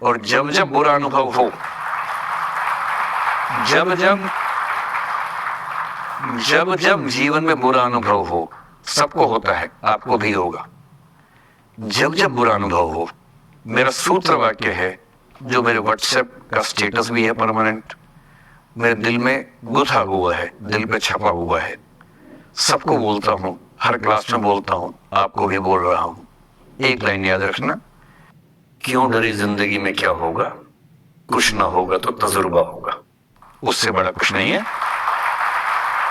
और जब जब बुरा अनुभव हो, जब जब जीवन में बुरा अनुभव हो, सबको होता है, आपको भी होगा। जब जब बुरा अनुभव हो, मेरा सूत्र वाक्य है, जो मेरे व्हाट्सएप का स्टेटस भी है परमानेंट, मेरे दिल में गुथा हुआ है, दिल पे छपा हुआ है, सबको बोलता हूं, हर क्लास में बोलता हूं, आपको भी बोल रहा हूं। एक लाइन याद रखना, क्यों डरी जिंदगी में क्या होगा, कुछ ना होगा तो तजुर्बा होगा, उससे बड़ा कुछ नहीं है।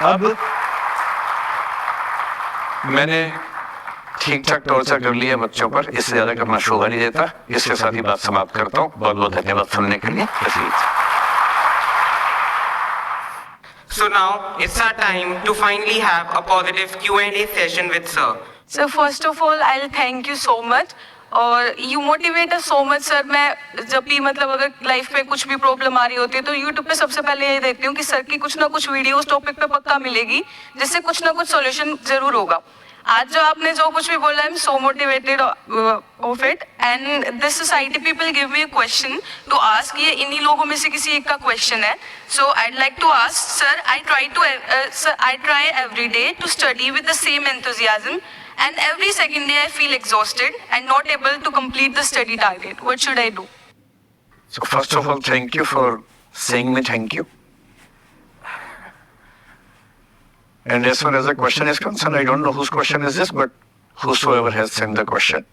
अब मैंने ठीक ठाक टॉर्चर कर लिया बच्चों पर, इससे ज्यादा करना शोभा नहीं देता। इसके साथ ही बात समाप्त करता हूं। बहुत बहुत धन्यवाद सुनने के लिए। So now it's our time to finally have a positive Q&A session with sir. So first of all, I'll thank you so much. और you motivate us so much sir. मैं जब भी मतलब अगर लाइफ में कुछ भी प्रॉब्लम आ रही होती है तो YouTube पे सबसे पहले ये देखती हूँ कि सर की कुछ ना कुछ वीडियो उस टॉपिक पे पक्का मिलेगी, जिससे कुछ ना कुछ सॉल्यूशन जरूर होगा। आज जो आपने जो कुछ भी बोला, I am so motivated of it. And this society people give me a question to ask, ये इन्हीं लोगों में से किसी एक का क्वेश्चन है। So I'd like to ask sir, I try every day to study with the same enthusiasm and every second day I feel exhausted and not able to complete the study target. What should I do? So first of all, thank you for saying me thank you. And as far as the question is concerned, I don't know whose question is this, but whosoever has sent the question.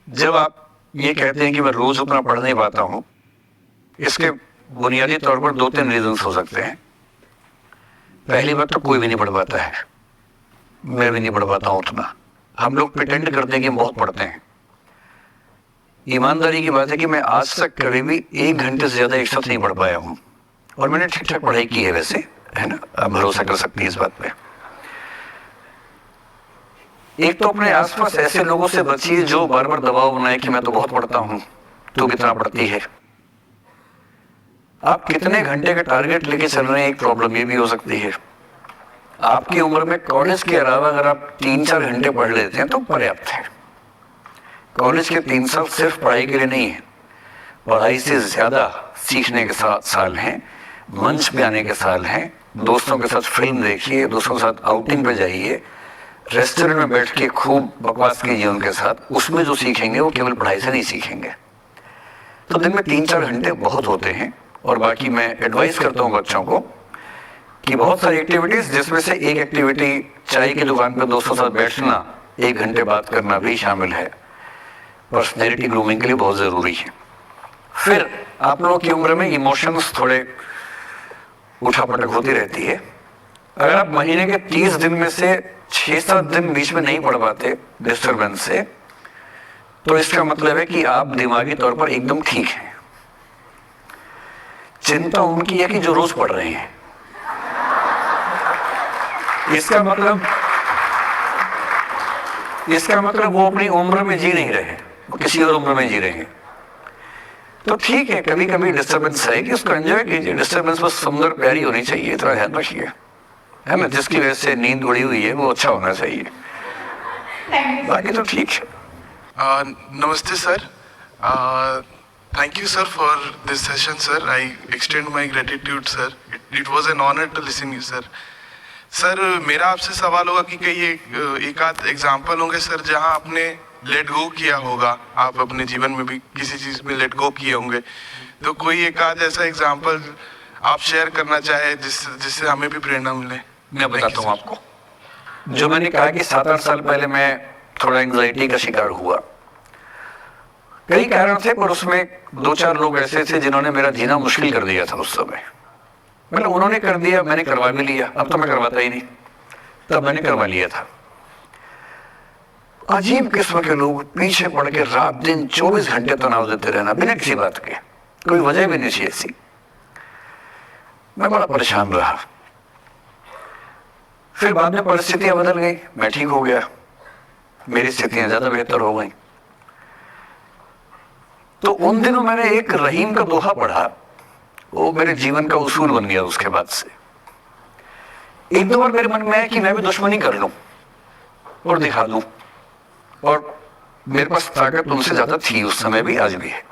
जब आप ये कहते हैं कि मैं रोज उतना पढ़ नहीं पाता हूँ, इसके बुनियादी तौर पर 2-3 रीजंस हो सकते हैं। पहली बात तो कोई भी नहीं पढ़ पाता है, मैं भी नहीं पढ़ पाता हूँ उतना। हम लोग प्रिटेंड करते हैं कि हम बहुत पढ़ते हैं। ईमानदारी की बात है कि मैं आज तक कभी भी 1 घंटे से ज्यादा एक साथ नहीं पढ़ पाया हूँ, और मैंने ठीक ठाक पढ़ाई की है वैसे, है ना, आप भरोसा कर सकती है इस बात पे। एक तो अपने आसपास ऐसे लोगों से बचिए जो बार बार दबाव बनाए कि मैं तो बहुत पढ़ता हूँ, तू कितना पढ़ती है। आप कितने घंटे का टारगेट लेके चल रहे हैं, एक प्रॉब्लम ये भी हो सकती है। आपकी उम्र में कॉलेज के अलावा अगर आप 3-4 घंटे पढ़ लेते हैं तो पर्याप्त है। कॉलेज के 3 साल सिर्फ पढ़ाई के लिए नहीं है, पढ़ाई से ज्यादा सीखने के साल हैं, मंच पे आने के साल हैं। दोस्तों के साथ फिल्म देखिए, दोस्तों के साथ आउटिंग पे जाइए, रेस्टोरेंट में बैठ के खूब बकवास कीजिए उनके साथ। उसमें जो सीखेंगे वो केवल पढ़ाई से नहीं सीखेंगे। तो दिन में 3-4 घंटे बहुत होते हैं। और बाकी मैं एडवाइस करता हूँ बच्चों को कि बहुत सारी एक्टिविटीज, जिसमें से एक एक्टिविटी चाय की दुकान पर दोस्तों के साथ बैठना, 1 घंटे बात करना भी शामिल है। पर्सनैलिटी ग्रूमिंग के लिए बहुत जरूरी है। फिर आप लोगों की उम्र में इमोशंस थोड़े उठापटक होती रहती है। अगर आप महीने के 30 दिन में से 6-7 दिन बीच में नहीं पढ़ पाते डिस्टर्बेंस से, तो इसका मतलब है कि आप दिमागी तौर पर एकदम ठीक हैं। चिंता उनकी है कि जो रोज पढ़ रहे हैं। इसका मतलब वो अपनी उम्र में जी नहीं रहे, वो किसी और उम्र में जी रहे हैं। तो ठीक है, कभी कभी डिस्टर्बेंस है कि उसको एंजॉय कीजिए। डिस्टर्बेंस बस सुंदर प्यारी होनी चाहिए, इतना ध्यान रखिए, है ना। जिसकी वजह से नींद उड़ी हुई है वो अच्छा होना चाहिए, बाकी तो ठीक है। नमस्ते sir, thank you sir for this session sir. I extend my gratitude sir. It was an honor to listen you sir. Sir मेरा आपसे सवाल होगा कि कई एक आध एग्जाम्पल होंगे सर जहां आपने लेट गो किया होगा, आप अपने जीवन में भी किसी चीज में लेट गो किए होंगे, तो कोई एक आध ऐसा एग्जाम्पल आप शेयर करना चाहे जिससे हमें भी प्रेरणा मिले। मैं बताता हूँ आपको। जो मैंने कहा कि 7-8 साल पहले मैं थोड़ा एंजाइटी का शिकार हुआ, कई कारण थे, पर उसमें 2-4 लोग ऐसे थे जिन्होंने मेरा जीना मुश्किल कर दिया था उस समय। मतलब उन्होंने कर दिया, मैंने करवा भी लिया। अब तो मैं करवाता ही नहीं, तब मैंने करवा लिया था। अजीब किस्म के लोग पीछे पड़ के रात दिन 24 घंटे तनाव देते रहना बिना किसी बात के, कोई वजह भी नहीं थी ऐसी। मैं बड़ा परेशान रहा। फिर बाद में परिस्थितियां बदल गई, मैं ठीक हो गया, मेरी स्थितियां ज्यादा बेहतर हो गई। तो उन दिनों मैंने एक रहीम का दोहा पढ़ा, वो मेरे जीवन का उसूल बन गया। उसके बाद से 1-2 बार मेरे मन में है कि मैं भी दुश्मनी कर लूं, और दिखा दूं, और मेरे पास ताकत उनसे ज्यादा थी उस समय भी, आज भी है।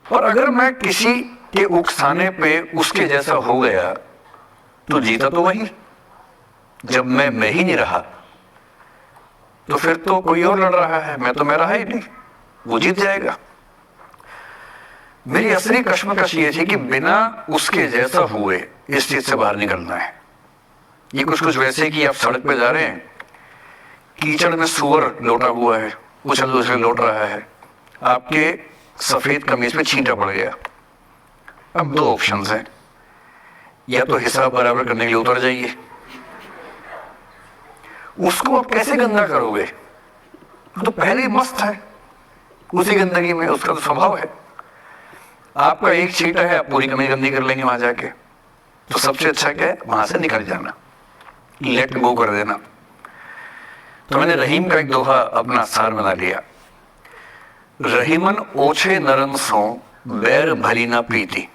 और अगर मैं किसी के उकसाने पे उसके जैसा हो गया तो जीता तो वही। जब मैं ही नहीं रहा तो फिर तो कोई और लड़ रहा है, मैं रहा ही नहीं, वो जीत जाएगा। मेरी असली कश्मकश ये थी कि बिना उसके जैसा हुए इस चीज से बाहर निकलना है। ये कुछ वैसे कि आप सड़क पे जा रहे हैं, कीचड़ में सुअर लौटा हुआ है, उछल उछल लौट रहा है, आपके सफेद कमीज पे छींटा पड़ गया। अब दो ऑप्शंस हैं, या तो हिसाब बराबर करने के लिए उतर जाइए, उसको आप कैसे गंदा करोगे, तो पहले ही मस्त है उसी गंदगी में, उसका तो स्वभाव है। आपका एक छींटा है, आप पूरी कमीज गंदी कर लेंगे वहां जाके, तो सबसे अच्छा क्या है, वहां से निकल जाना, लेट गो कर देना। तो मैंने रहीम का एक दोहा अपना सार बना लिया, रहीमन ओछे नरन सो बैर भली ना प्रीति।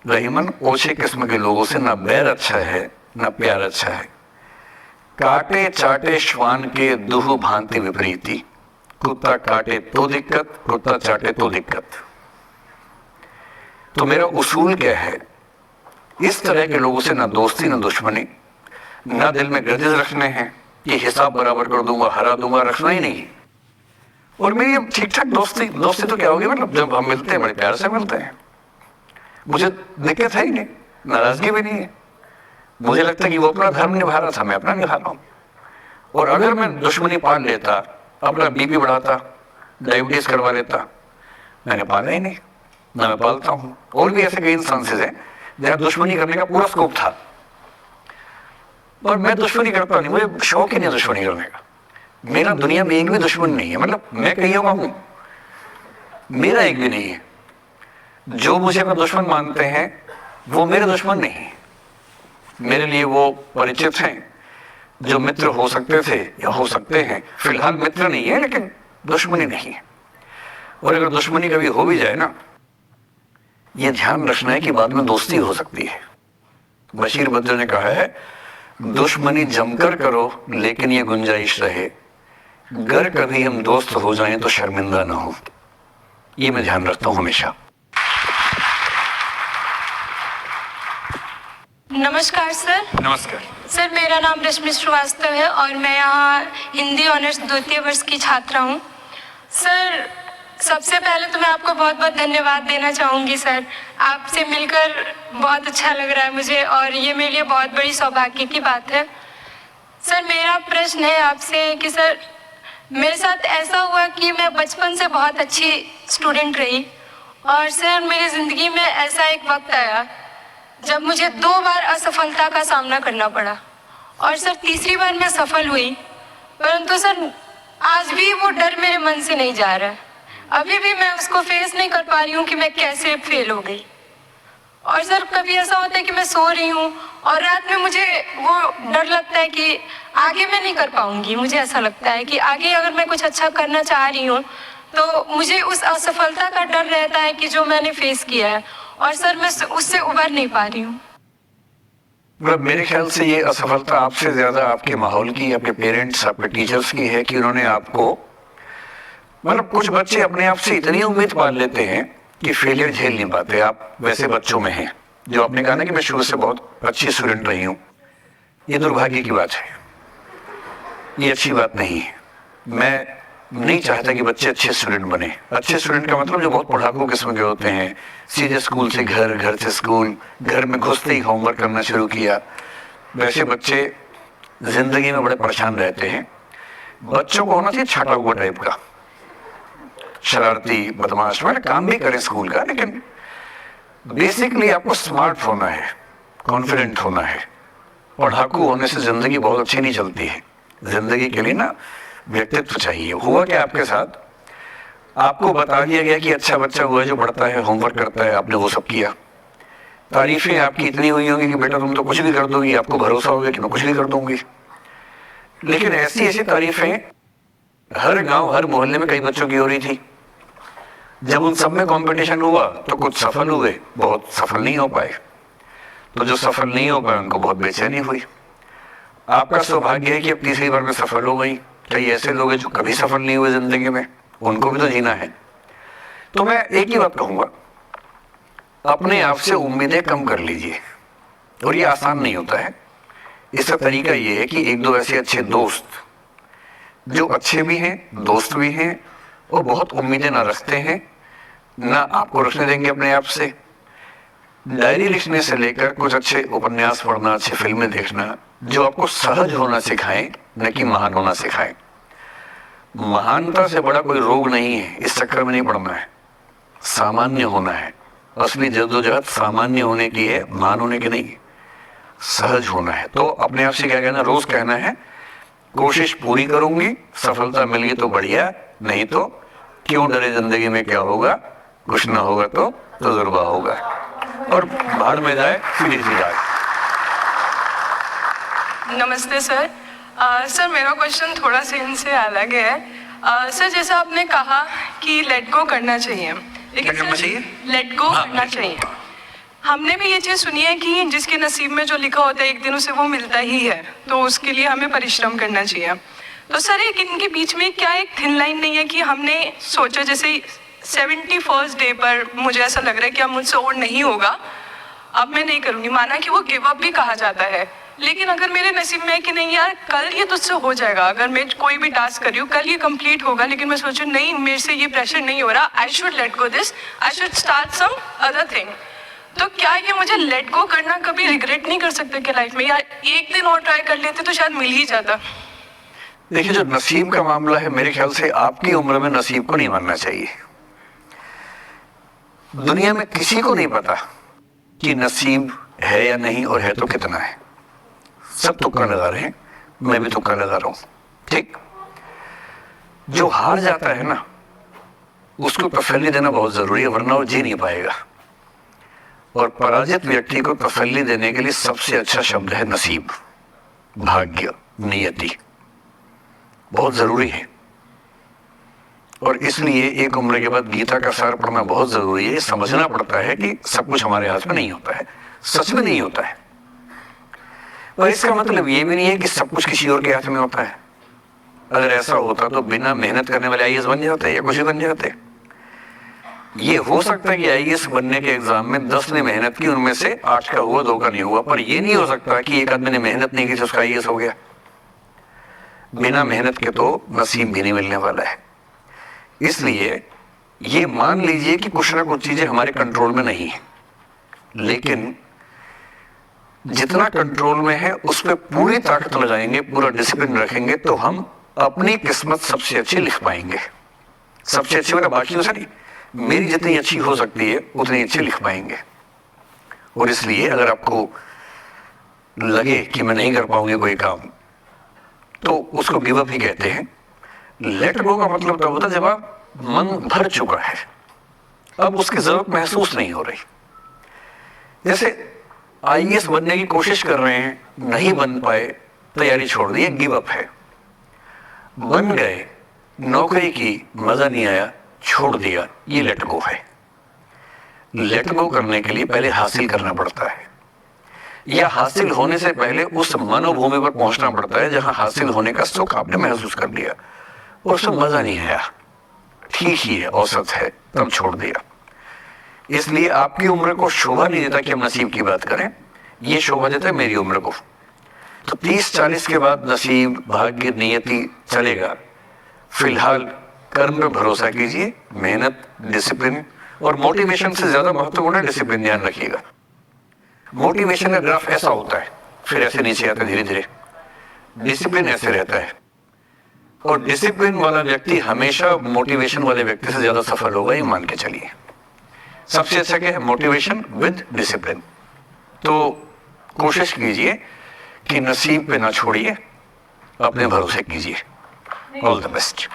रहीमन ओछे किस्म के लोगों से ना बैर अच्छा है ना प्यार अच्छा है। काटे चाटे श्वान के दुह भांति विपरीति, कुत्ता काटे तो दिक्कत, कुत्ता चाटे तो दिक्कत। तो मेरा उसूल क्या है, इस तरह के लोगों से ना दोस्ती ना दुश्मनी, ना दिल में ग्रजेस रखने हैं कि हिसाब बराबर कर दूंगा, हरा दूंगा, रखना ही नहीं। और मेरी ठीक ठाक दोस्ती तो क्या होगी, मतलब जब हम मिलते हैं बड़े प्यार से मिलते हैं, मुझे दिक्कत है ही नहीं, नाराजगी भी नहीं है। मुझे लगता है कि वो अपना धर्म निभा रहा था, मैं अपना निभा रहा हूं। और अगर मैं दुश्मनी पाल लेता, अपना बीपी बढ़ाता, डायबिटीज करवा लेता, मैंने पाला ही नहीं, ना मैं पालता हूं। और भी ऐसे कई इंस्टांसेस हैं जहां दुश्मनी करने का पूरा स्कोप था, और मैं दुश्मनी करता नहीं, मुझे शौक ही नहीं दुश्मनी करने का। मेरा दुनिया में एक भी दुश्मन नहीं है, मतलब मैं कईयों का हूं, मेरा एक भी नहीं है। जो मुझे अपना दुश्मन मानते हैं वो मेरे दुश्मन नहीं है, मेरे लिए वो परिचित हैं जो मित्र हो सकते थे या हो सकते हैं। फिलहाल मित्र नहीं है, लेकिन दुश्मनी नहीं है। और अगर दुश्मनी कभी हो भी जाए ना, ये ध्यान रखना है कि बाद में दोस्ती हो सकती है। बशीर बद्र ने कहा है, दुश्मनी जमकर करो लेकिन ये गुंजाइश रहे, गर कभी हम दोस्त हो जाएं तो शर्मिंदा ना हो। ये मैं ध्यान रखता हूं हमेशा। नमस्कार सर। नमस्कार सर, मेरा नाम रश्मि श्रीवास्तव है और मैं यहाँ हिंदी ऑनर्स द्वितीय वर्ष की छात्रा हूँ। सर, सबसे पहले तो मैं आपको बहुत बहुत धन्यवाद देना चाहूँगी सर। आपसे मिलकर बहुत अच्छा लग रहा है मुझे, और ये मेरे लिए बहुत बड़ी सौभाग्य की बात है। सर, मेरा प्रश्न है आपसे कि सर, मेरे साथ ऐसा हुआ कि मैं बचपन से बहुत अच्छी स्टूडेंट रही, और सर मेरी ज़िंदगी में ऐसा एक वक्त आया जब मुझे 2 बार असफलता का सामना करना पड़ा, और सर तीसरी बार मैं सफल हुई, परंतु सर आज भी वो डर मेरे मन से नहीं जा रहा है। अभी भी मैं उसको फेस नहीं कर पा रही हूँ कि मैं कैसे फेल हो गई। और सर कभी ऐसा होता है कि मैं सो रही हूँ और रात में मुझे वो डर लगता है कि आगे मैं नहीं कर पाऊंगी। मुझे ऐसा लगता है कि आगे अगर मैं कुछ अच्छा करना चाह रही हूँ तो मुझे उस असफलता का डर रहता है कि जो मैंने फेस किया है, और सर मैं उससे उबर नहीं पा रही हूँ। मतलब मेरे ख्याल से ये असफलता आपसे ज्यादा आपके माहौल की, आपके पेरेंट्स, आपके टीचर्स की है कि उन्होंने आपको, मतलब कुछ बच्चे अपने आप से इतनी उम्मीद पाल लेते हैं कि फेलियर झेल नहीं पाते। आप वैसे बच्चों में हैं, जो आपने कहा ना कि मैं शुरू से बहुत अच्छी स्टूडेंट रही हूँ, ये दुर्भाग्य की बात है, ये अच्छी बात नहीं है। मैं नहीं चाहता कि बच्चे अच्छे स्टूडेंट बने। अच्छे स्टूडेंट का मतलब जो बहुत पढ़ाकू किस्म के होते हैं, सीधे स्कूल से घर, घर से स्कूल, घर में घुसते ही होमवर्क करना शुरू किया, वैसे बच्चे जिंदगी में बड़े परेशान रहते हैं। बच्चों को होना चाहिए छाटा हुआ टाइप का, शरारती, बदमाश, मतलब काम भी करें स्कूल का, लेकिन बेसिकली आपको स्मार्ट होना है, कॉन्फिडेंट होना है। पढ़ाकू होने से जिंदगी बहुत अच्छी नहीं चलती है। जिंदगी के लिए ना व्यक्तित्व चाहिए। हुआ क्या आपके साथ, आपको बता दिया गया कि अच्छा बच्चा हुआ है जो पढ़ता है, होमवर्क करता है, आपने वो सब किया। तारीफें आपकी इतनी हुई होंगी कि बेटा तुम तो कुछ भी कर दोगी, आपको भरोसा होगा कि मैं कुछ भी कर दूंगी। लेकिन ऐसी ऐसी तारीफें हर गांव, हर मोहल्ले में कई बच्चों की हो रही थी। जब उन सब में कंपटीशन हुआ तो कुछ सफल हुए, बहुत सफल नहीं हो पाए। तो जो सफल नहीं हो पाए उनको बहुत बेचैनी हुई। आपका सौभाग्य है कि अब तीसरी बार में सफल हो गई। कई ऐसे लोग हैं जो कभी सफल नहीं हुए जिंदगी में, उनको भी तो जीना है। तो मैं एक ही बात कहूंगा, अपने आप से उम्मीदें कम कर लीजिए। और ये आसान नहीं होता है। इसका तरीका ये है कि एक दो ऐसे अच्छे दोस्त जो अच्छे भी हैं, दोस्त भी हैं और बहुत उम्मीदें ना रखते हैं, ना आपको रखने देंगे अपने आप से। डायरी लिखने से लेकर कुछ अच्छे उपन्यास पढ़ना, अच्छी फिल्में देखना, जो आपको सहज होना सिखाएं, न कि महान होना सिखाएं। महानता से बड़ा कोई रोग नहीं है, इस चक्कर में नहीं पड़ना है। सामान्य होना है। असली जद्दोजहद सामान्य होने की है, महान होने की नहीं। सहज होना है। तो अपने आप से क्या कहना, रोज कहना है कोशिश पूरी करूंगी, सफलता मिल गई तो बढ़िया, नहीं तो क्यों डरे, जिंदगी में क्या होगा, कुछ ना होगा तो तजुर्बा होगा। और भाड़ में जाए सीधी सी जाए। नमस्ते सर। सर मेरा क्वेश्चन थोड़ा सा इनसे अलग है। सर जैसा आपने कहा कि लेट गो करना चाहिए, लेकिन क्या करना चाहिए? लेट गो करना चाहिए। हमने भी ये चीज़ सुनी है कि जिसके नसीब में जो लिखा होता है एक दिन उसे वो मिलता ही है, तो उसके लिए हमें परिश्रम करना चाहिए। तो सर एक इनके बीच में क्या एक थिन लाइन नहीं है कि हमने सोचा जैसे 71st डे पर मुझे ऐसा लग रहा है कि अब मुझसे और नहीं होगा, अब मैं नहीं करूँगी। माना कि वो गिव अप भी कहा जाता है, लेकिन अगर मेरे नसीब में है कि नहीं यार कल ये तुझसे हो जाएगा, अगर मैं कोई भी टास्क कर रही हूँ कल ये कंप्लीट होगा, लेकिन मैं सोचूं नहीं मेरे से ये प्रेशर नहीं हो रहा, I should let go this, I should start some other thing. तो क्या ये मुझे लेट गो करना कभी रिग्रेट नहीं कर सकते कि लाइफ में यार एक दिन और ट्राई कर लेते तो शायद मिल ही जाता? देखिए, जो नसीब का मामला है, मेरे ख्याल से आपकी उम्र में नसीब को नहीं मानना चाहिए। दुनिया में किसी को नहीं पता कि नसीब है या नहीं, और है तो कितना है। सब तुक्का लगा रहे हैं, मैं भी तुक्का लगा रहा हूं। ठीक, जो हार जाता है ना उसको तसल्ली देना बहुत जरूरी है, वरना वो जी नहीं पाएगा। और पराजित व्यक्ति को तसल्ली देने के लिए सबसे अच्छा शब्द है नसीब, भाग्य, नियति। बहुत जरूरी है। और इसलिए एक उम्र के बाद गीता का सार पढ़ना बहुत जरूरी है। समझना पड़ता है कि सब कुछ हमारे हाथ में नहीं होता है, सच में नहीं होता है। और इसका मतलब ये भी नहीं है कि सब कुछ किसी और के हाथ में होता है। अगर ऐसा होता तो बिना मेहनत करने वाले आईएएस बन जाते या कुछ ही बन जाते। ये हो सकता है कि आईएएस बनने के एग्जाम में 10 ने मेहनत की, उनमें से 8 का हुआ, 2 का नहीं हुआ। पर ये नहीं हो सकता कि एक आदमी ने मेहनत नहीं की तो उसका आईएएस हो गया। बिना मेहनत के तो नसीब भी नहीं मिलने वाला है। इसलिए ये मान लीजिए कि कुछ ना कुछ चीजें हमारे कंट्रोल में नहीं है, लेकिन जितना कंट्रोल में है उस पर पूरी ताकत लगाएंगे, पूरा डिसिप्लिन रखेंगे, तो हम अपनी किस्मत सबसे अच्छी लिख पाएंगे। सबसे अच्छी मतलब बाकियों से नहीं, मेरी जितनी अच्छी हो सकती है उतनी अच्छी लिख पाएंगे। और इसलिए अगर आपको लगे कि मैं नहीं कर पाऊंगी कोई काम, तो उसको गिव अप ही कहते हैं। लेट गो का मतलब तब होता है जब आप मन भर चुका है, अब उसकी जरूरत महसूस नहीं हो रही। जैसे आईएएस बनने की कोशिश कर रहे हैं, नहीं बन पाए, तैयारी छोड़ दी, गिव अप है। बन गए, नौकरी की, मजा नहीं आया, छोड़ दिया, ये लेट गो है। लेट गो करने के लिए पहले हासिल करना पड़ता है, या हासिल होने से पहले उस मनोभूमि पर पहुंचना पड़ता है जहां हासिल होने का सुख आपने महसूस कर लिया और उसमें मजा नहीं आया, ठीक ही है, औसत है, तब छोड़ दिया। इसलिए आपकी उम्र को शोभा नहीं देता कि हम नसीब की बात करें, ये शोभा देता है मेरी उम्र को। तो 30-40 के बाद नसीब, भाग्य, नियति चलेगा। फिलहाल कर्म पे भरोसा कीजिए, मेहनत, डिसिप्लिन और मोटिवेशन से ज्यादा महत्वपूर्ण है डिसिप्लिन, ध्यान रखिएगा। मोटिवेशन का ग्राफ ऐसा होता है, फिर ऐसे नीचे आता है धीरे धीरे। डिसिप्लिन ऐसे रहता है, और डिसिप्लिन वाला व्यक्ति हमेशा मोटिवेशन वाले व्यक्ति से ज्यादा सफल होगा, ये मान के चलिए। सबसे अच्छा क्या है? Motivation with discipline. तो कोशिश कीजिए कि नसीब पे ना छोड़िए, अपने भरोसे कीजिए। All the best.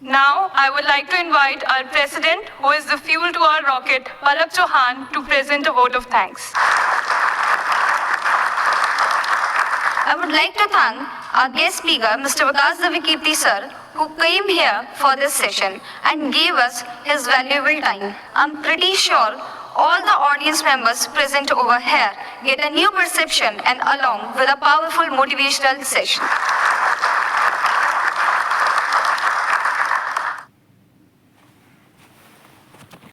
Now, I would like to invite our president, who is the fuel to our rocket, Palak Chauhan, to present a vote of thanks. I would like to thank our guest speaker, Mr. Vikas Davikirti sir, who came here for this session and gave us his valuable time. I'm pretty sure all the audience members present over here get a new perception and along with a powerful motivational session.